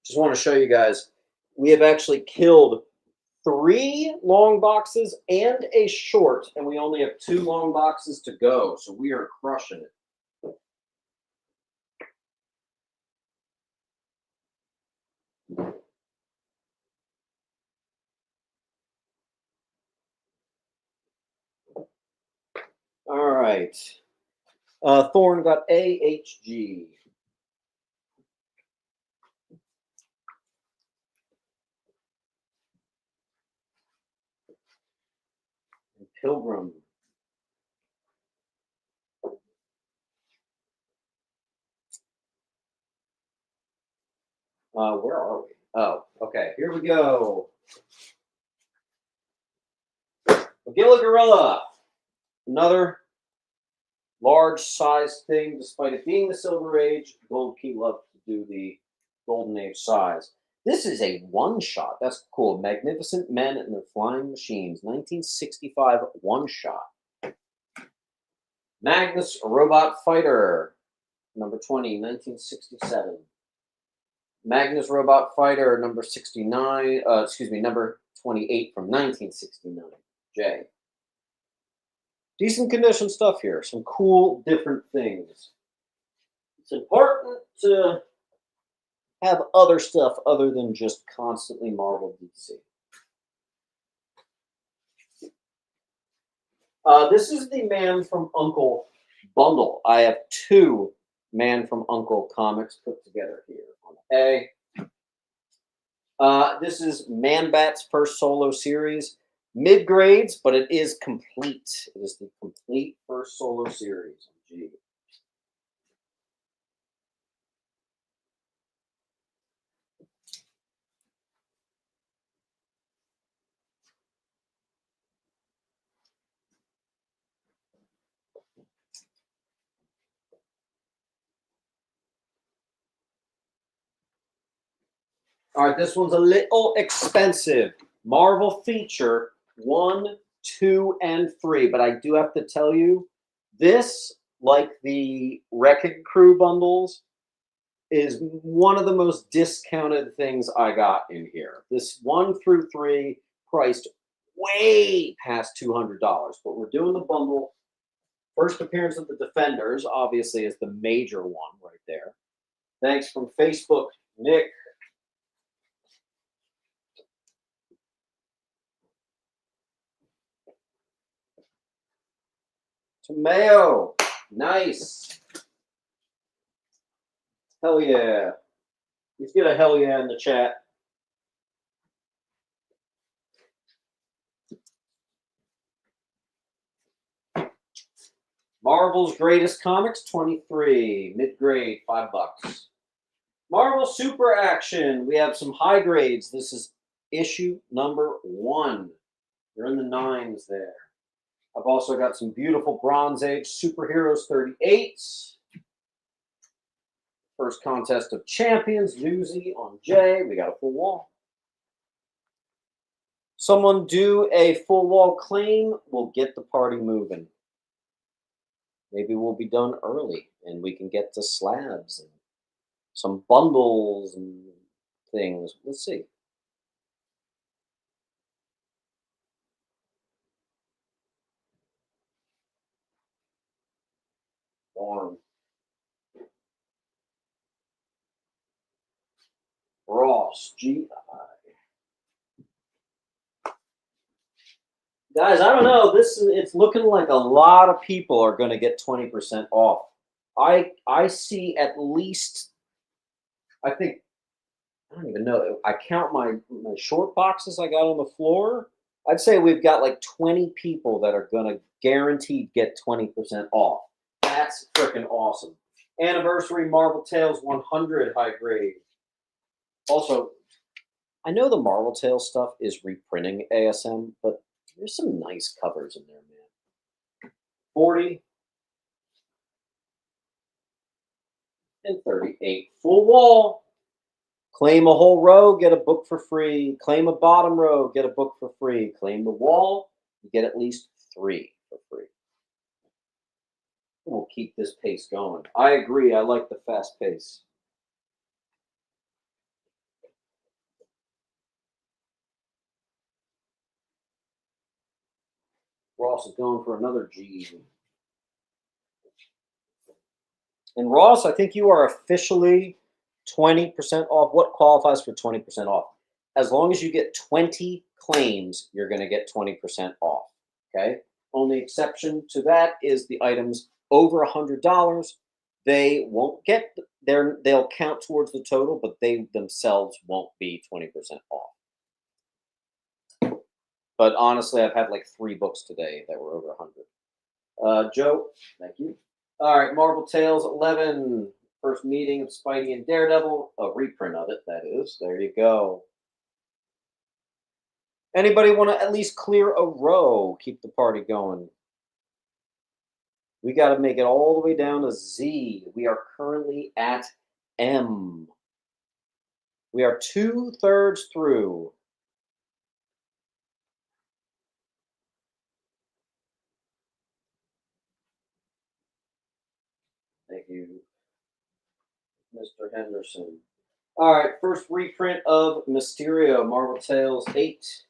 Just want to show you guys, we have actually killed 3 long boxes and a short, and we only have 2 long boxes to go, so we are crushing it. All right. Thorn got AHG. And Pilgrim. Where are we? Oh, okay. Here we go. Magilla Gorilla. Another large size thing, despite it being the Silver Age. Gold Key loves to do the Golden Age size. This is a one-shot. That's cool. Magnificent Men and Their Flying Machines. 1965 one-shot. Magnus Robot Fighter. Number 20, 1967. Magnus Robot Fighter, number 69. Number 28 from 1969. J. Decent condition stuff here. Some cool, different things. It's important to have other stuff other than just constantly Marvel DC. This is the Man from U.N.C.L.E. bundle. I have 2 Man from U.N.C.L.E. comics put together here on A. This is Man Bat's first solo series. Mid-grades, but it is complete. It is the complete first solo series. G. All right, this one's a little expensive. Marvel feature 1, 2, and 3. But I do have to tell you, this, like the Wrecking Crew bundles, is one of the most discounted things I got in here. This 1 through 3 priced way past $200. But we're doing the bundle. First appearance of the Defenders, obviously, is the major one right there. Thanks from Facebook, Nick. Tomato, nice. Hell yeah. Let's get a hell yeah in the chat. Marvel's Greatest Comics, 23. Mid-grade, $5. Marvel Super Action. We have some high grades. This is issue number 1. You're in the 9s there. I've also got some beautiful Bronze Age Superheroes 38s. First Contest of Champions, Newsy on J. We got a full wall. Someone do a full wall claim, we'll get the party moving. Maybe we'll be done early and we can get to slabs and some bundles and things. Let's see. Warm. Ross, G.I. Guys, I don't know. It's looking like a lot of people are going to get 20% off. I see at least, I think, I don't even know. I count my short boxes I got on the floor. I'd say we've got like 20 people that are going to guaranteed get 20% off. That's freaking awesome. Anniversary Marvel Tales 100 high grade. Also, I know the Marvel Tales stuff is reprinting ASM, but there's some nice covers in there, man. 40 and 38. Full wall. Claim a whole row, get a book for free. Claim a bottom row, get a book for free. Claim the wall, you get at least 3 for free. We'll keep this pace going. I agree. I like the fast pace. Ross is going for another G. And Ross, I think you are officially 20% off. What qualifies for 20% off? As long as you get 20 claims, you're going to get 20% off. Okay. Only exception to that is the items over $100. They won't get there. They'll count towards the total, but they themselves won't be 20% off. But honestly, I've had like 3 books today that were over 100. Joe, thank you. All right, Marvel Tales 11. First meeting of Spidey and Daredevil. A reprint of it, that is. There you go. Anybody want to at least clear a row? Keep the party going. We got to make it all the way down to Z. We are currently at M. We are 2/3 through. Thank you, Mr. Henderson. All right, first reprint of Mysterio, Marvel Tales 8.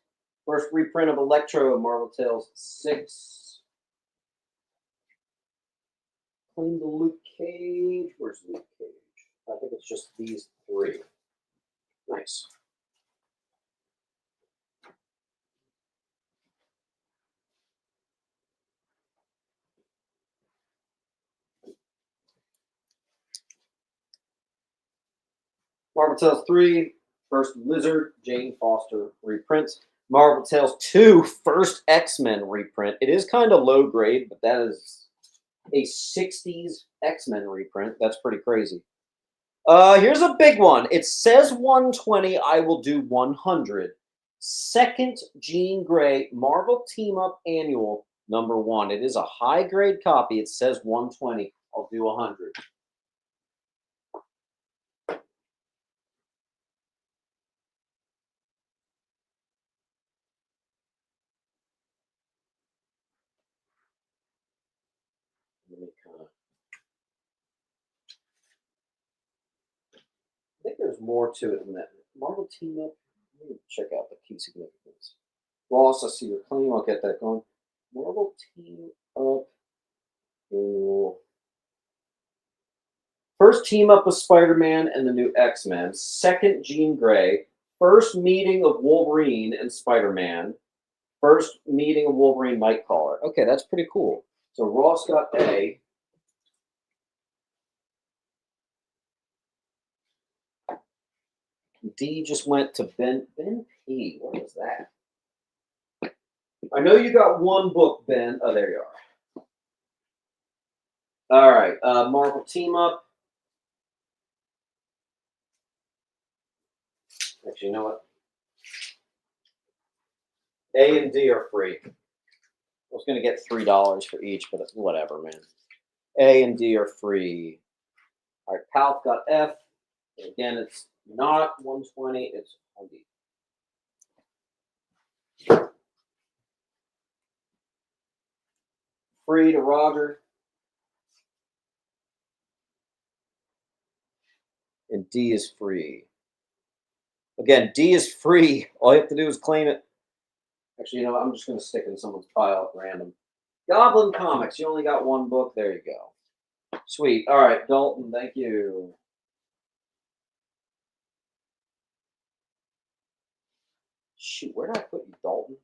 First reprint of Electro, Marvel Tales 6. Clean the Luke Cage. Where's Luke Cage? I think it's just these 3. Nice. Marvel Tales 3, first Lizard, Jane Foster reprint. Marvel Tales 2, first X-Men reprint. It is kind of low grade, but that is a 60s X-Men reprint. That's pretty crazy. Here's a big one. It says 120. I will do 100. Second Jean Grey Marvel Team Up Annual #1. It is a high grade copy. It says 120. I'll do 100. Let me kind of. I think there's more to it than that. Marvel Team Up. Let me check out the key significance. Ross, I see your claim. I'll get that going. Marvel Team Up Annual. First team up with Spider-Man and the new X-Men. Second, Jean Grey. First meeting of Wolverine and Spider-Man. First meeting of Wolverine Nightcrawler. Okay, that's pretty cool. So Ross got A. D just went to Ben P. What is that? I know you got 1 book, Ben. Oh, there you are. All right, Marvel Team Up. Actually, you know what? A and D are free. I was going to get $3 for each, but whatever, man. A and D are free. All right, Palf got F. Again, it's not 120, it's 100. Free to Roger. And D is free. Again, D is free. All you have to do is claim it. Actually, you know what? I'm just going to stick in someone's pile at random. Goblin Comics. You only got one book. There you go. Sweet. All right, Dalton, thank you. Shoot, where did I put you, Dalton?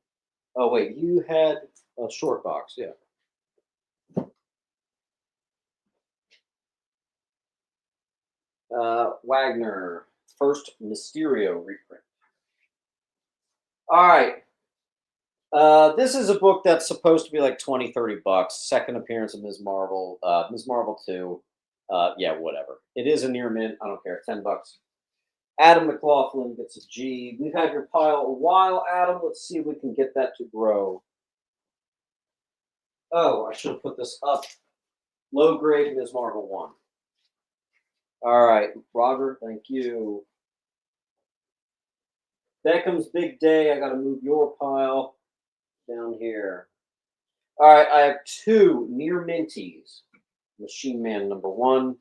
Oh, wait, you had a short box, yeah. Wagner, first Mysterio reprint. All right. This is a book that's supposed to be like 20, 30 bucks. Second appearance of Ms. Marvel. Ms. Marvel 2. Yeah, whatever. It is a near mint. I don't care. 10 bucks. Adam McLaughlin gets a G. We've had your pile a while, Adam. Let's see if we can get that to grow. Oh, I should have put this up. Low grade Ms. Marvel 1. All right, Roger, thank you. Beckham's Big Day. I got to move your pile down here. All right, I have two near minties. Machine Man number 1.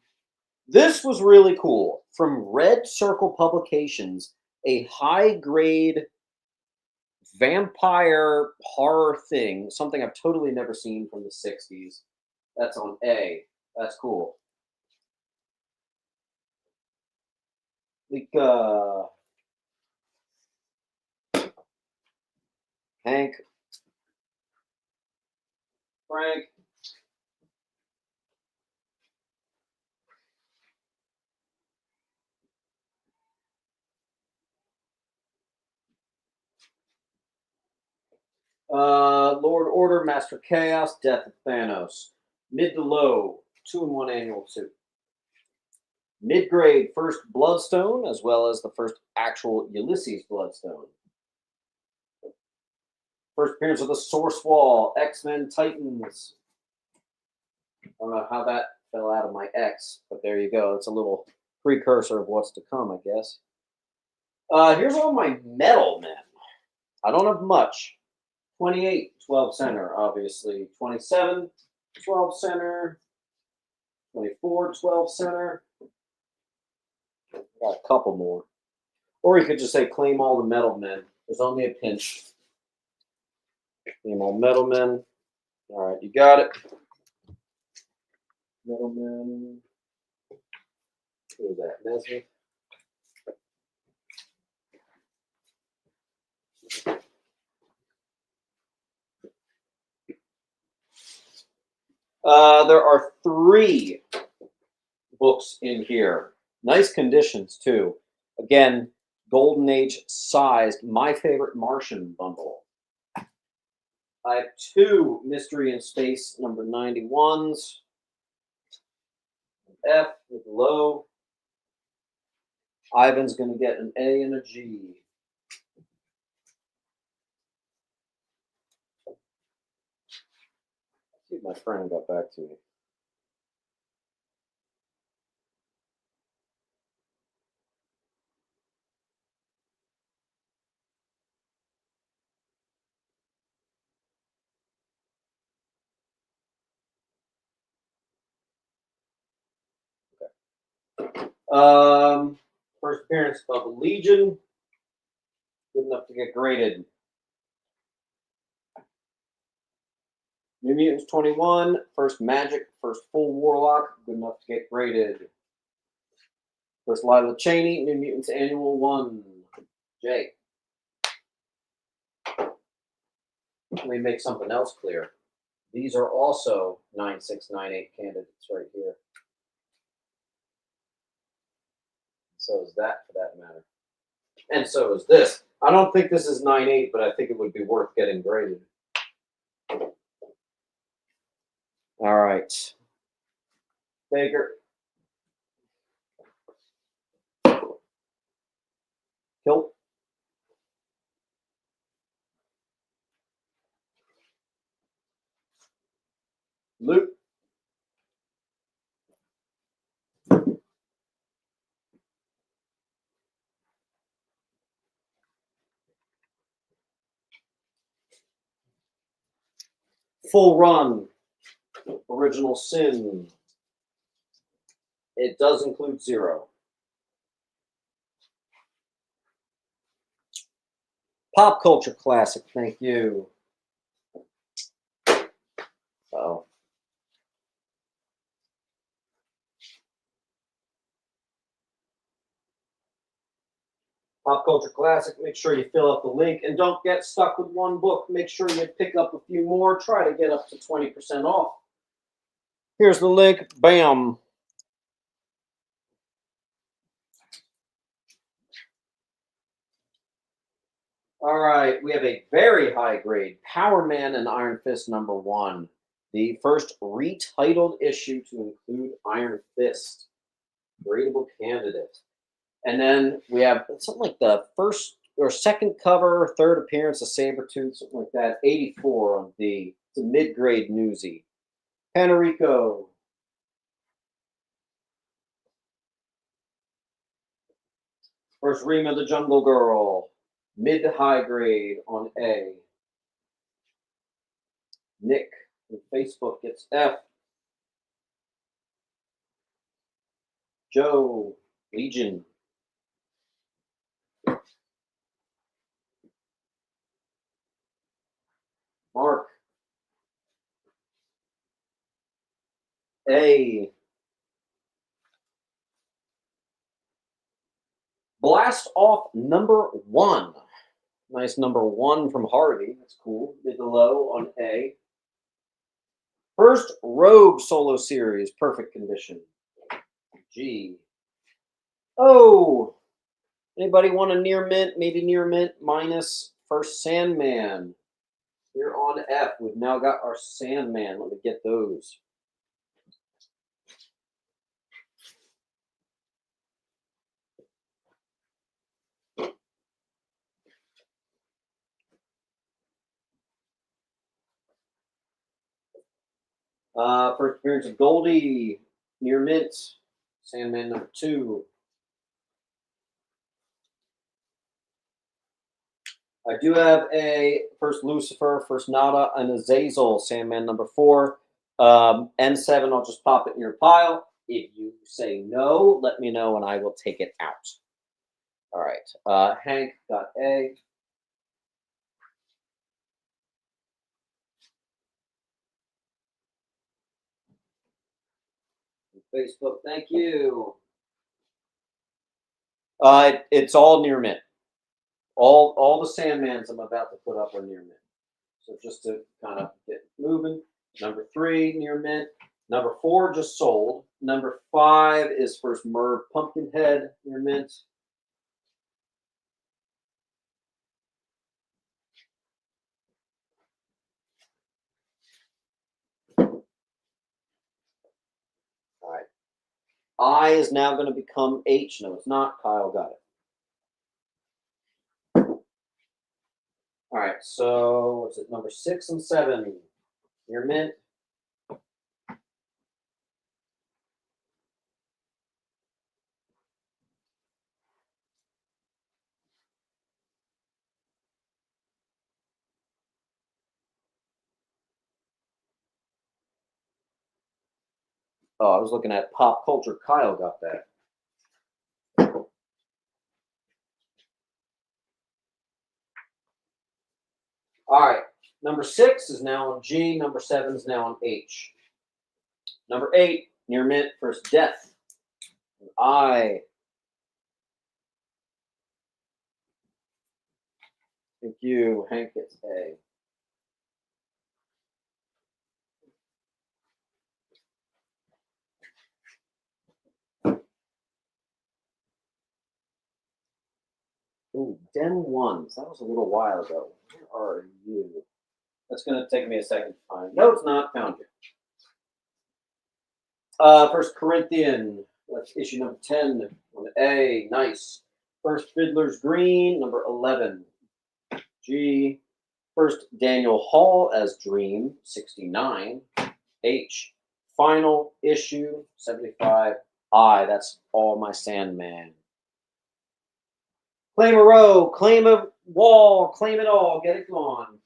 This was really cool. From Red Circle Publications, a high grade vampire horror thing, something I've totally never seen from the 60s. That's on A. That's cool. Like, Hank, Frank. Lord Order, Master Chaos, Death of Thanos. Mid to low, 2-in-1 annual suit. Mid grade, first Bloodstone, as well as the first actual Ulysses Bloodstone. First appearance of the Source Wall, X-Men Titans. I don't know how that fell out of my X, but there you go. It's a little precursor of what's to come, I guess. Here's all my metal men. I don't have much. 28, 12 center, obviously. 27, 12 center. 24, 12 center. Got a couple more. Or you could just say claim all the metal men. There's only a pinch. Claim all metal men. All right, you got it. Metal men. Who is that? Nesmith? There are 3 books in here. Nice conditions, too. Again, Golden Age sized. My favorite Martian bundle. I have 2 Mystery in Space number 91s. F with low. Ivan's going to get an A and a G. Let's see if my friend got back to me. First appearance of Legion. Good enough to get graded. New Mutants 21. First Magic. First full Warlock. Good enough to get graded. First Lila Cheney. New Mutants Annual 1. J. Let me make something else clear. These are also 9698 candidates right here. So is that, for that matter. And so is this. I don't think this is 9.8, but I think it would be worth getting graded. All right. Baker. Kilt. Full Run, Original Sin. It does include 0. Pop Culture Classic, thank you. Oh. Pop Culture Classic, make sure you fill out the link and don't get stuck with one book. Make sure you pick up a few more. Try to get up to 20% off. Here's the link. Bam. All right, we have a very high grade Power Man and Iron Fist #1. The first retitled issue to include Iron Fist. Gradable candidate. And then we have something like the first or second cover, third appearance of Sabretooth, something like that. 84 on the mid-grade newsy. Panarico. First Rima the Jungle Girl. Mid to high grade on A. Nick from Facebook gets F. Joe, Legion. Mark, A. Blast Off #1. Nice #1 from Harvey. That's cool. Mid to low on A. First Rogue solo series, perfect condition. G. Oh, anybody want a near mint? Maybe near mint minus first Sandman. Here on F, we've now got our Sandman. Let me get those. First appearance of Goldie, near mint, Sandman #2. I do have a first Lucifer, first Nada, and Azazel, Sandman #4. N7, I'll just pop it in your pile. If you say no, let me know and I will take it out. All right. Hank got A. Facebook, thank you. It's all near mint. All the Sandmans I'm about to put up are near mint. So just to kind of get moving. #3, near mint. #4 just sold. #5 is first Merv Pumpkinhead, near mint. All right. I is now going to become H. No, it's not. Kyle got it. All right. So what's it? #6 and 7, near mint. Oh, I was looking at pop culture. Kyle got that. All right. #6 is now on G. #7 is now on H. #8, near mint, first Death. I. Thank you. Hank gets A. Ooh, Den ones. That was a little while ago. Where are you? That's going to take me a second to find. No, it's not. Found you. First Corinthian. That's issue #10 on A. Nice. First Fiddler's Green, #11. G. First Daniel Hall as Dream, 69. H. Final issue, 75. I. That's all my Sandman. Claim a row, claim a wall, claim it all, get it gone.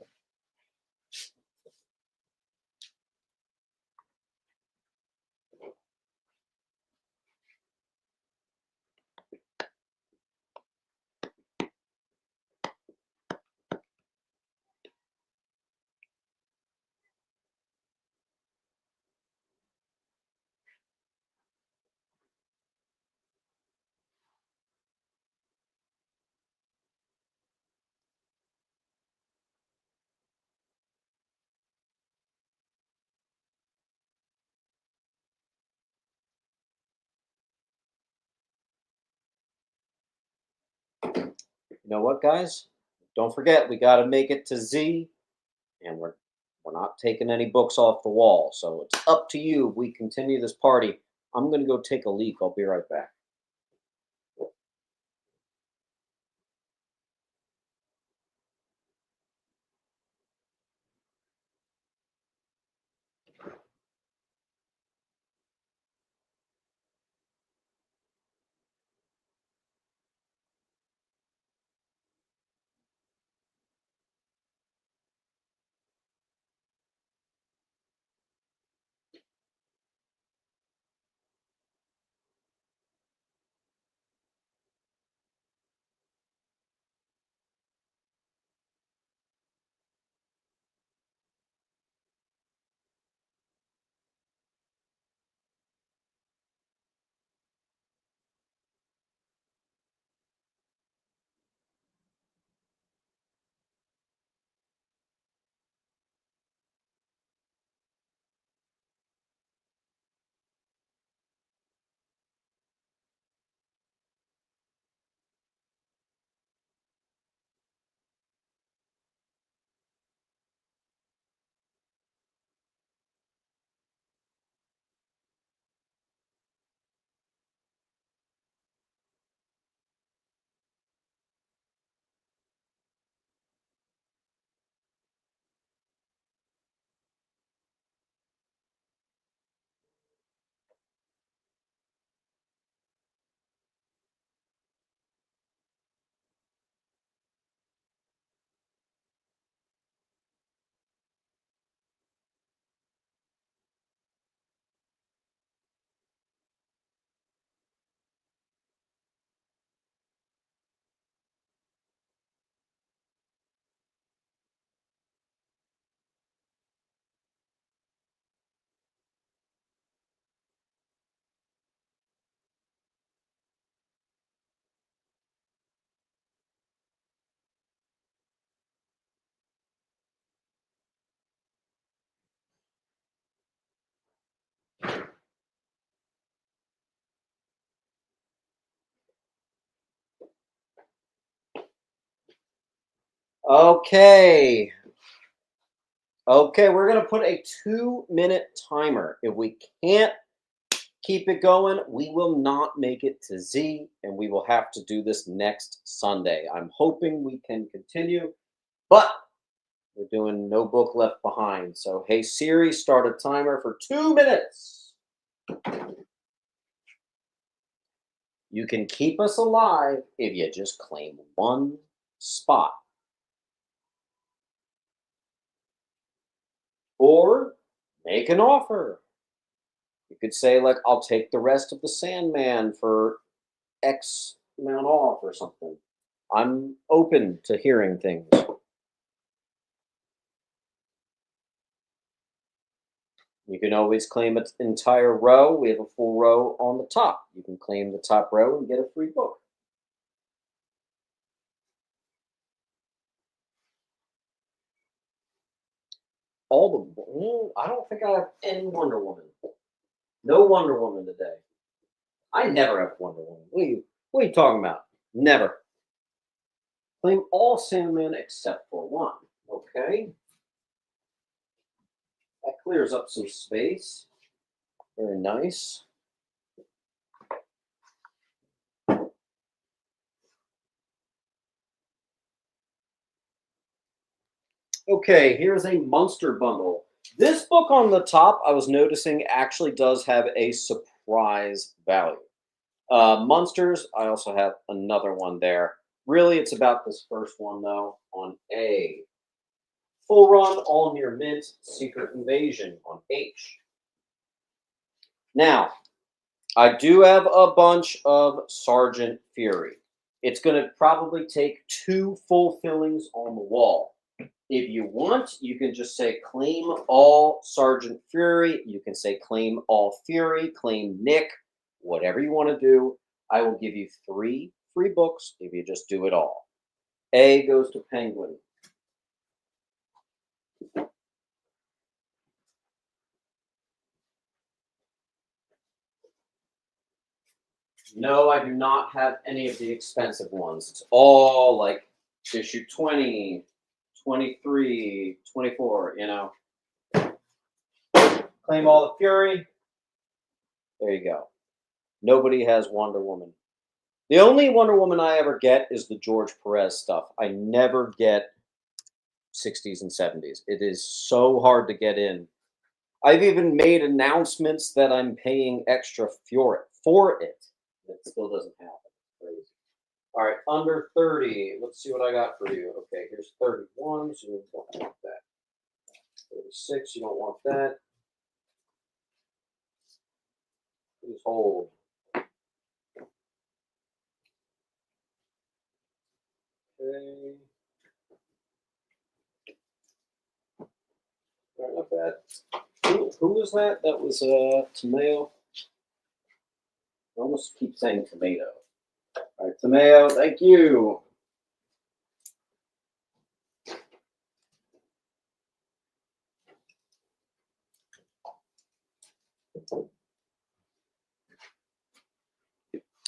You know what, guys? Don't forget, we got to make it to Z, and we're not taking any books off the wall. So it's up to you. We continue this party. I'm going to go take a leak. I'll be right back. Okay. Okay, we're going to put a 2-minute timer. If we can't keep it going, we will not make it to Z, and we will have to do this next Sunday. I'm hoping we can continue, but we're doing no book left behind. So, hey Siri, start a timer for 2 minutes. You can keep us alive if you just claim one spot. Or make an offer. You could say, like, I'll take the rest of the Sandman for X amount off or something. I'm open to hearing things. You can always claim an entire row. We have a full row on the top. You can claim the top row and get a free book. I don't think I have any Wonder Woman. No Wonder Woman today. I never have Wonder Woman. What are you talking about? Never. Claim all Sandman except for one. Okay. That clears up some space. Very nice. Okay, here's a Monster bundle. This book on the top, I was noticing, actually does have a surprise value. Monsters, I also have another one there. Really, it's about this first one, though, on A. Full run, all near mint, Secret Invasion on H. Now, I do have a bunch of Sergeant Fury. It's going to probably take 2 full fillings on the wall. If you want, you can just say claim all Sergeant Fury. You can say claim all Fury, claim Nick, whatever you want to do. I will give you 3 free books if you just do it all. A goes to Penguin. No, I do not have any of the expensive ones. It's all like issue 20, 23, 24, you know. Claim all the fury. There you go. Nobody has Wonder Woman. The only Wonder Woman I ever get is the George Perez stuff. I never get 60s and 70s. It is so hard to get in. I've even made announcements that I'm paying extra for it. It still doesn't happen. Crazy. All right, under 30. Let's see what I got for you. Okay, here's 31, so you don't want that. 36, you don't want that. Please hold. Okay. All right, not bad. Who was that? That was Tomato. I almost keep saying tomato. All right, Tomato, thank you.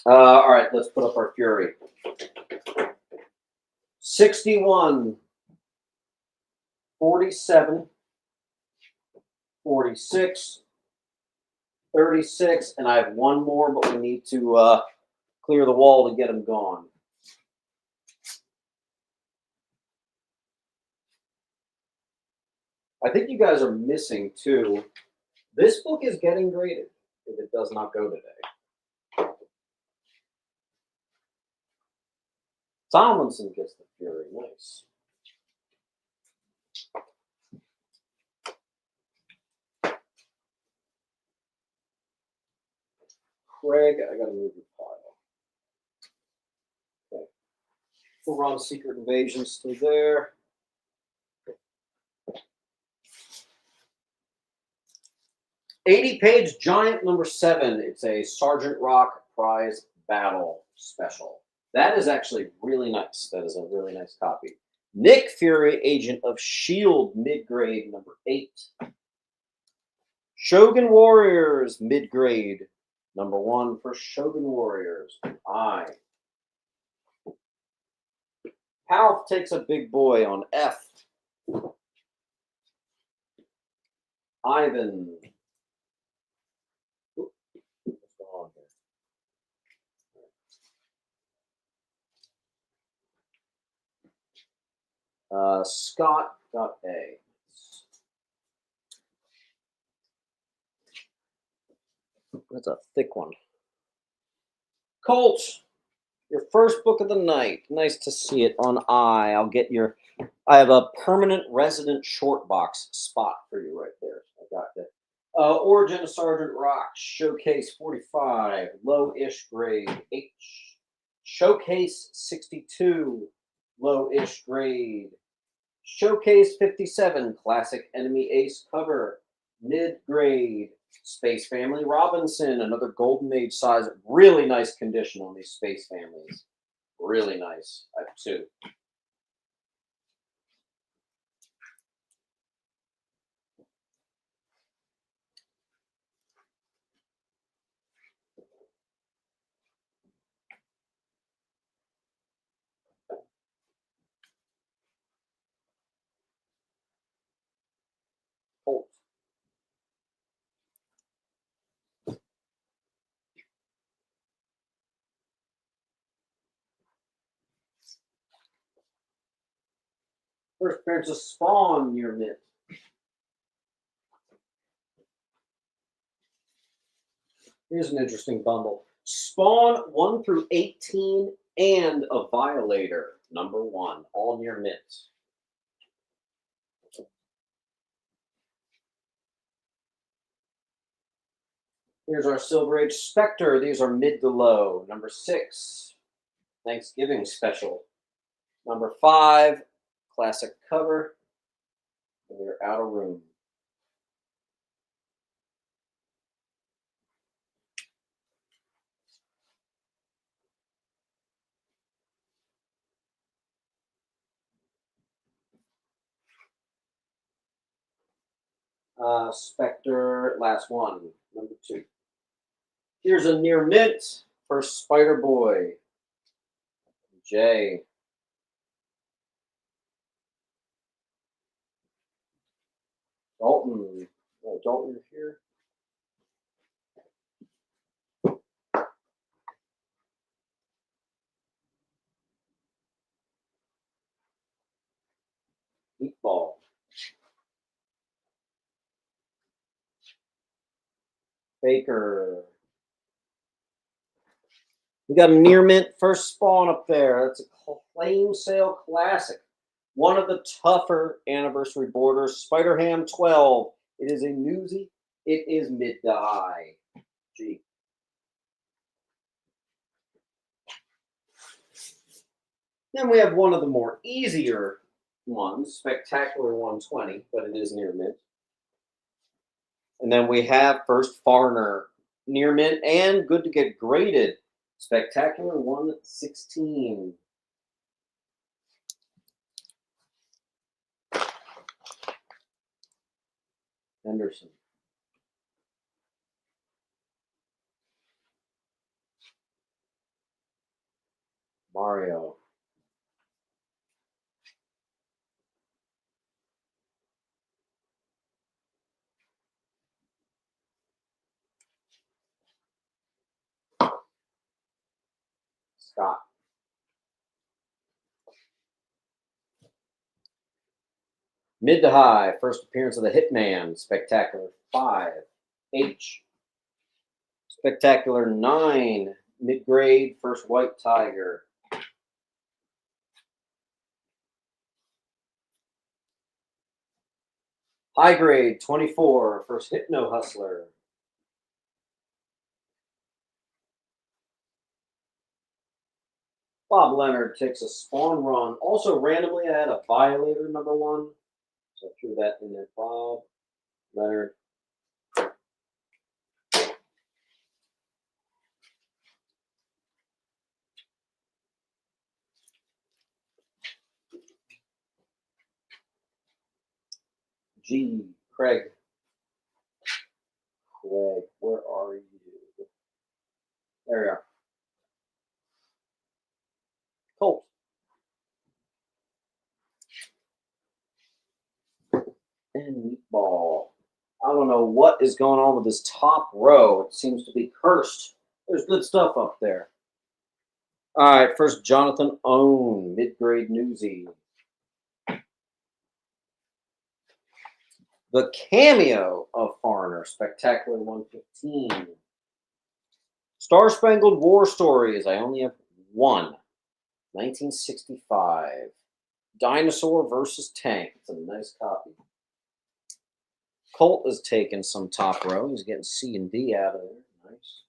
All right, let's put up our Fury. 61, 47, 46, 36, and I have one more, but we need to clear the wall to get them gone. I think you guys are missing too. This book is getting graded if it does not go today. Tomlinson gets the Fury. Nice. Craig, I gotta move your pile. Okay. Full Run Secret Invasion still there. '80-page giant number 7. It's a Sergeant Rock prize battle special. That is actually really nice. That is a really nice copy. Nick Fury, Agent of S.H.I.E.L.D., mid-grade number 8. Shogun Warriors, mid-grade number 1 for Shogun Warriors. I. Palf takes a big boy on F. Ivan. What's going on here? Scott got A. That's a thick one. Colt, your first book of the night. Nice to see it on I. I'll get your. I have a permanent resident short box spot for you right there. I got that. Origin of Sergeant Rock, Showcase 45, low-ish grade H. Showcase 62, low-ish grade. Showcase 57, classic enemy ace cover, mid-grade. Space Family Robinson, another Golden Age size. Really nice condition on these Space Families. Really nice. I have 2. Colt. First appearance of Spawn near mid. Here's an interesting bundle. Spawn 1 through 18 and a Violator number 1, all near mint. Here's our Silver Age Spectre. These are mid to low. Number 6, Thanksgiving special. Number 5, classic cover. And we're out of room. Spectre, last one, number 2. Here's a near mint, First Spider Boy. Jay. Dalton. Oh, Dalton, you're here. Meatball. Baker. We got a near mint first spawn up there. That's a claim sale classic. One of the tougher anniversary borders. Spider Ham 12. It is a newsie. It is mid to high. Gee. Then we have one of the more easier ones, Spectacular 120, but it is near mint. And then we have First Foreigner, near mint and good to get graded. Spectacular 116. Henderson. Mario. Scott. Mid to high, first appearance of the Hitman, Spectacular 5. H. Spectacular 9. Mid grade, first White Tiger. High grade 24, first Hypno Hustler. Bob Leonard takes a spawn run. Also, randomly, I had a Violator #1. So I threw that in there. Bob Leonard. G. Craig. Craig, where are you? There we are. Colt. And Meatball. I don't know what is going on with this top row. It seems to be cursed. There's good stuff up there. All right, first Jonathan Owen, mid-grade newsie. The cameo of Foreigner, Spectacular 115. Star Spangled War Stories, I only have one. 1965. Dinosaur versus Tank. It's a nice copy. Colt is taking some top row. He's getting C and D out of there. Nice.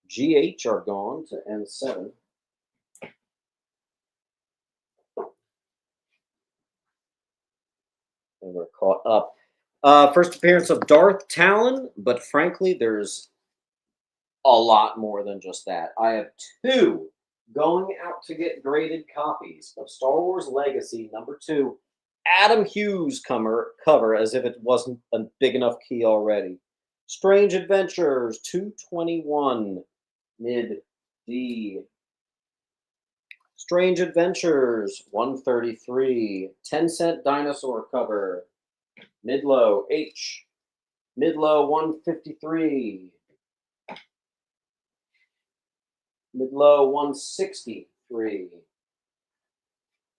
GH are gone to N7. And we're caught up. First appearance of Darth Talon, but frankly, there's a lot more than just that. I have two going out to get graded copies of Star Wars Legacy #2. Adam Hughes cover as if it wasn't a big enough key already. Strange Adventures 221 mid D. Strange Adventures 133 10-cent dinosaur cover mid low H. Mid low 153. Mid low 163.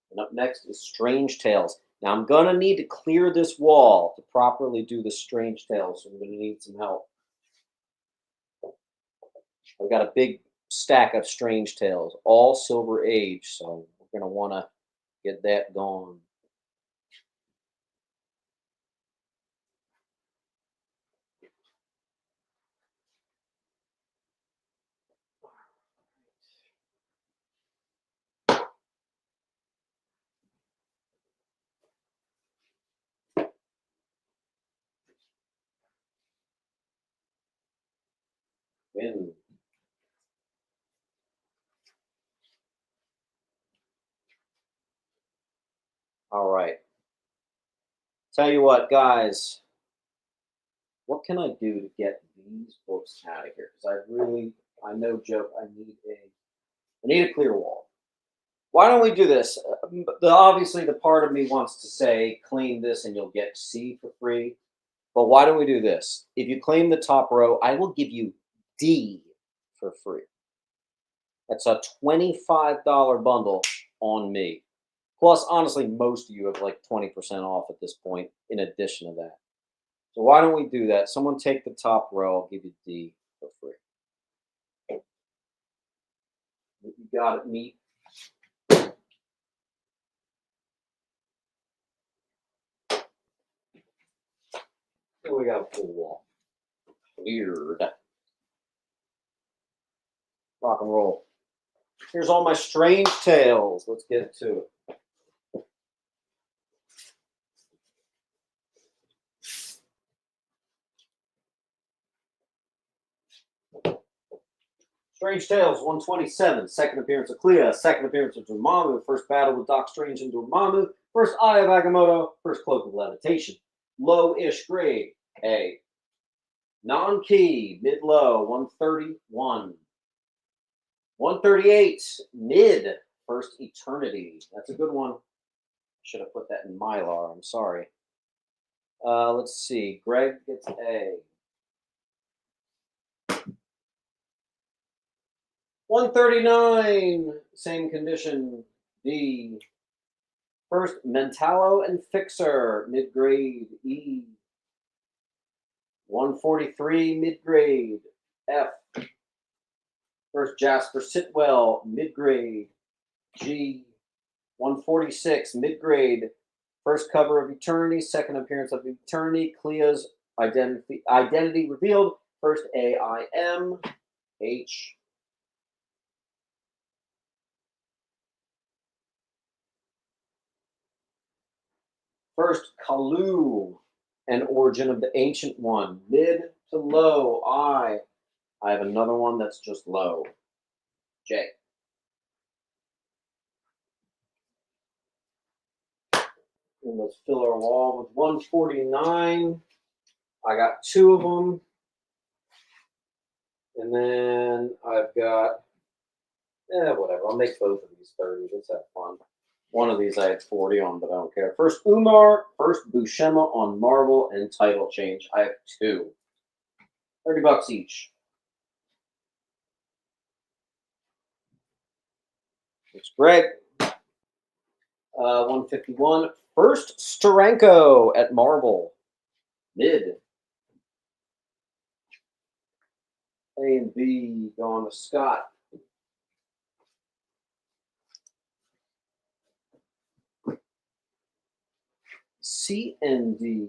And up next is Strange Tales. Now I'm gonna need to clear this wall to properly do the Strange Tales, so I'm gonna need some help. I've got a big stack of Strange Tales, all Silver Age, so we're gonna want to get that going. Win. All right. Tell you what, guys. what can I do to get these books out of here? Because I no joke, I need a clear wall. Why don't we do this? Obviously, the part of me wants to say claim this and you'll get C for free. But why don't we do this? If you claim the top row, I will give you D for free. That's a $25 bundle on me. Plus, honestly, most of you have like 20% off at this point in addition to that. So why don't we do that? Someone take the top row. I'll give you D for free. You got it, meat. Here we got a full wall. Weird. Rock and roll. Here's all my strange tales. Let's get to it. Strange Tales 127, second appearance of Clea, second appearance of Dormammu, first battle with Doc Strange and Dormammu, first Eye of Agamotto, first Cloak of Levitation. Low-ish grade, A. Non-key, mid-low, 131. 138, mid, first Eternity. That's a good one. Should have put that in Mylar, I'm sorry. Let's see, Greg gets A. 139, same condition, D. First, Mentalo and Fixer, mid-grade, E. 143, mid-grade, F. First, Jasper Sitwell, mid-grade, G. 146, mid-grade, first cover of Eternity, second appearance of Eternity, Clea's identity revealed, first AIM, H. First, Kalu, an origin of the Ancient One, mid to low, I. I have another one that's just low, J. And let's fill our wall with 149. I got two of them. And then I've got, whatever. I'll make both of these 30. Let's have fun. One of these I had 40 on, but I don't care. First Umar, first Buscema on Marvel, and title change. I have two. $30 each. It's Greg. 151. First Steranko at Marvel. Mid. A and B going to Scott. C and D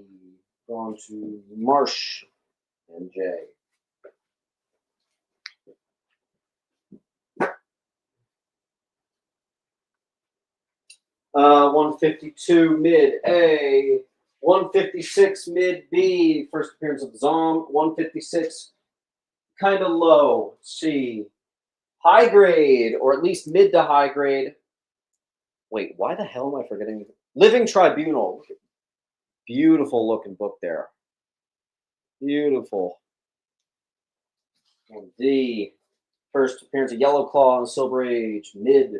going to Marsh and J. Uh, 152 mid A, 156 mid B, first appearance of Zom, 156 kind of low C, high grade, or at least mid to high grade. Wait, why the hell am I forgetting? Living Tribunal. Beautiful looking book there. Beautiful. And D, first appearance of Yellow Claw and Silver Age, mid.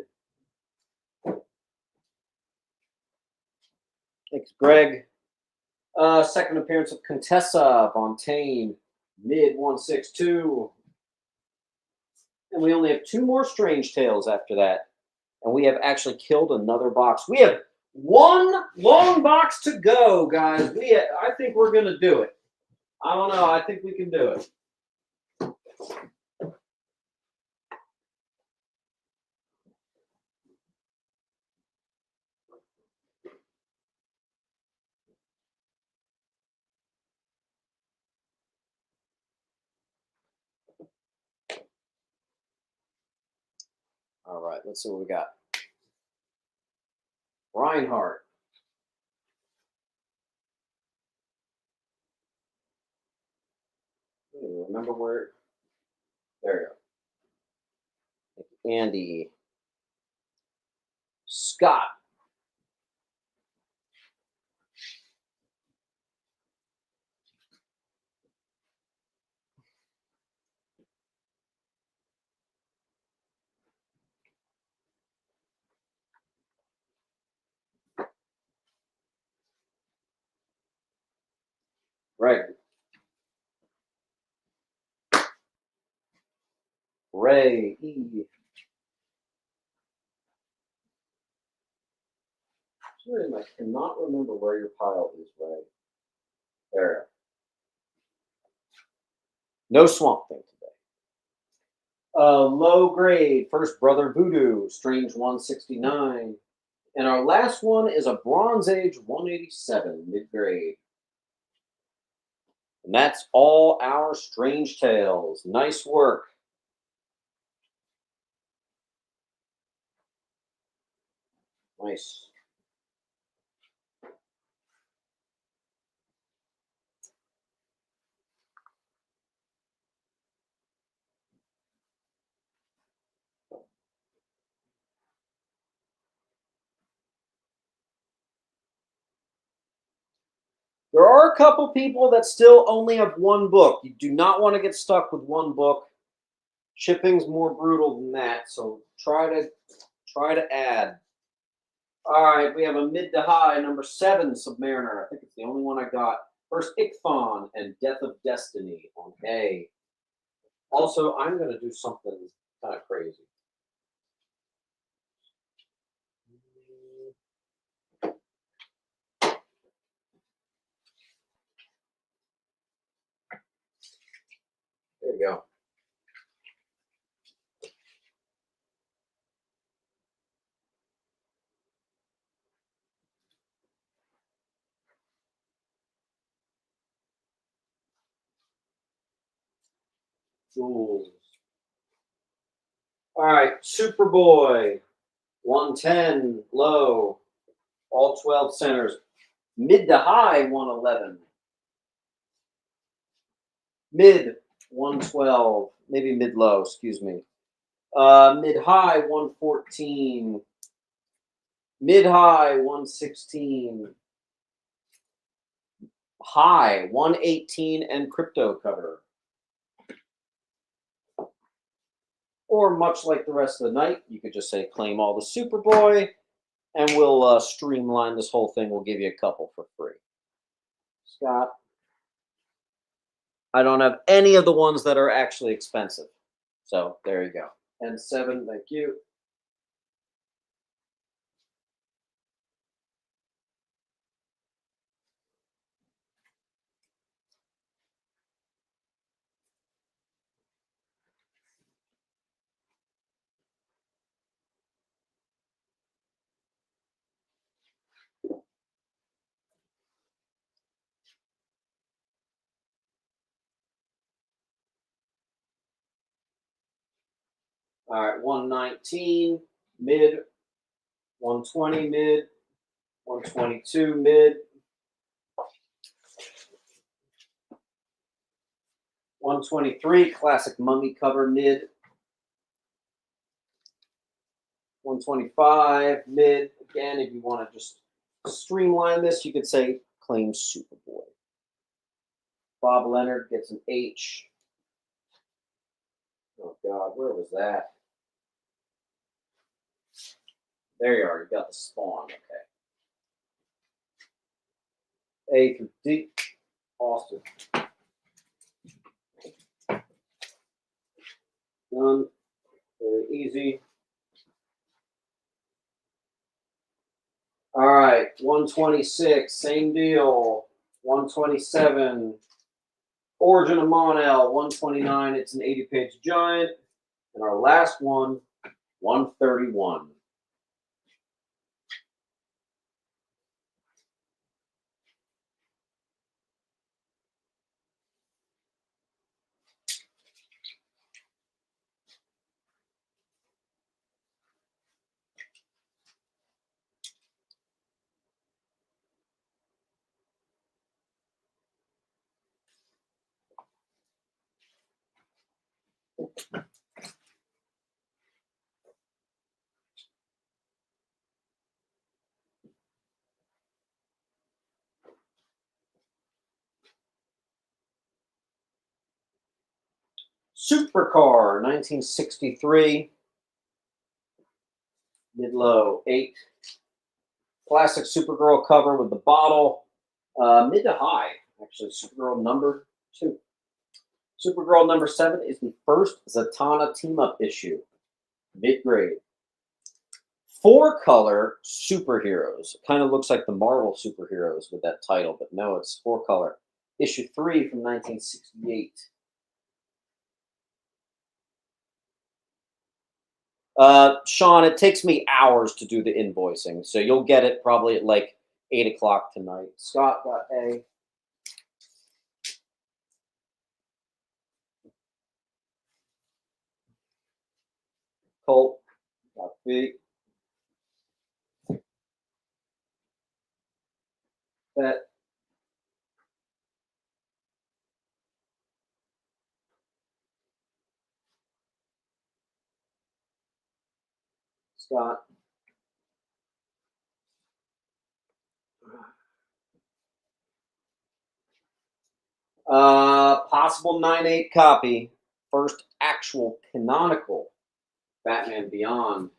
Thanks, Greg. Second appearance of Contessa Fontaine, mid 162. And we only have two more Strange Tales after that. And we have actually killed another box. We have one long box to go, guys. I think we're going to do it. I don't know. I think we can do it. All right, let's see what we got. Reinhardt. Remember where? There you go. Andy. Scott. Right. Ray E. I cannot remember where your pile is, Ray. There. No Swamp Thing today. Low grade, First Brother Voodoo, Strange 169. And our last one is a Bronze Age 187, mid grade. And that's all our Strange Tales. Nice work. Nice. There are a couple people that still only have one book. You do not want to get stuck with one book. Shipping's more brutal than that, so try to add. All right, we have a mid to high, number 7, Submariner. I think it's the only one I got. First, Ichthon and Death of Destiny on A. Also, I'm going to do something kind of crazy. There you go. Jewels. All right, Superboy, 110, low, all 12 centers. Mid to high, 111. Mid, 112, maybe mid low, excuse me. Mid high, 114. Mid high, 116. High, 118, and crypto cover. Or much like the rest of the night, you could just say claim all the Superboy, and we'll streamline this whole thing. We'll give you a couple for free. Scott, I don't have any of the ones that are actually expensive. So there you go. And 7, thank you. All right, 119, mid, 120, mid, 122, mid, 123, classic mummy cover, mid, 125, mid. Again, if you want to just streamline this, you could say claim Superboy. Bob Leonard gets an H. Oh, God, where was that? There you are. You got the spawn. Okay. A through D. Austin. Done. Very easy. All right. 126. Same deal. 127. Origin of Monel. 129. It's an 80-page giant. And our last one, 131. Supercar, 1963. Mid-low, 8. Classic Supergirl cover with the bottle. Mid to high. Actually, Supergirl number 2. Supergirl number 7 is the first Zatanna team-up issue, mid-grade. 4-color superheroes. Kind of looks like the Marvel superheroes with that title, but no, it's 4-color. Issue 3 from 1968. Sean, it takes me hours to do the invoicing, so you'll get it probably at like 8 o'clock tonight. Scott got A. Colt got B. Bet. Scott. Possible 9/8 copy. First actual canonical Batman Beyond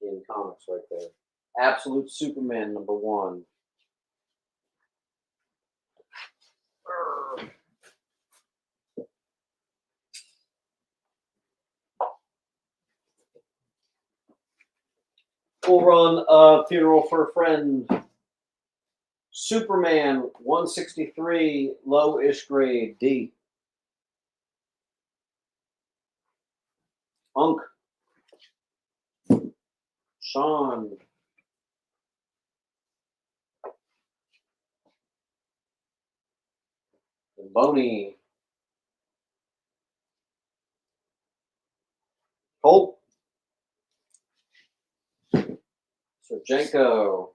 in comics right there. Absolute Superman number 1. Full run Funeral for a Friend. Superman 163, low-ish grade, D. Unk. Sean. Boney. Colt. Sergenko.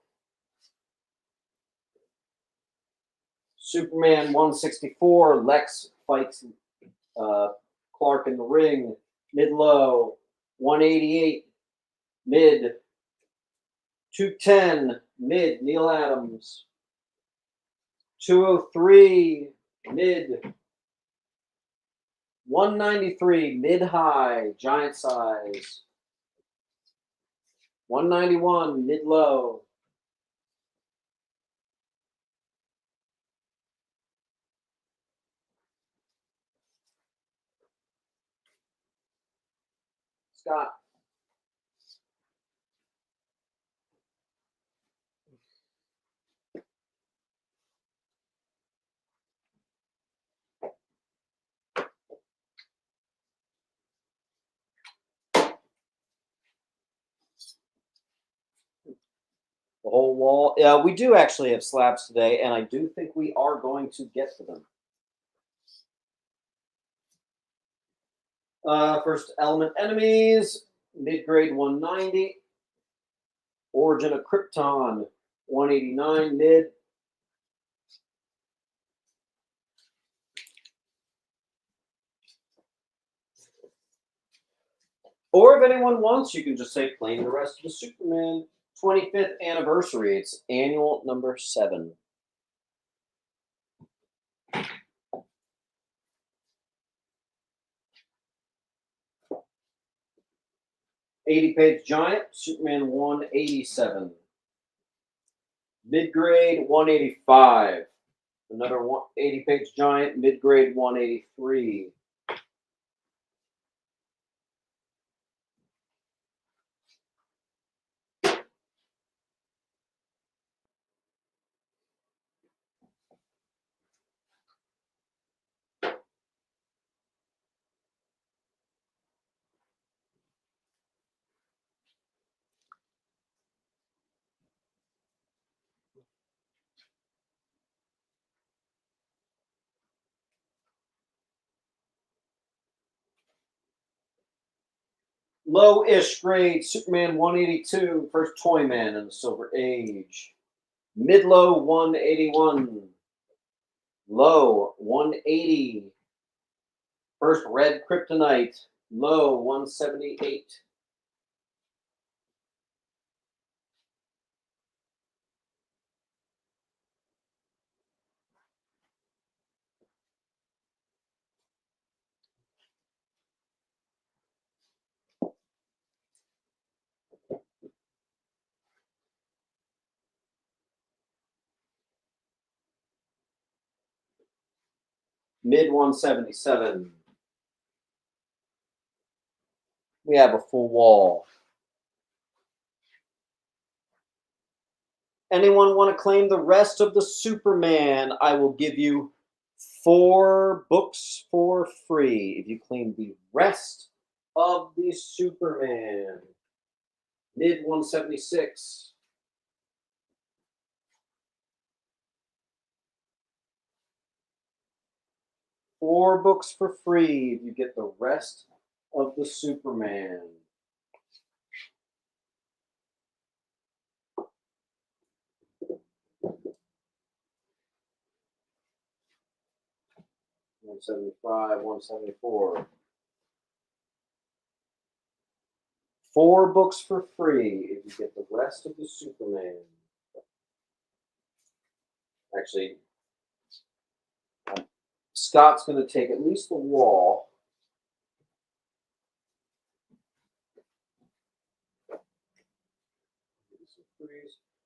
Superman 164, Lex fights Clark in the ring. Mid-low. 188, mid. 210, mid. Neil Adams. 203, mid. 193, mid-high, giant size. 191, mid-low. Scott. The whole wall. Yeah, we do actually have slabs today, and I do think we are going to get to them. First Element Enemies, mid-grade 190. Origin of Krypton, 189, mid. Or if anyone wants, you can just say playing the rest of the Superman 25th anniversary. It's annual number 7. $80-page giant, Superman 187. Mid-grade 185. Another 80-page giant, mid-grade 183. Low-ish grade, Superman 182, first Toyman in the Silver Age. Mid-low 181. Low 180. First Red Kryptonite. Low 178. mid 177. We have a full wall. Anyone want to claim the rest of the Superman? I will give you 4 books for free if you claim the rest of the Superman. Mid 176. Four books for free if you get the rest of the Superman. $175, $174. 4 books for free if you get the rest of the Superman. Actually, Scott's going to take at least the wall.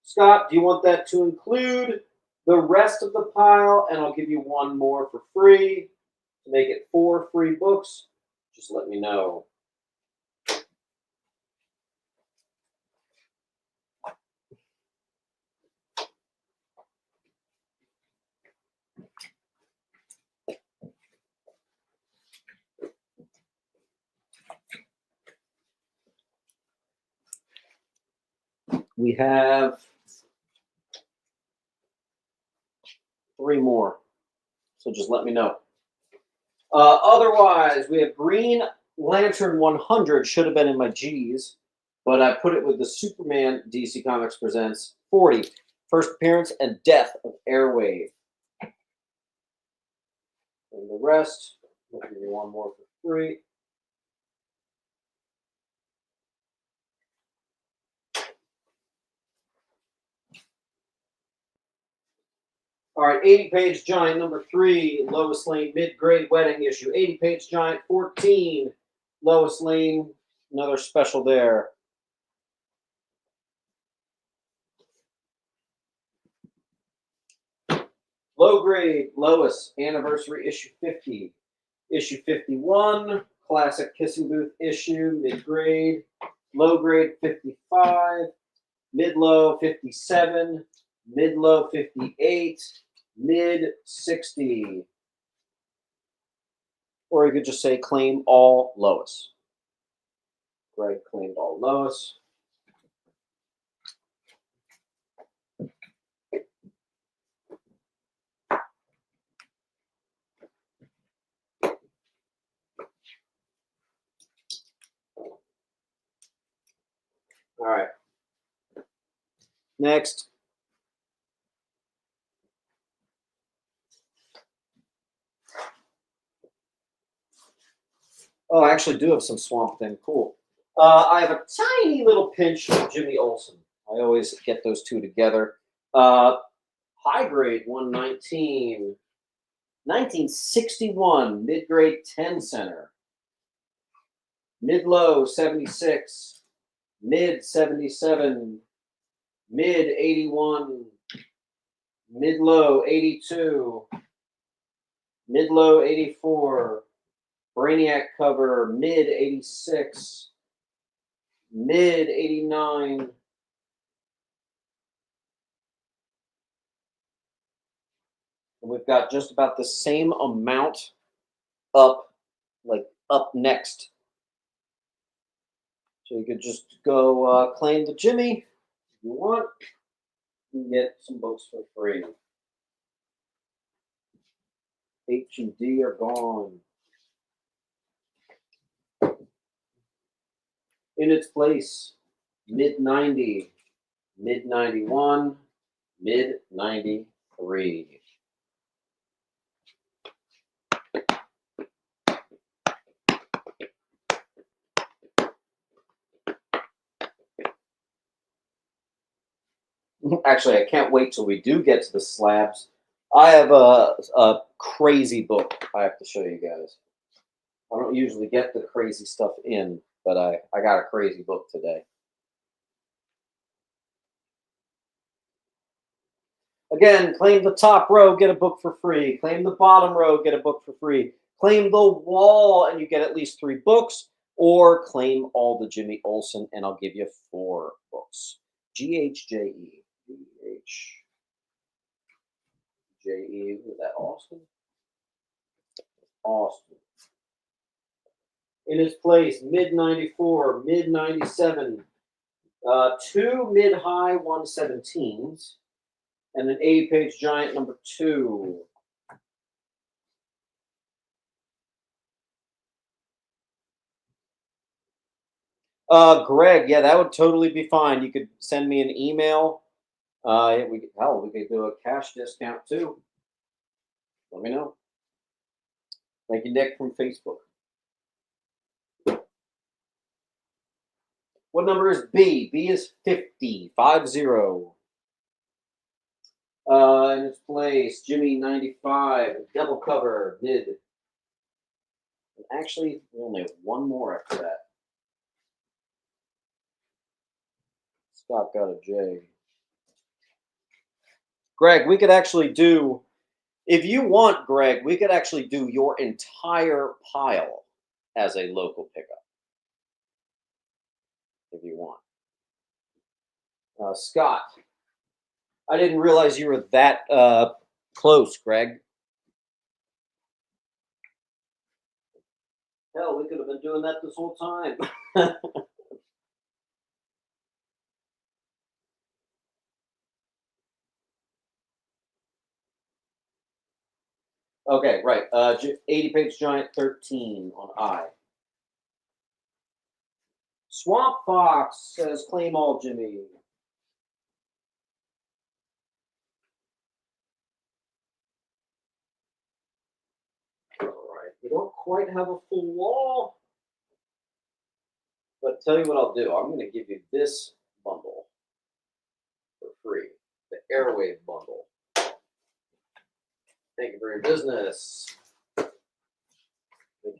Scott, do you want that to include the rest of the pile? And I'll give you 1 more for free to make it 4 free books. Just let me know. We have 3 more, so just let me know. Otherwise, we have Green Lantern 100, should have been in my G's, but I put it with the Superman DC Comics Presents 40, first appearance and death of Airwave. And the rest, I'll give you 1 more for free. All right, 80-page giant number 3, Lois Lane mid-grade wedding issue. 80-page giant 14, Lois Lane, another special there. Low grade Lois anniversary issue 50, issue 51, classic Kissing Booth issue mid-grade, low grade 55, mid-low 57, mid-low 58. Mid 60. Or you could just say claim all Lois. Greg claimed all Lois. All right. Next. Oh, I actually do have some Swamp Thing. Cool. I have a tiny little pinch of Jimmy Olsen. I always get those two together. High grade 119. 1961, mid-grade 10 center. Mid-low 76. Mid 77. Mid 81. Mid-low 82. Mid-low 84. Brainiac cover, mid 86, mid 89, and we've got just about the same amount up next. So you could just go claim the Jimmy if you want. You can get some books for free. H and D are gone. In its place, mid 90, mid 91, mid 93. Actually, I can't wait till we do get to the slabs. I have a crazy book I have to show you guys. I don't usually get the crazy stuff in, but I got a crazy book today. Again, claim the top row, get a book for free. Claim the bottom row, get a book for free. Claim the wall, and you get at least 3 books. Or claim all the Jimmy Olsen, and I'll give you 4 books. GHJE. GHJE. Was that Austin? Austin. In its place, mid 94, mid 97, 2 mid high 117s, and an 80-page giant number 2. Greg, yeah, that would totally be fine. You could send me an email. We could do a cash discount too. Let me know. Thank you, Nick from Facebook. What number is B? B is 50, 50. In its place, Jimmy 95, double cover, mid. And actually, we only have 1 more after that. Scott got a J. Greg, we could actually do, if you want, Greg, we could actually do your entire pile as a local pickup. If you want. Scott, I didn't realize you were that close, Greg. Hell, we could have been doing that this whole time. Okay, right. 80-page giant 13 on I. Swamp Fox says, claim all, Jimmy. All right. We don't quite have a full wall. But tell you what I'll do. I'm going to give you this bundle for free. The Airwave bundle. Thank you for your business. Thank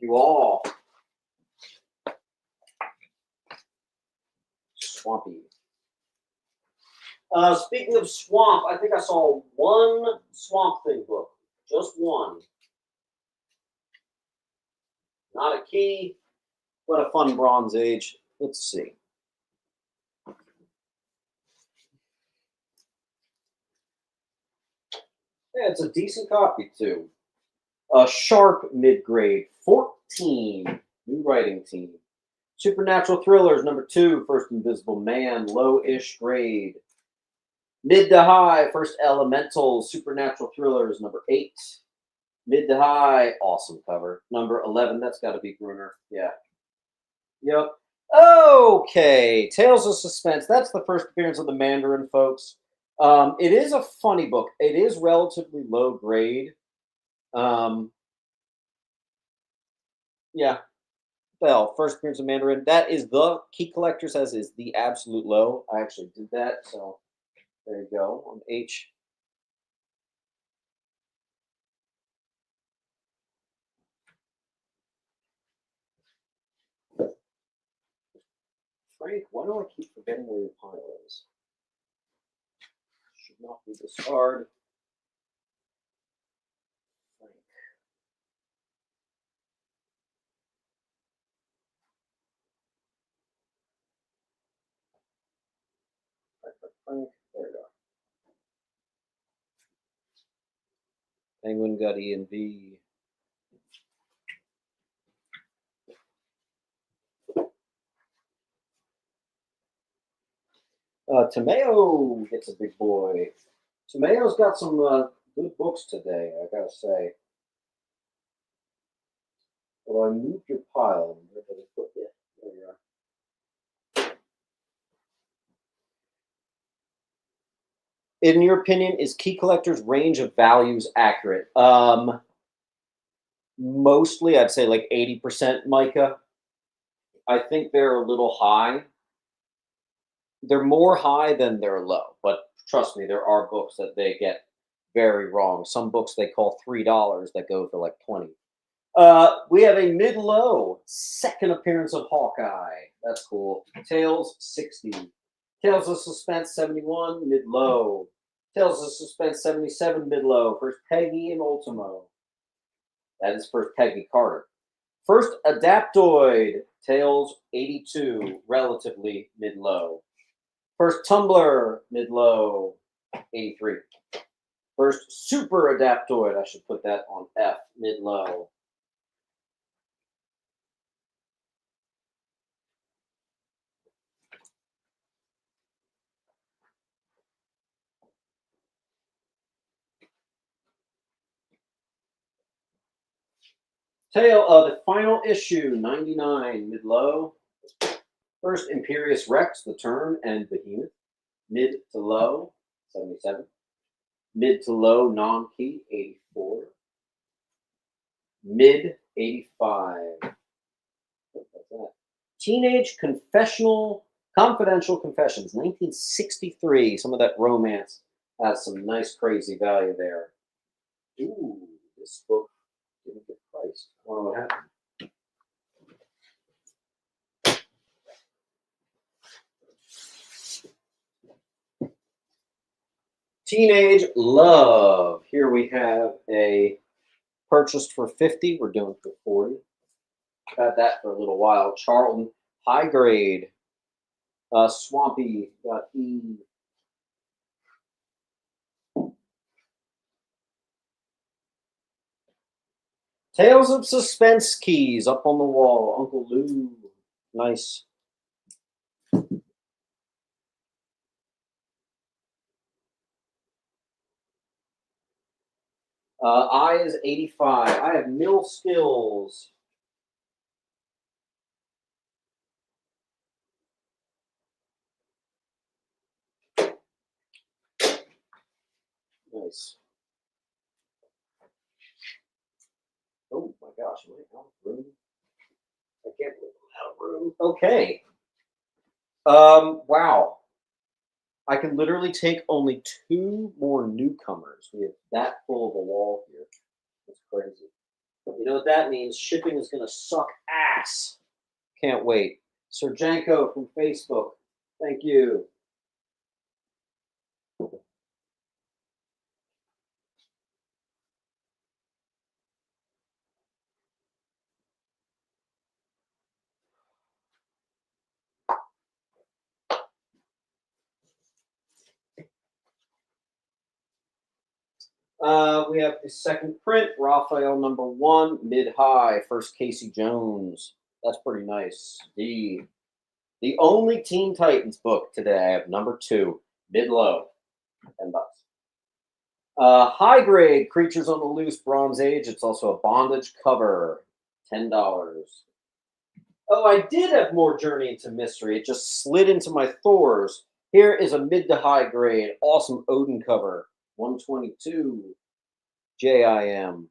you all. Swampy. Speaking of swamp, I think I saw 1 Swamp Thing book. Just 1. Not a key, but a fun Bronze Age. Let's see. Yeah, it's a decent copy, too. A sharp mid-grade, 14. New writing team. Supernatural Thrillers, number 2, First Invisible Man, low-ish grade. Mid to high, First Elemental, Supernatural Thrillers, number 8. Mid to high, awesome cover. Number 11, that's got to be Gruner. Yeah. Yep. Okay, Tales of Suspense. That's the first appearance of the Mandarin, folks. It is a funny book. It is relatively low grade. Yeah. Well, first appearance of Mandarin. That is the Key Collector says is the absolute low. I actually did that, so there you go on H. Frank, why do I keep forgetting where your pile is? Should not be this hard. Frank. Frank. There we go. Penguin got E and V. Tomeo gets a big boy. Tomeo's got some good books today, I gotta say. Well, I moved your pile. Where did I put it? There you are. In your opinion, is Key Collector's range of values accurate? Mostly, I'd say like 80% Micah. I think they're a little high. They're more high than they're low, but trust me, there are books that they get very wrong. Some books they call $3 that go for like 20. We have a mid-low second appearance of Hawkeye. That's cool. Tales 60. Tales of Suspense 71, mid-low. Tales of Suspense 77 mid-low. First Peggy and Ultimo. That is first Peggy Carter. First Adaptoid. Tails 82, relatively mid-low. First Tumbler, mid-low, 83. First Super Adaptoid, I should put that on F, mid-low. The final issue, 99, mid-low. First Imperious Rex, The Turn, and Behemoth. Mid to low, 77. Mid to low, non-key, 84. Mid, 85. What's that? Teenage Confidential Confessions, 1963. Some of that romance has some nice, crazy value there. Ooh, this book didn't get priced. I don't know what happened. Teenage Love. Here we have a purchased for 50. We're doing for 40. Had that for a little while. Charlton, high grade. Swampy, got E. Tales of Suspense keys up on the wall. Uncle Lou. Nice. I is 85. I have Mill Skills. Nice. Oh my gosh, am I out of room? I can't believe I'm out of room. Okay. Wow. I can literally take only 2 more newcomers. We have that full of a wall here. That's crazy. You know what that means? Shipping is going to suck ass. Can't wait. Sir Janko from Facebook. Thank you. We have the second print, Raphael #1, mid-high, first Casey Jones. That's pretty nice. The only Teen Titans book today, I have #2, mid-low, $10. High grade, Creatures on the Loose, Bronze Age. It's also a bondage cover, $10. Oh, I did have more Journey into Mystery. It just slid into my Thors. Here is a mid to high grade, awesome Odin cover, 122. JIM.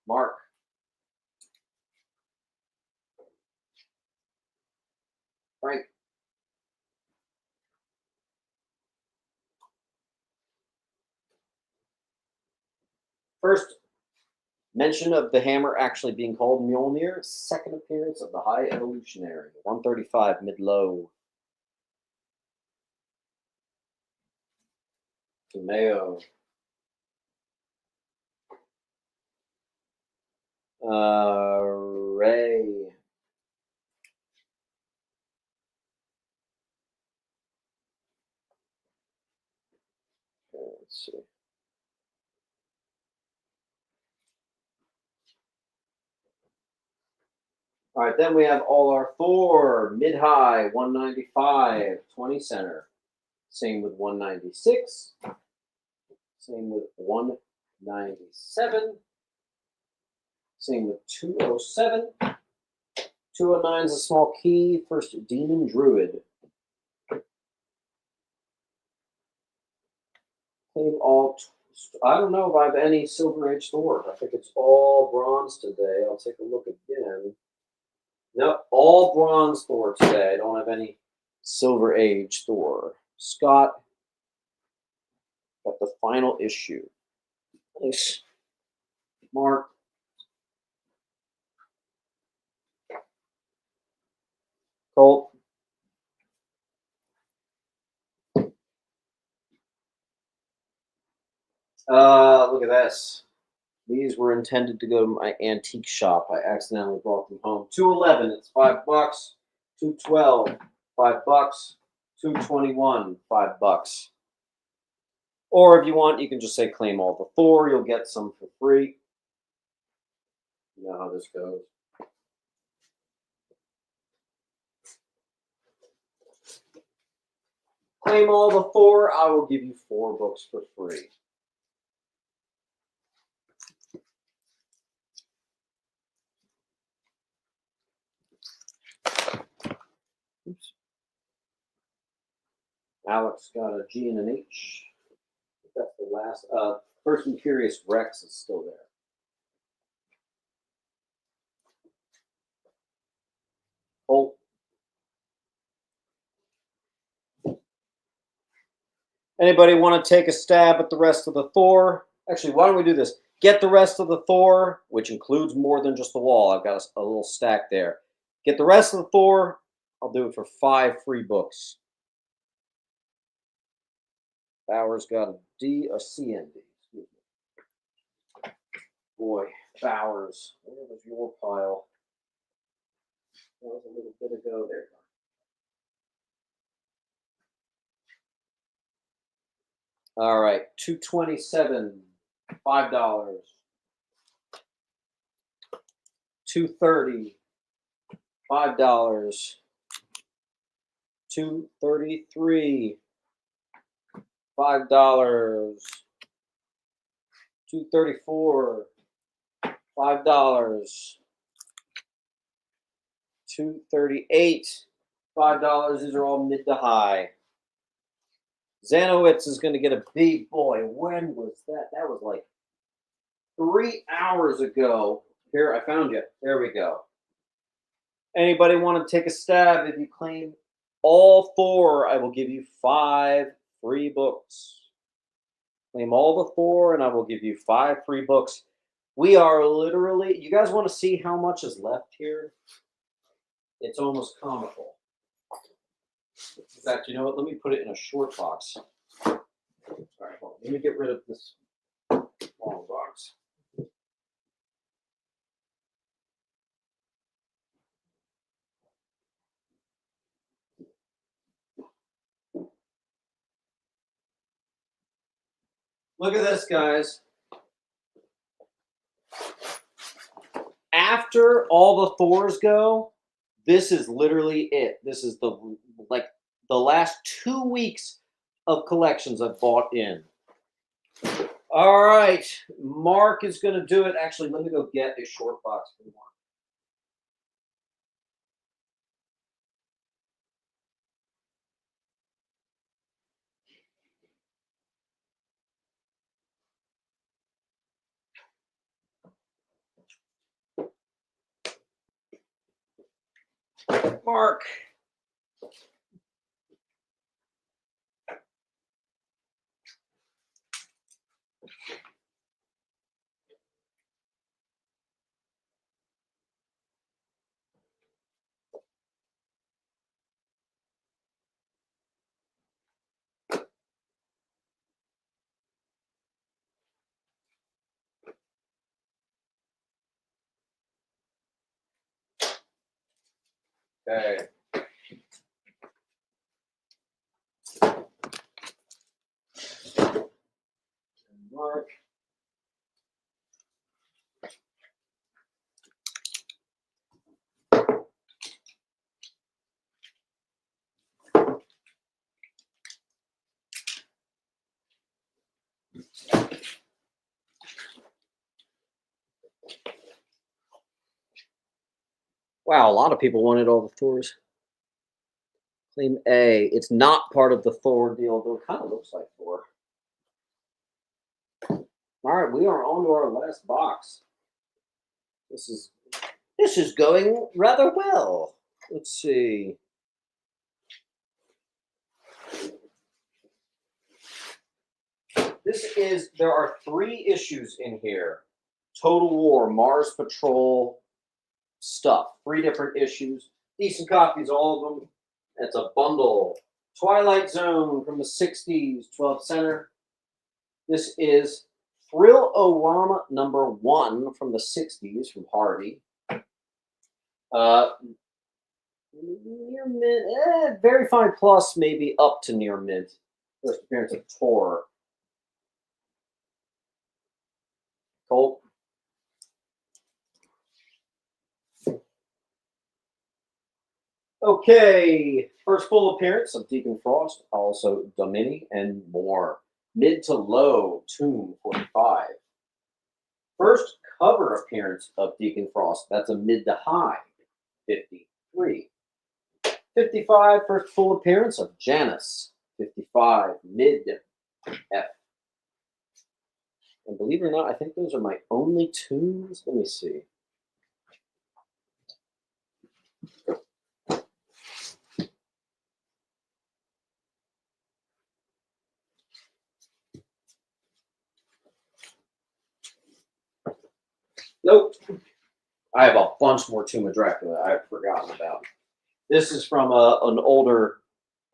Mark. Frank. First mention of the hammer actually being called Mjolnir. Second appearance of the High Evolutionary. 135 mid-low. Mayo. Ray. Let's see. All right, then we have all our Thor, mid-high, 195, 20 center. Same with 196. Same with 197. Same with 207. 209 is a small key. First Demon Druid. I don't know if I have any Silver Age Thor. I think it's all bronze today. I'll take a look again. Nope, all bronze Thor today. I don't have any Silver Age Thor. Scott got the final issue. Nice. Mark. Colt. Look at this. These were intended to go to my antique shop. I accidentally brought them home. 211, it's $5. 212, $5. 221, $5. Or if you want, you can just say claim all the Thor. You'll get some for free. You know how this goes. Claim all the Thor. I will give you 4 books for free. Oops. Alex got a G and an H. That's the last. Person Curious Rex is still there. Oh. Anybody want to take a stab at the rest of the Thor? Actually, why don't we do this? Get the rest of the Thor, which includes more than just the wall. I've got a little stack there. Get the rest of the Thor. I'll do it for 5 free books. Bowers got a D, a C, and D. Excuse me. Boy, Bowers, where was your pile? That was a little bit ago. There you go. All right, 227, $5. 230, $5. 233, $5. 234, $5. 238, $5. These are all mid to high. Zanowitz is going to get a B. Boy, when was that? That was like 3 hours ago. Here, I found you. There we go. Anybody want to take a stab? If you claim all 4, I will give you 5 free books. Claim all the 4, and I will give you 5 free books. We are literally, you guys want to see how much is left here? It's almost comical. In fact, you know what? Let me put it in a short box. All right, well, let me get rid of this long box. Look at this, guys. After all the Thors go, this is literally it. This is the last 2 weeks of collections I've bought in. All right, Mark is going to do it. Actually, let me go get a short box for Mark. Mark. Okay. Mark. Wow, a lot of people wanted all the Thors. Claim A. It's not part of the Thor deal, though it kind of looks like Thor. All right, we are on to our last box. This is going rather well. Let's see. There are 3 issues in here. Total War, Mars Patrol stuff. 3 different issues. Decent copies, all of them. It's a bundle. Twilight Zone from the 60s, 12 center. This is Thrill-O-Rama #1 from the 60s from Harvey. Near mint, very fine plus, maybe up to near mint. First appearance of Tor. Colt. Okay, first full appearance of Deacon Frost, also Domini, and more. Mid to low, Tomb 45. First cover appearance of Deacon Frost, that's a mid to high, 53. 55, first full appearance of Janus, 55, mid F. And believe it or not, I think those are my only tunes. Let me see. Nope. I have a bunch more Tomb of Dracula I've forgotten about. This is from an older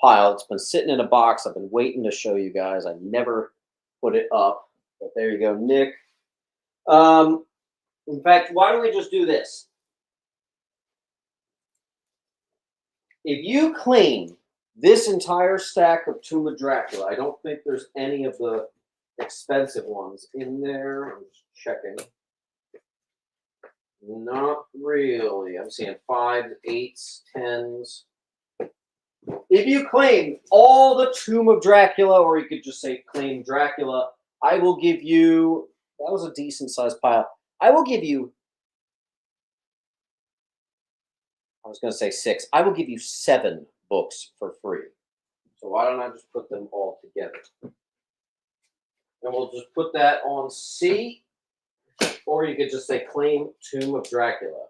pile. It's been sitting in a box. I've been waiting to show you guys. I never put it up. But there you go, Nick. In fact, why don't we just do this? If you claim this entire stack of Tomb of Dracula, I don't think there's any of the expensive ones in there. I'm just checking. Not really. I'm seeing 5s, 8s, 10s. If you claim all the Tomb of Dracula, or you could just say claim Dracula, I will give you, that was a decent sized pile. I will give you, I was going to say 6. I will give you 7 books for free. So why don't I just put them all together? And we'll just put that on C, or you could just say claim Tomb of Dracula.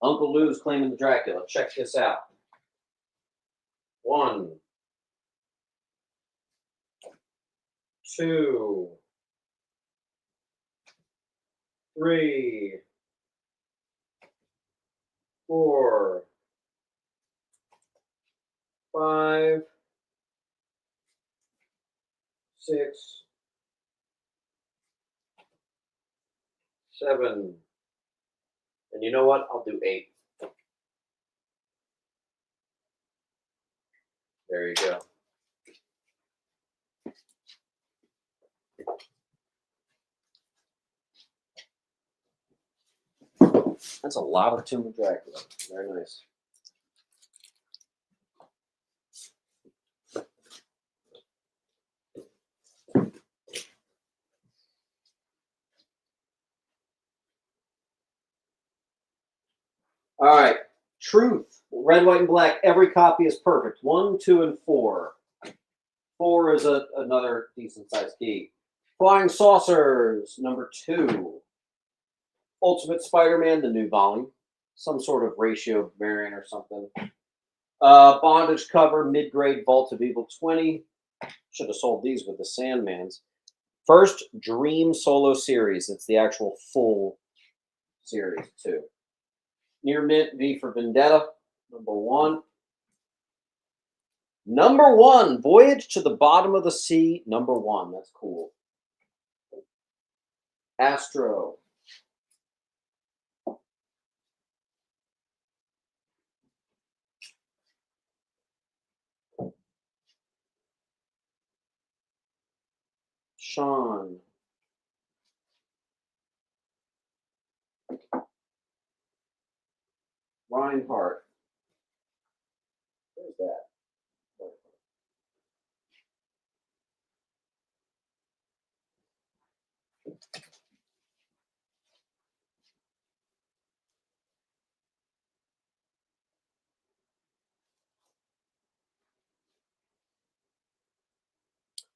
Uncle Lou's claiming the Dracula. Check this out. 1, 2, 3, 4, 5, 6, 7. And you know what? I'll do 8. There you go. That's a lot of Tomb of Dracula. Very nice. All right. Truth. Red, white, and black. Every copy is perfect. 1, 2, and 4. 4 is another decent sized key. Flying Saucers, #2. Ultimate Spider-Man, the new volume. Some sort of ratio variant or something. Bondage cover, mid-grade Vault of Evil 20. Should have sold these with the Sandmans. First Dream solo series. It's the actual full series, too. Near mint, V for Vendetta, #1. #1, Voyage to the Bottom of the Sea, #1. That's cool. Astro. Sean. Reinhardt. Where's that?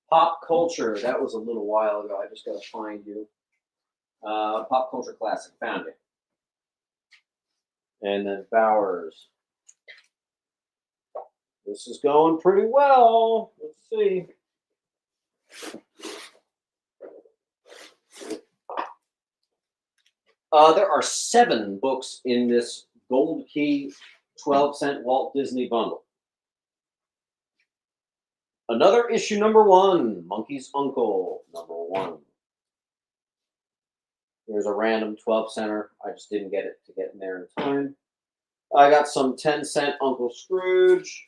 Pop Culture. That was a little while ago. I just got to find you. Pop Culture Classic. Found it. And then Bowers. This is going pretty well. Let's see. There are 7 books in this Gold Key 12-cent Walt Disney bundle. Another issue number 1, Monkey's Uncle number 1. Here's a random 12 center. I just didn't get it to get in there in time. I got some 10-cent Uncle Scrooge,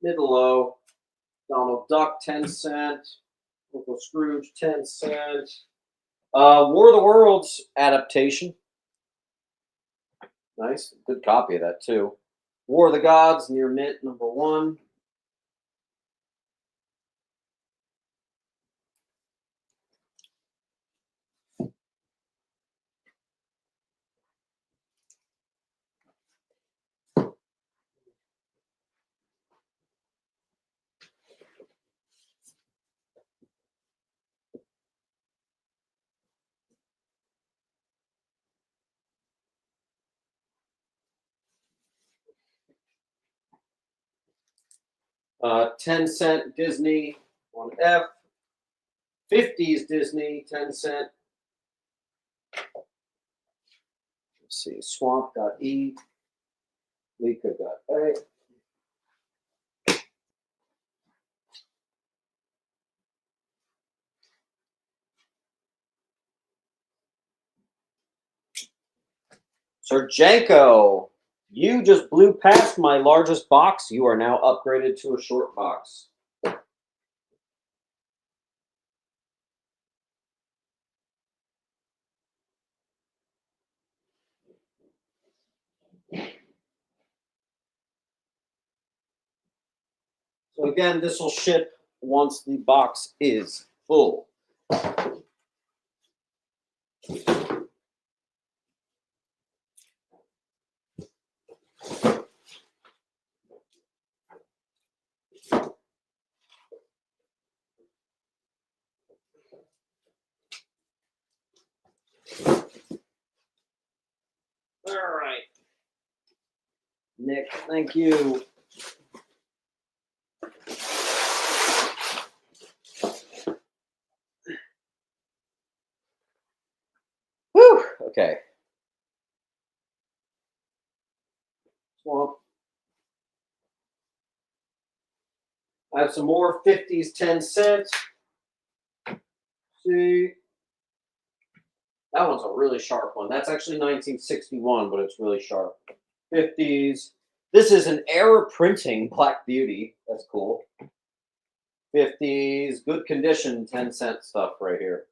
middle low. Donald Duck, 10-cent. Uncle Scrooge, 10-cent. War of the Worlds adaptation. Nice. Good copy of that, too. War of the Gods, near mint, number 1. Uh, 10-cent Disney on F. 50s Disney, 10-cent. Let's see. Swamp got E. Lika got A. Sir Janko, you just blew past my largest box. You are now upgraded to a short box. So again, this will ship once the box is full. All right. Nick, thank you. Whew, okay. Swamp. I have some more 50s 10-cent. See. That one's a really sharp one. That's actually 1961, but it's really sharp. 50s. This is an error printing Black Beauty. That's cool. 50s. Good condition 10-cent stuff right here.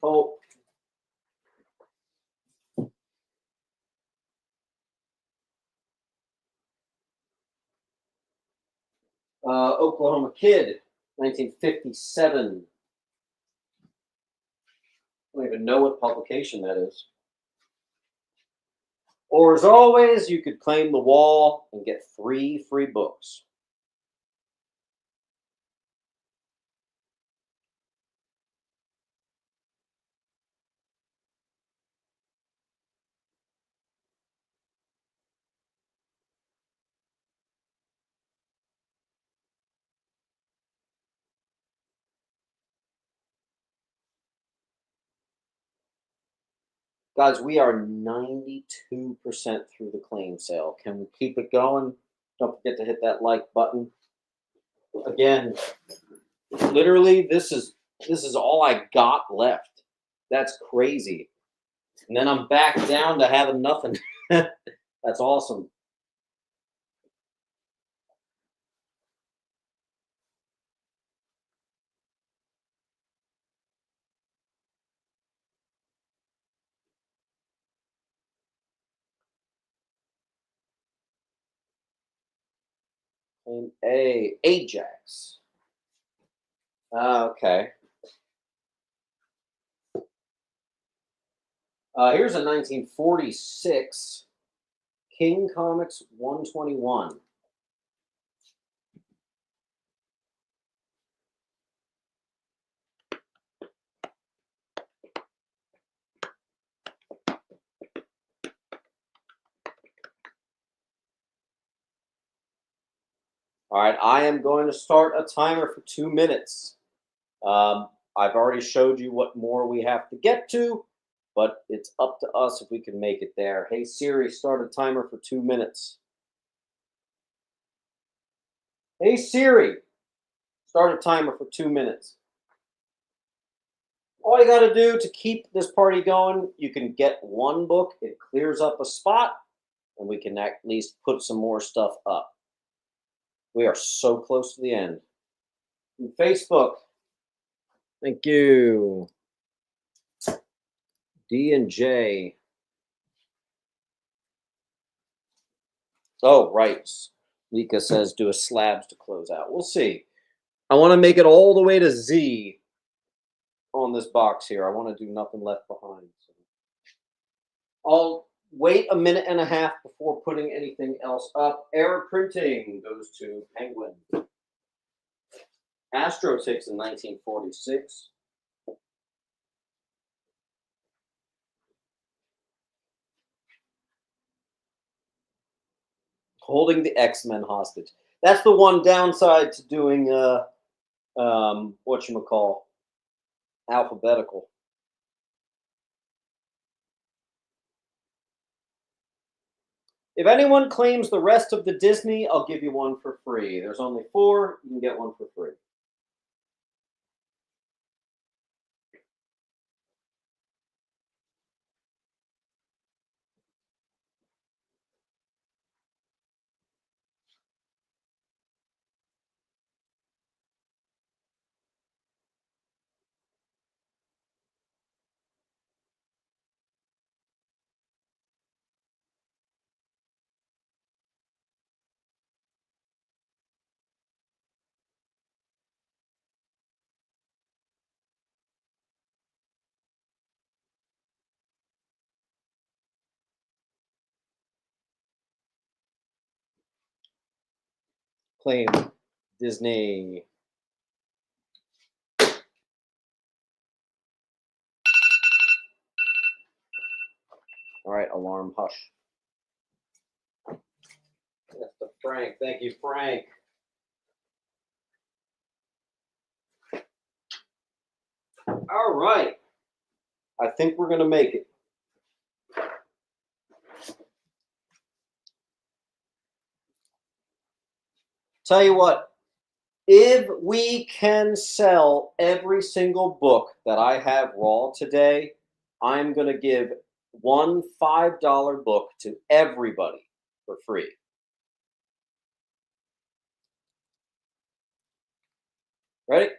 Oh. Oklahoma Kid, 1957. I don't even know what publication that is. Or as always, you could claim the wall and get 3 free books. Guys, we are 92% through the claim sale. Can we keep it going? Don't forget to hit that like button. Again, literally, this is all I got left. That's crazy. And then I'm back down to having nothing. That's awesome. Claim A, Ajax. Okay. Here's a 1946 King Comics 121. All right, I am going to start a timer for 2 minutes. I've already showed you what more we have to get to, but it's up to us if we can make it there. Hey Siri, start a timer for 2 minutes. Hey Siri, start a timer for 2 minutes. All you got to do to keep this party going, you can get one book, it clears up a spot, and we can at least put some more stuff up. We are so close to the end. And Facebook, thank you. D and J. Oh, right. Lika says do a slabs to close out. We'll see. I want to make it all the way to Z on this box here. I want to do nothing left behind. So I'll wait a minute and a half before putting anything else up. Error printing goes to Penguin. Astro takes in 1946. Holding the X-Men hostage. That's the one downside to doing whatchamacall, alphabetical. If anyone claims the rest of the Disney, I'll give you one for free. There's only 4. You can get one for free. Claim Disney. All right, alarm, hush. That's the Frank. Thank you, Frank. All right. I think we're going to make it. Tell you what, if we can sell every single book that I have raw today, I'm going to give one $5 book to everybody for free. Ready?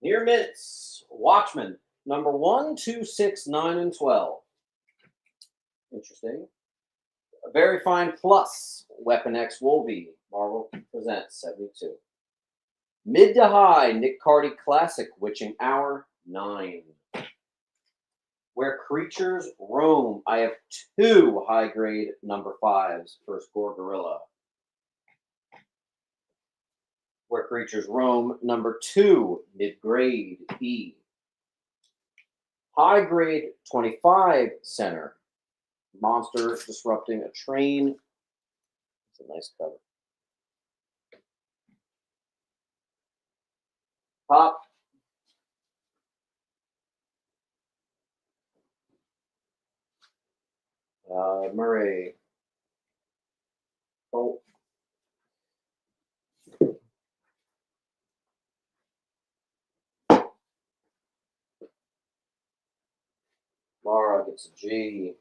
Near Mints, Watchmen, number 1, 2, 6, 9, and 12. Interesting. A Very Fine Plus, Weapon X Wolvie, Marvel Presents, 72. Mid to High, Nick Cardy Classic, Witching Hour, 9. Where Creatures Roam, I have 2 high-grade number 5s, First Gore Gorilla. Where Creatures Roam, number 2, mid-grade E. High-grade 25 center, Monsters Disrupting a Train. It's a nice cover. Pop. Murray. Oh. Laura gets a G.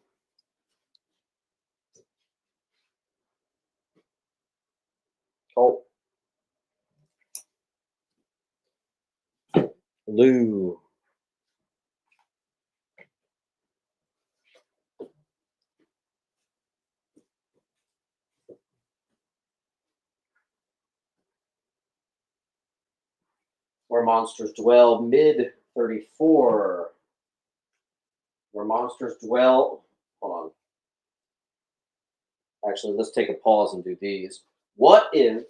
Oh. Lou. Where Monsters Dwell, mid 34. Where Monsters Dwell. Hold on. Actually, let's take a pause and do these. What if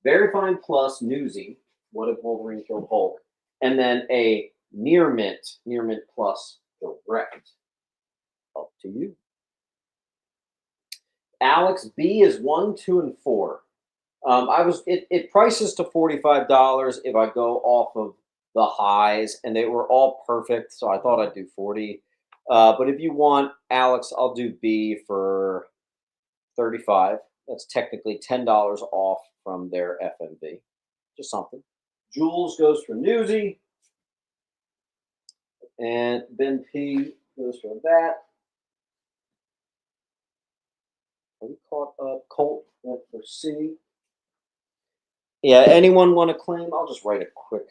Very Fine Plus Newsy? What if Wolverine killed Hulk? And then a Near Mint Plus Direct. Up to you. Alex B is 1, 2, and 4. It prices to $45 if I go off of the highs, and they were all perfect, so I thought I'd do 40. But if you want Alex, I'll do B for 35. That's technically $10 off from their FMV. Just something. Jules goes for Newsy. And Ben P goes for that. Are we caught up? Colt went for C. Yeah, anyone want to claim? I'll just write a quick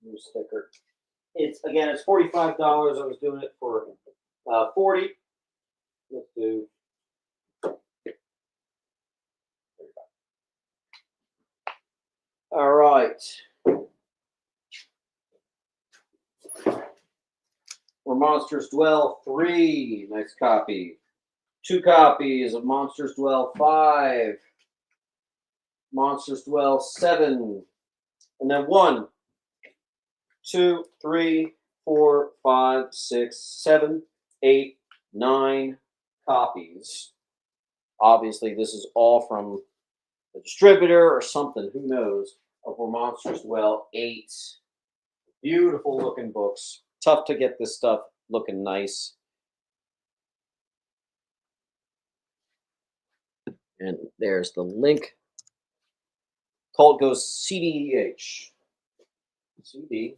new sticker. It's $45. I was doing it for 40. Let's do 35. All right. Where Monsters Dwell 3. Nice copy. 2 copies of Monsters Dwell 5. Monsters Dwell 7. And then 1, 2, 3, 4, 5, 6, 7, 8, 9 copies. Obviously, this is all from the distributor or something, who knows, of Where Monsters Dwell 8. Beautiful looking books. Tough to get this stuff looking nice. And there's the link. Colt goes CDEH. CDEH.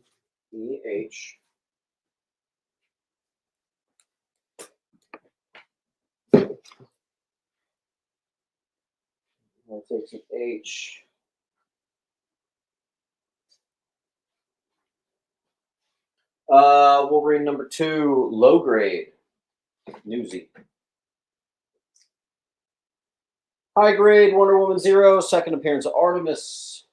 I'll take some H. Wolverine number 2, low grade. Newsy. High grade, Wonder Woman 0, second appearance of Artemis.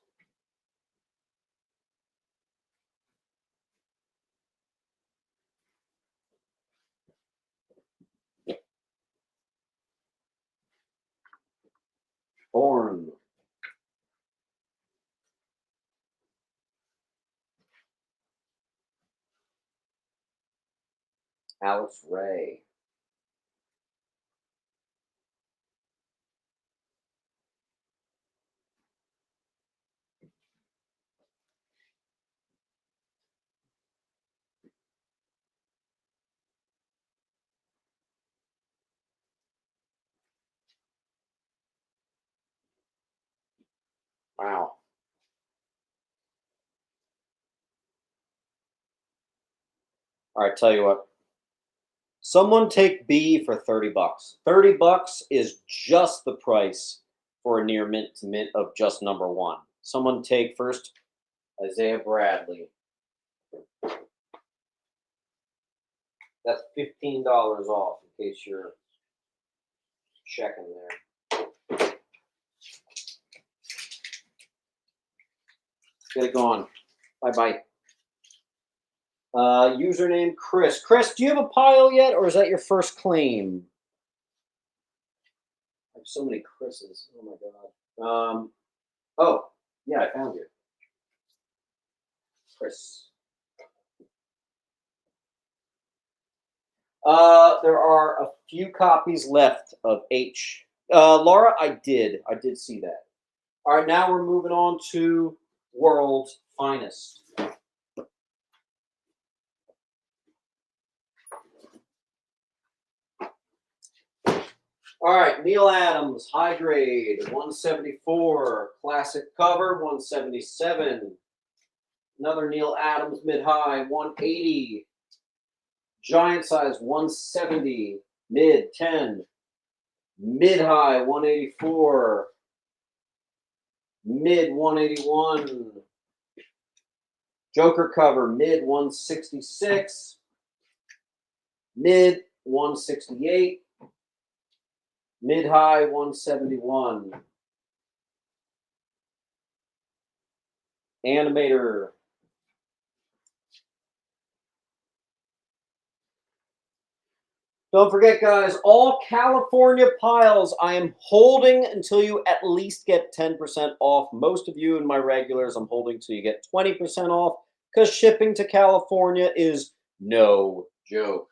Born. Alex Ray. Wow. All right, tell you what. Someone take B for $30. $30 is just the price for a near mint to mint of just number 1. Someone take first Isaiah Bradley. That's $15 off in case you're checking there. Get it going. Bye-bye. Username Chris. Chris, do you have a pile yet, or is that your first claim? I have so many Chris's. Oh my god. Oh, yeah, I found you. Chris. There are a few copies left of H. Laura, I did see that. All right, now we're moving on to World's Finest. All right, Neil Adams, high grade, 174. Classic cover, 177. Another Neil Adams, mid-high, 180. Giant size, 170. Mid, 10. Mid-high, 184. Mid, 181. Joker cover, mid, 166. Mid, 168. Mid-high, 171. Animator. Don't forget, guys, all California piles I am holding until you at least get 10% off. Most of you in my regulars, I'm holding till you get 20% off because shipping to California is no joke.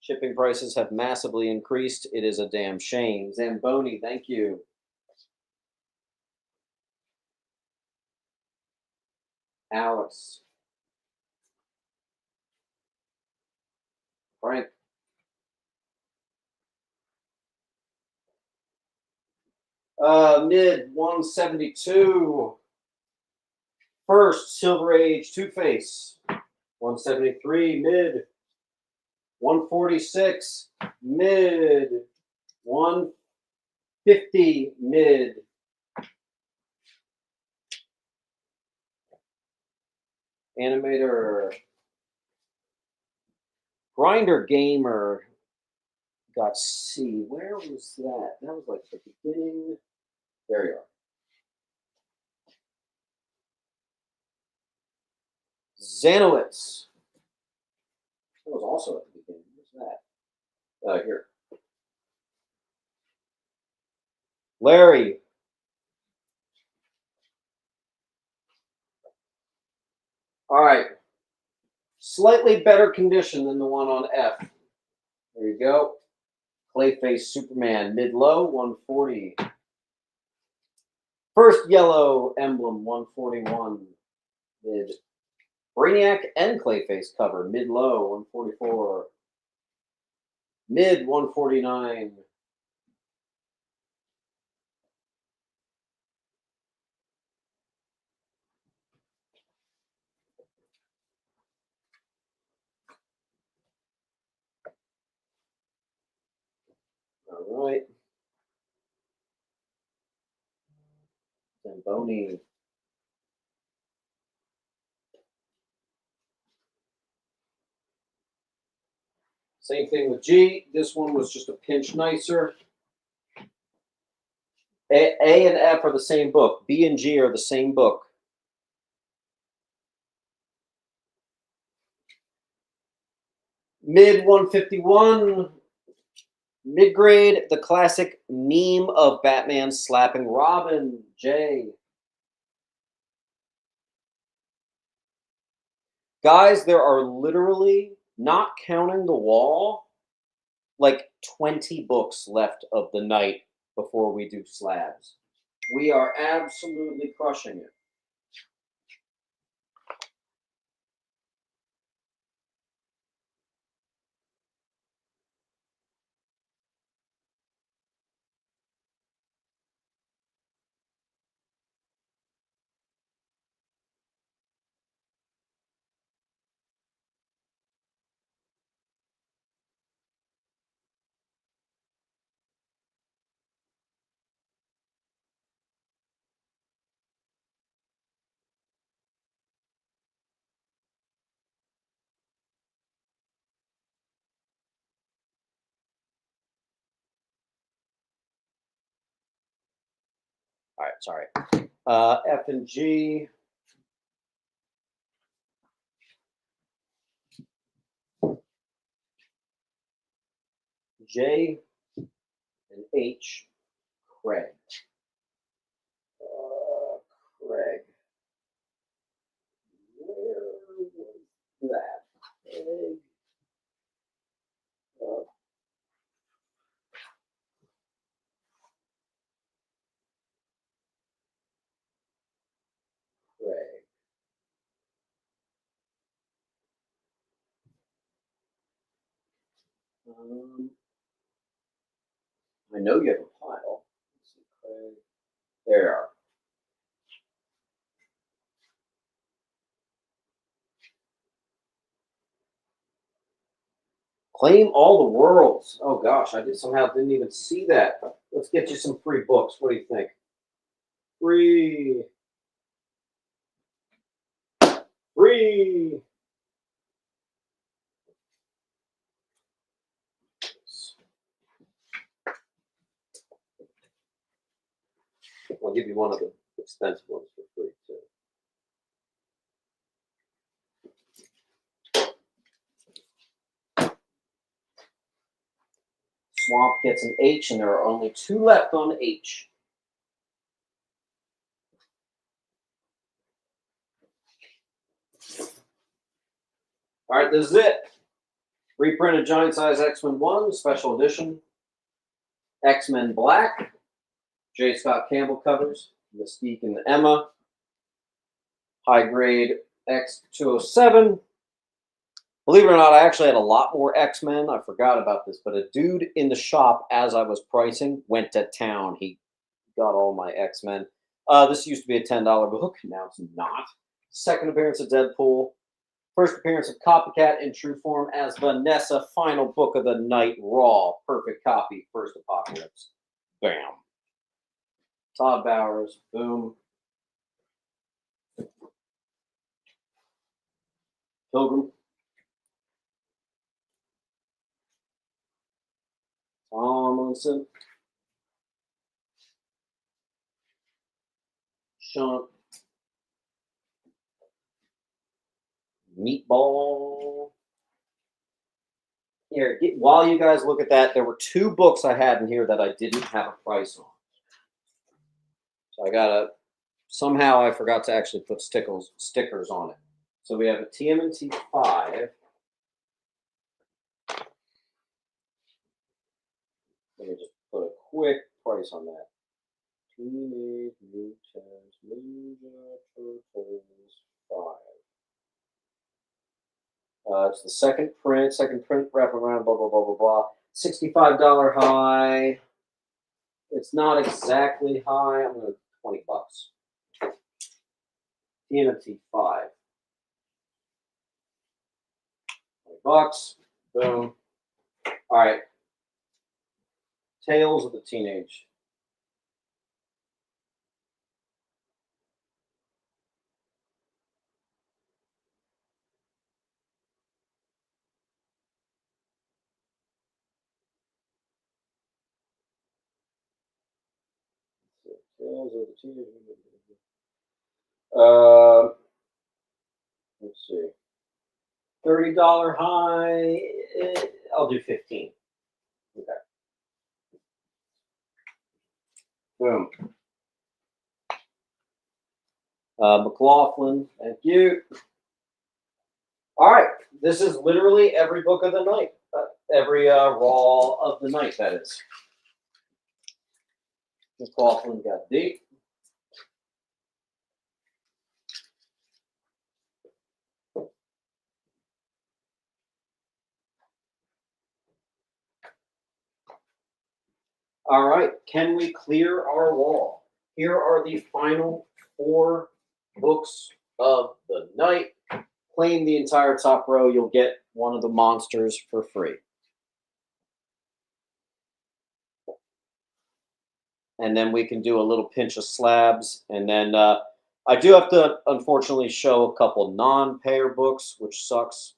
Shipping prices have massively increased. It is a damn shame. Zamboni, thank you. Alex. Frank. Mid 172. First, Silver Age, Two-Face. 173, mid. 146, mid. 150, mid. Animator. Grinder Gamer got C. Where was that? That was like the beginning. There you are. Zanowitz. That was also at the beginning. Where's that? Here. Larry. All right. Slightly better condition than the one on F. There you go. Clayface Superman, mid-low, 140. First yellow emblem, 141. Mid. Brainiac and Clayface cover, mid-low, 144. Mid, 149. All right. Zamboni. Same thing with G. This one was just a pinch nicer. A and F are the same book. B and G are the same book. Mid 151. Mid grade, the classic meme of Batman slapping Robin. J. Guys, there are literally, not counting the wall, like 20 books left of the night before we do slabs. We are absolutely crushing it. All right, sorry. F and G. J and H. Craig. Craig. Where was that? Craig. Craig. I know you have a pile. Let's see, Craig. There you are. Claim all the worlds. Oh gosh, I somehow didn't even see that. Let's get you some free books. What do you think? Free. Free. I'll give you one of the expensive ones for free too. Swamp gets an H, and there are only 2 left on H. All right, this is it. Reprinted Giant Size X-Men 1, Special Edition. X-Men Black. J. Scott Campbell covers. Mystique and Emma. High grade X207. Believe it or not, I actually had a lot more X-Men. I forgot about this, but a dude in the shop, as I was pricing, went to town. He got all my X-Men. This used to be a $10 book. Now it's not. Second appearance of Deadpool. First appearance of Copycat in true form as Vanessa. Final book of the night, Raw. Perfect copy. First Apocalypse. Bam. Todd Bowers. Boom. Pilgrim. Tomlinson. Sean. Meatball. Here, while you guys look at that, there were 2 books I had in here that I didn't have a price on. So I gotta, somehow I forgot to actually put stickers on it. So we have a TMNT 5. Let me just put a quick price on that. Teenage Mutant Ninja Turtles 5. It's the second print wraparound, blah, blah, blah, blah, blah. $65 high. It's not exactly high. I'm going to $20. TMNT 5. $20. Boom. All right. Tales of the Teenage. Tales of the Teenage. Let's see. $30 high. I'll do 15. Okay. Boom. McLaughlin, thank you. All right, this is literally every book of the night. Every Raw of the night, that is. McLaughlin got D. All right, can we clear our wall? Here are the final 4 books of the night. Claim the entire top row. You'll get one of the monsters for free. And then we can do a little pinch of slabs. And then I do have to, unfortunately, show a couple non-payer books, which sucks.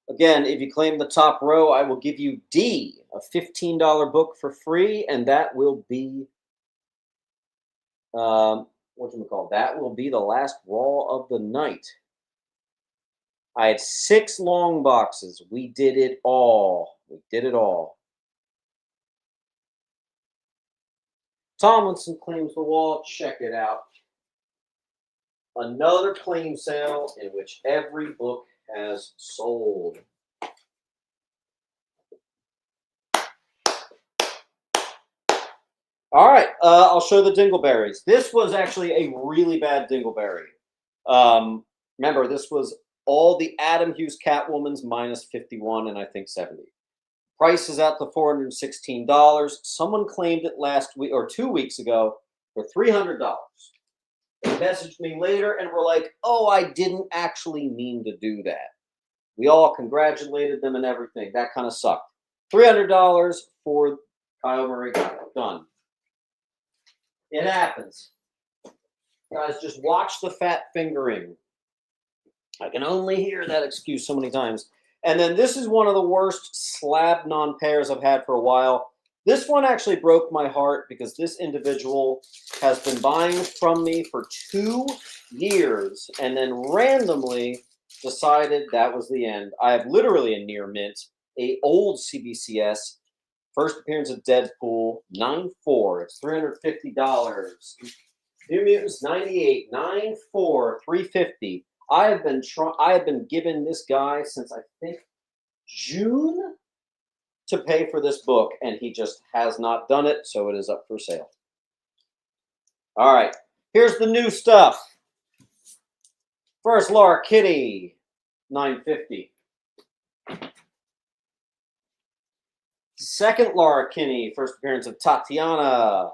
Again, if you claim the top row, I will give you D, a $15 book for free, and that will be, that will be the last Raw of the night. I had 6 long boxes. We did it all. We did it all. Tomlinson claims the wall. Check it out. Another claim sale in which every book has sold. All right, I'll show the dingleberries. This was actually a really bad dingleberry. Remember, this was all the Adam Hughes Catwoman's minus 51 and I think 70. Price is out to $416. Someone claimed it last week or 2 weeks ago for $300. They messaged me later and were like, oh, I didn't actually mean to do that. We all congratulated them and everything. That kind of sucked. $300 for Kyle Murray. Done. It happens. Guys, just watch the fat fingering. I can only hear that excuse so many times. And then this is one of the worst slab non-pairs I've had for a while. This one actually broke my heart because this individual has been buying from me for 2 years and then randomly decided that was the end. I have literally a near mint, a old CBCS, first appearance of Deadpool, 9.4. It's $350. New Mutants 98, 9-4, 350. I have been given this guy since I think June to pay for this book, and he just has not done it, so it is up for sale. All right, here's the new stuff. First, Laura Kitty, 950. Second, Laura Kinney, first appearance of Tatiana,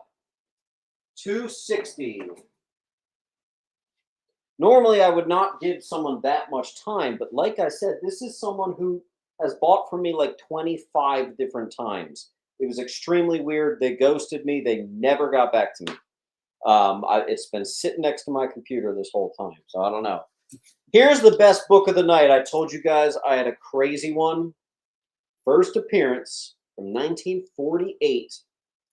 260. Normally, I would not give someone that much time, but like I said, this is someone who has bought from me like 25 different times. It was extremely weird. They ghosted me. They never got back to me. It's been sitting next to my computer this whole time, so I don't know. Here's the best book of the night. I told you guys I had a crazy one. First appearance from 1948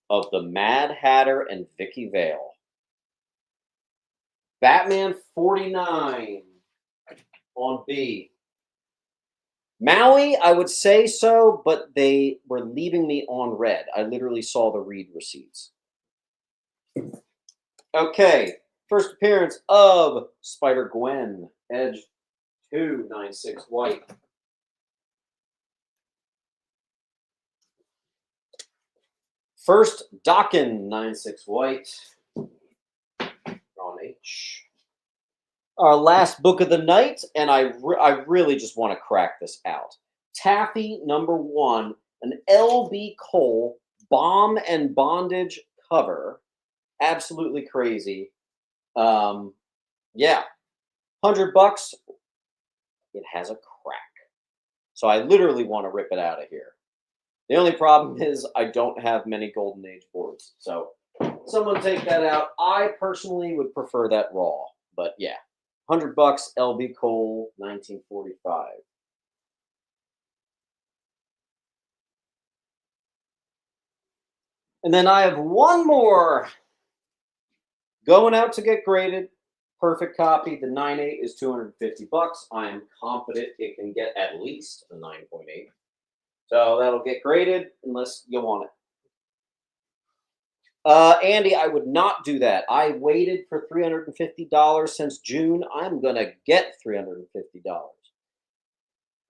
of the Mad Hatter and Vicky Vale. Batman 49 on B. Maui, I would say so, but they were leaving me on red. I literally saw the read receipts. Okay, first appearance of Spider-Gwen, Edge 296 white. First Dokken 96 white. On H. Our last book of the night, and I really just want to crack this out. Taffy #1, an LB Cole Bomb and Bondage cover. Absolutely crazy. Yeah, $100. It has a crack, so I literally want to rip it out of here. The only problem is I don't have many Golden Age boards, so someone take that out. I personally would prefer that raw, but yeah, $100. LB Cole, 1945. And then I have one more going out to get graded. Perfect copy. The 9.8 is $250. I am confident it can get at least a 9.8. So that'll get graded unless you want it. Andy, I would not do that. I waited for $350 since June. I'm gonna get $350.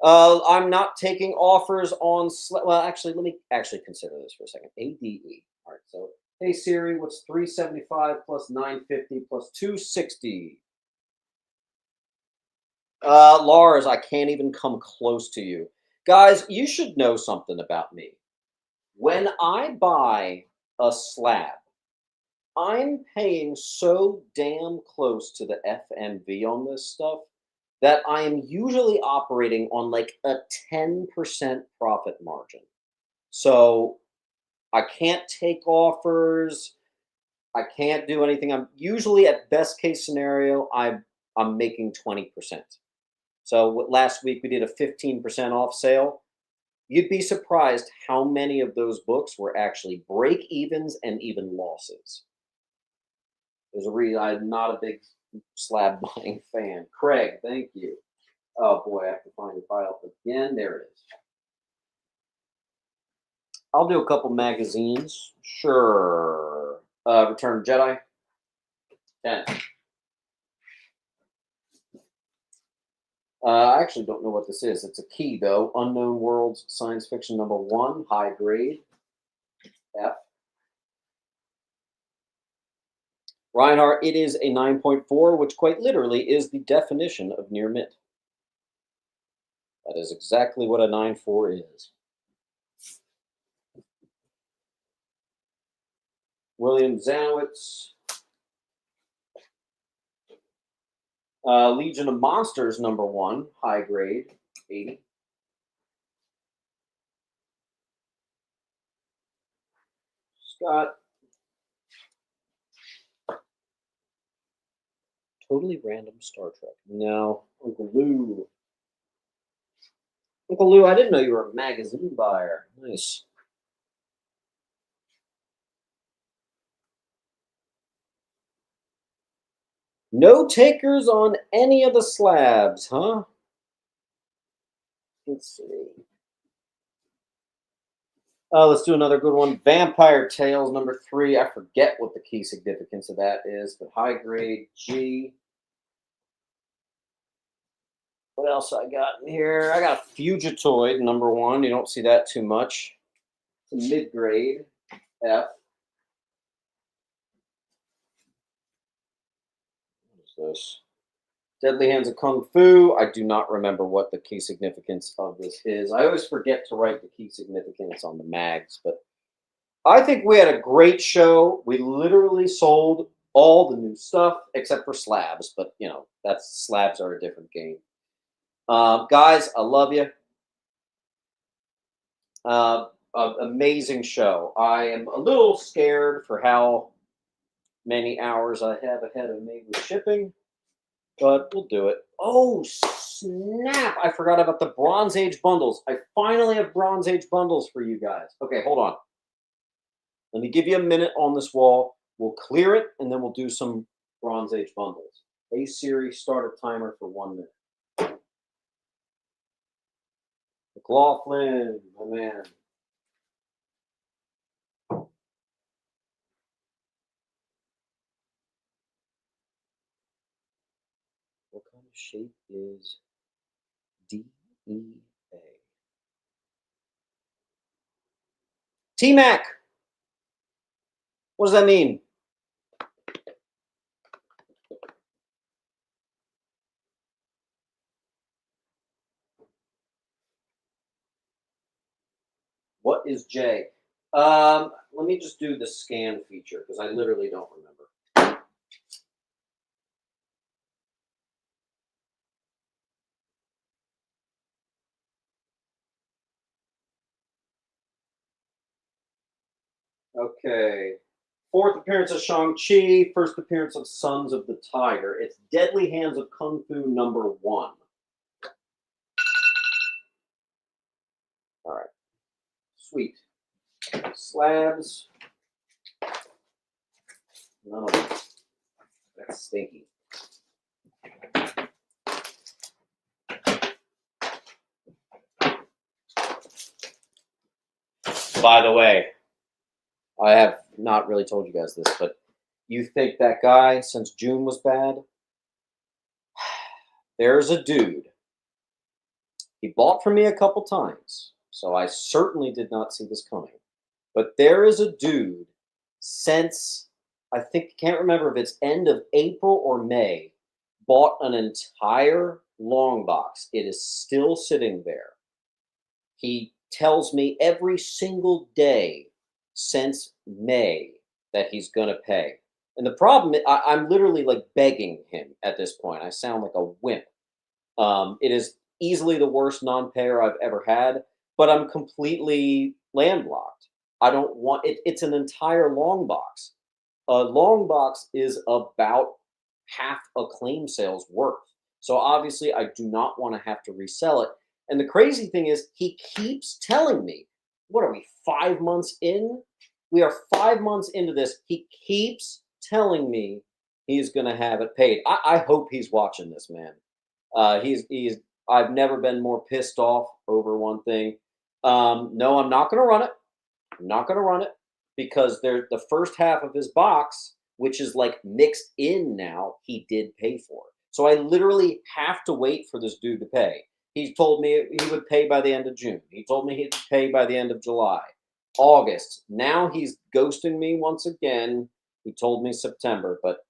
I'm not taking offers on. Well, actually, let me actually consider this for a second. ADE. All right. So, hey Siri, what's 375 plus 950 plus 260? Lars, I can't even come close to you. Guys, you should know something about me. When I buy a slab, I'm paying so damn close to the FMV on this stuff that I am usually operating on like a 10% profit margin. So I can't take offers. I can't do anything. I'm usually at best case scenario, I'm making 20%. So last week we did a 15% off sale. You'd be surprised how many of those books were actually break evens and even losses. There's a reason I'm not a big slab buying fan. Craig, thank you. Oh boy, I have to find the file again. There it is. I'll do a couple magazines. Sure. Return of the Jedi. 10. I actually don't know what this is. It's a key, though. Unknown Worlds, Science Fiction #1, high grade. F. Reinhardt, it is a 9.4, which quite literally is the definition of near mint. That is exactly what a 9.4 is. William Zanowitz. Legion of Monsters #1, high grade, 80. Scott. Totally random Star Trek. No. Uncle Lou. Uncle Lou, I didn't know you were a magazine buyer. Nice. No takers on any of the slabs, huh? Let's see. Let's do another good one. Vampire Tales number 3. I forget what the key significance of that is, but high grade G. What else I got in here? I got Fugitoid number 1. You don't see that too much. It's a mid grade F. What is this? Deadly Hands of Kung Fu. I do not remember what the key significance of this is. I always forget to write the key significance on the mags, but I think we had a great show. We literally sold all the new stuff except for slabs, but you know, that's slabs are a different game. Guys, I love you. Amazing show. I am a little scared for how many hours I have ahead of me with shipping, but we'll do it. Oh, snap. I forgot about the Bronze Age bundles. I finally have Bronze Age bundles for you guys. Okay, hold on. Let me give you a minute on this wall. We'll clear it, and then we'll do some Bronze Age bundles. Hey, Siri, start a timer for 1 minute. McLaughlin, my man. What kind of shape is DEA? T-Mac! What does that mean? What is J? Let me just do the scan feature because I literally don't remember. Okay. 4th appearance of Shang-Chi, 1st appearance of Sons of the Tiger. It's Deadly Hands of Kung Fu number 1. All right. Sweet. Slabs. None of them. That's stinky. By the way, I have not really told you guys this, but you think that guy since June was bad? There's a dude. He bought from me a couple times, so I certainly did not see this coming. But there is a dude since, I think, can't remember if it's end of April or May, bought an entire long box. It is still sitting there. He tells me every single day since May that he's going to pay. And the problem, I'm literally like begging him at this point. I sound like a wimp. It is easily the worst non-payer I've ever had, but I'm completely landlocked. I don't want it. It's an entire long box. A long box is about half a claim sale's worth. So obviously, I do not want to have to resell it. And the crazy thing is, he keeps telling me, what are we, 5 months in? We are 5 months into this. He keeps telling me he's going to have it paid. I hope he's watching this, man. He's. I've never been more pissed off over one thing. No, I'm not going to run it. I'm not going to run it because the first half of his box, which is like mixed in now, he did pay for it. So I literally have to wait for this dude to pay. He told me he would pay by the end of June. He told me he'd pay by the end of July, August. Now he's ghosting me once again. He told me September, but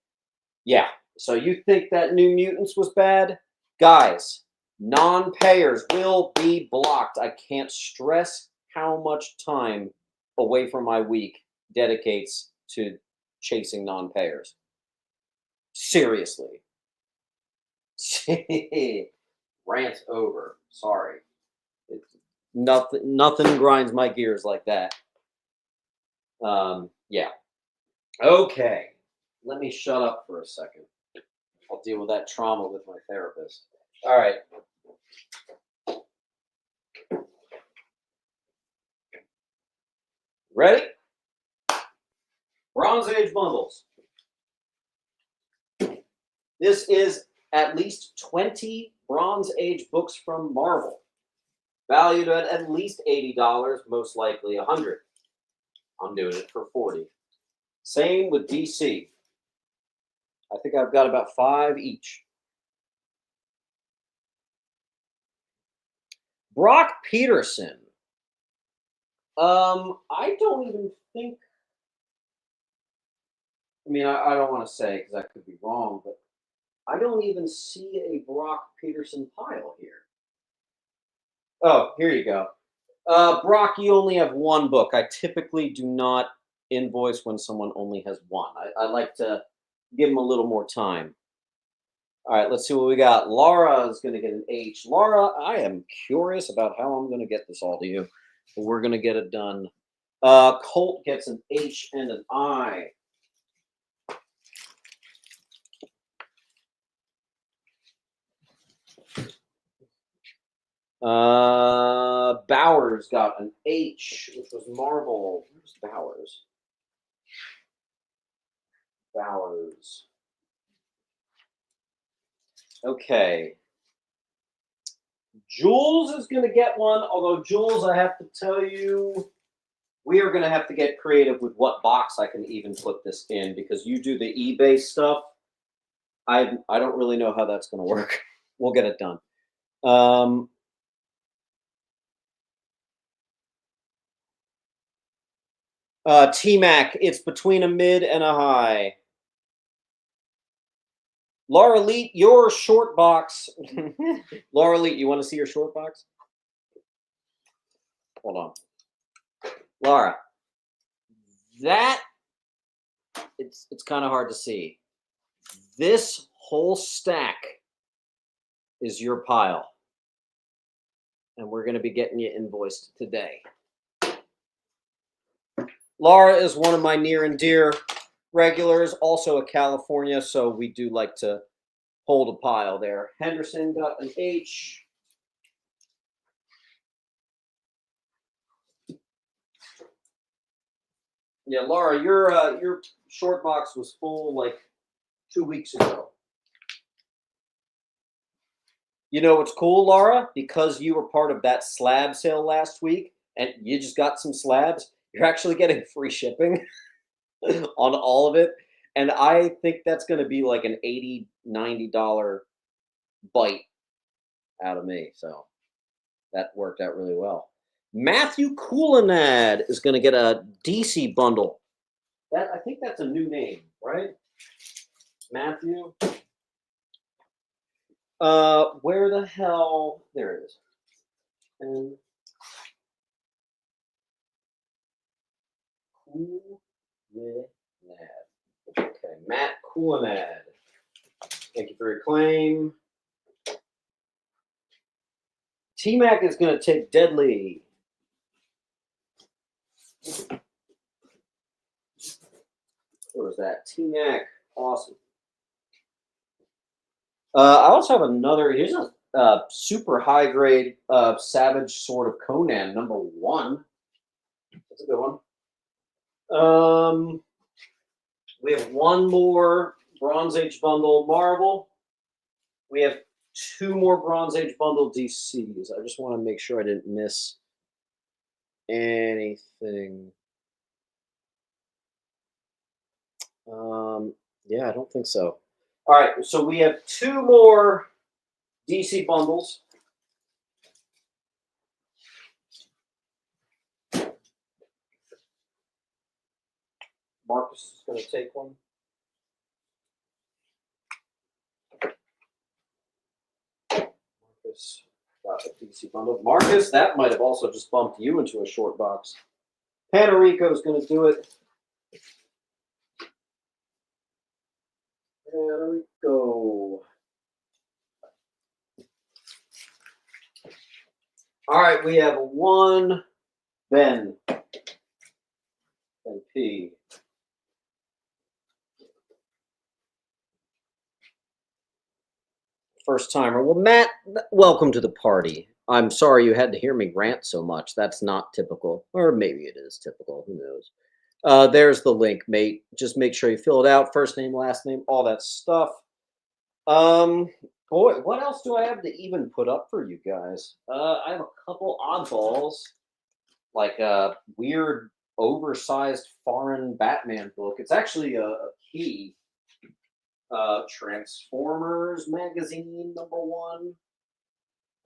yeah. So you think that New Mutants was bad? Guys, non-payers will be blocked. I can't stress how much time away from my week dedicates to chasing non-payers. Seriously. Rant over. Sorry. It's nothing grinds my gears like that. Yeah. Okay. Let me shut up for a second. I'll deal with that trauma with my therapist. All right. Ready? Bronze Age bundles. This is at least 20 Bronze Age books from Marvel. Valued at least $80, most likely 100. I'm doing it for 40. Same with DC. I think I've got about 5 each. Brock Peterson. I don't even think. I mean, I don't want to say because I could be wrong, but I don't even see a Brock Peterson pile here. Oh, here you go. Brock, you only have one book. I typically do not invoice when someone only has one. I like to give them a little more time. All right, let's see what we got. Laura is going to get an H. Laura, I am curious about how I'm going to get this all to you, but we're going to get it done. Colt gets an H and an I. Bowers got an H, which was Marvel. Where's Bowers? Bowers. Okay. Jules is going to get one, although Jules, I have to tell you, we are going to have to get creative with what box I can even put this in because you do the eBay stuff. I don't really know how that's going to work. We'll get it done. T-Mac, it's between a mid and a high. Laura Leet, your short box. Laura Leet, you want to see your short box? Hold on. Laura, that, it's kind of hard to see. This whole stack is your pile. And we're going to be getting you invoiced today. Laura is one of my near and dear regulars, also a California, so we do like to hold a pile there. Henderson got an H. Yeah, Laura, your short box was full like 2 weeks ago. You know what's cool, Laura? Because you were part of that slab sale last week and you just got some slabs, you're actually getting free shipping on all of it. And I think that's going to be like an $80, $90 bite out of me. So that worked out really well. Matthew Coulinad is going to get a DC bundle. I think that's a new name, right? Matthew. Where the hell? There it is. And Coulinad. Okay, Matt Coulinad. Thank you for your claim. T-Mac is going to take Deadly. What was that? T-Mac. Awesome. I also have another. Here's a super high grade Savage Sword of Conan #1. That's a good one. We have one more Bronze Age bundle Marvel. We have 2 more Bronze Age bundle DCs. I just want to make sure I didn't miss anything. Yeah, I don't think so. All right, so we have 2 more DC bundles. Marcus is going to take one. Marcus got a DC bundle. Marcus, that might have also just bumped you into a short box. Panarico is going to do it. Panarico. All right, we have 1 Ben. Ben P. First timer. Well, Matt, welcome to the party. I'm sorry you had to hear me rant so much. That's not typical. Or maybe it is typical. Who knows? There's the link, mate. Just make sure you fill it out. First name, last name, all that stuff. Boy, what else do I have to even put up for you guys? I have a couple oddballs, like a weird, oversized foreign Batman book. It's actually a key. Transformers magazine #1.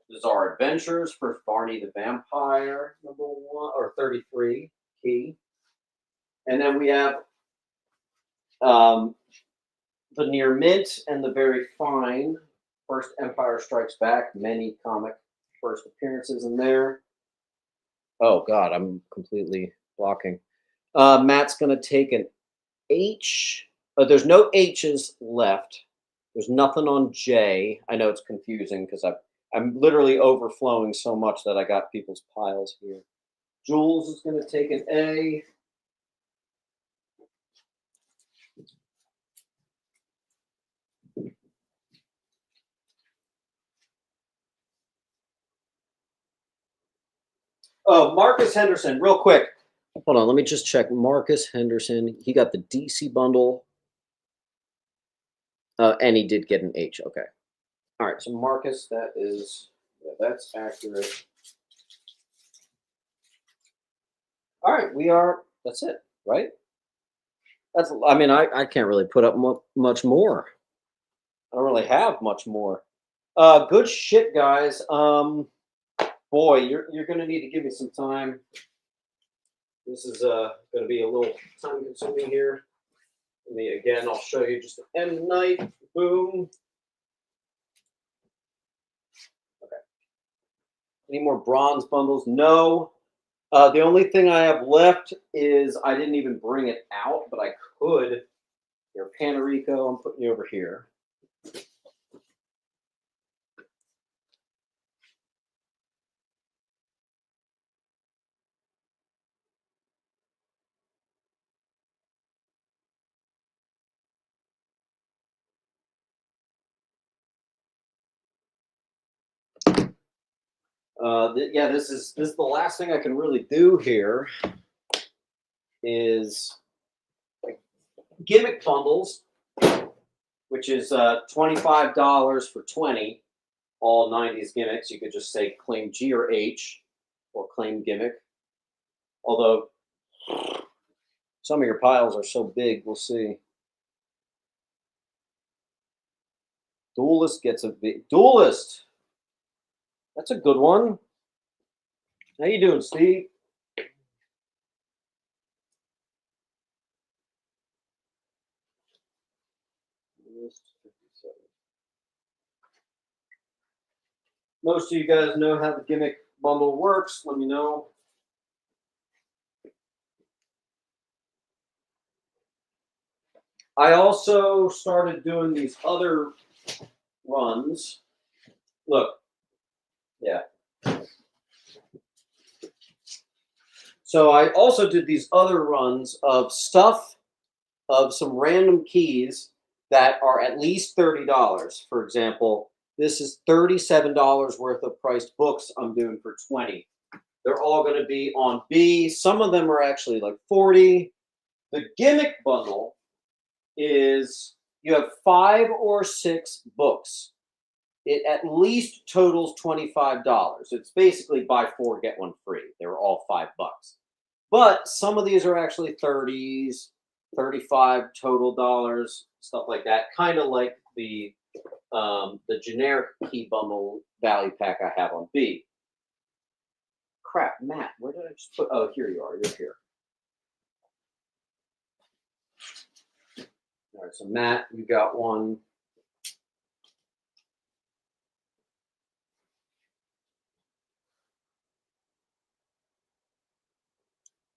Bizarre Adventures for Barney the Vampire #1 or 33 key. And then we have um, the Near Mint and the Very Fine. First Empire Strikes Back, many comic first appearances in there. Oh God, I'm completely blocking. Matt's gonna take an H. There's no H's left. There's nothing on J. I know it's confusing because I'm literally overflowing so much that I got people's piles here. Jules is going to take an A. Oh, Marcus Henderson, real quick. Hold on, let me just check. Marcus Henderson, he got the DC bundle. And he did get an H. Okay. All right, so Marcus, that's accurate. All right, that's it, right? I mean, I can't really put up much more. I don't really have much more. Good shit, guys. Boy, you're gonna need to give me some time. This is gonna be a little time consuming here. Again, I'll show you just an M Night. Boom. Okay. Any more bronze bundles? No. The only thing I have left is I didn't even bring it out, but I could. Here, Panarico, I'm putting you over here. Yeah, this is the last thing I can really do here. Is like gimmick bundles, which is $25 for 20. All 90s gimmicks. You could just say claim G or H, or claim gimmick. Although some of your piles are so big, we'll see. Duelist gets a big Duelist. That's a good one. How you doing, Steve? Most of you guys know how the gimmick bundle works. Let me know. I also started doing these other runs. Look, yeah. So I also did these other runs of stuff, of some random keys that are at least $30. For example, this is $37 worth of priced books I'm doing for 20. They're all going to be on B. Some of them are actually like 40. The gimmick bundle is you have 5 or 6 books. It at least totals $25. It's basically buy 4 get 1 free. They were all $5. But some of these are actually 30s, 35 total dollars, stuff like that. Kind of like the generic key bundle value pack I have on B. Crap, Matt, where did I just put? Oh, here you are. You're here. All right, so Matt, you got one.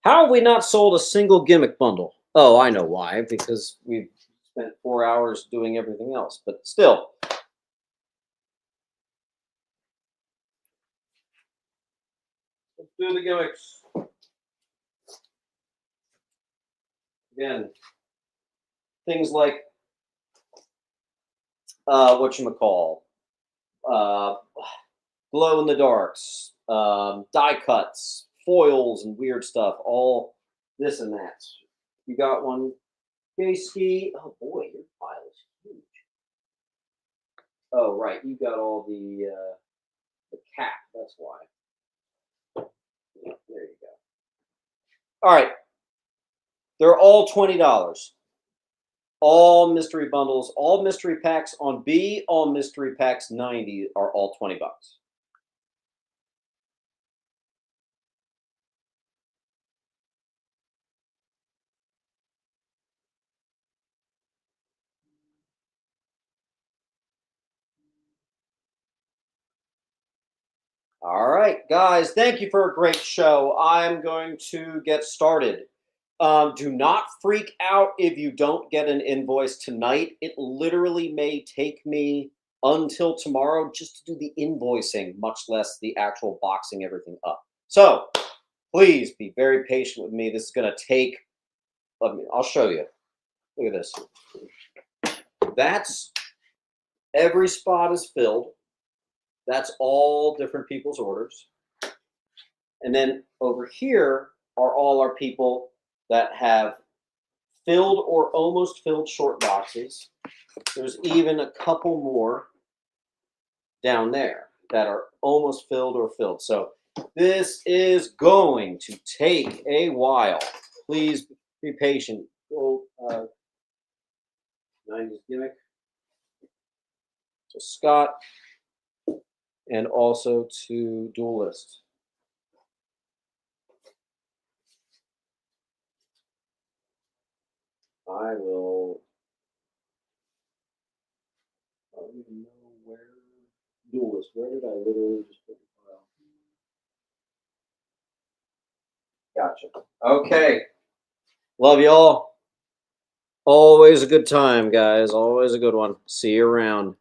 How have we not sold a single gimmick bundle? Oh, I know why. Because we've spent 4 hours doing everything else. But still. Let's do the gimmicks. Again, things like whatchamacall, glow in the darks, die cuts, foils, and weird stuff. All this and that. You got one. Ski. Oh boy, your pile is huge. Oh, right. You got all the cap. That's why. Yeah, there you go. All right. They're all $20. All mystery bundles, all mystery packs on B, all mystery packs 90 are all 20 bucks. All right, guys, thank you for a great show. I'm going to get started. Do not freak out if you don't get an invoice tonight. It literally may take me until tomorrow just to do the invoicing, much less the actual boxing everything up. So please be very patient with me. This is going to take, I'll show you. Look at this. That's every spot is filled. That's all different people's orders. And then over here are all our people that have filled or almost filled short boxes. There's even a couple more down there that are almost filled or filled. So this is going to take a while. Please be patient. Go 90s gimmick to Scott and also to Duelist. I will. I don't even know where. Duelist. Where did I literally just put the file? Gotcha. Okay. Love y'all. Always a good time, guys. Always a good one. See you around.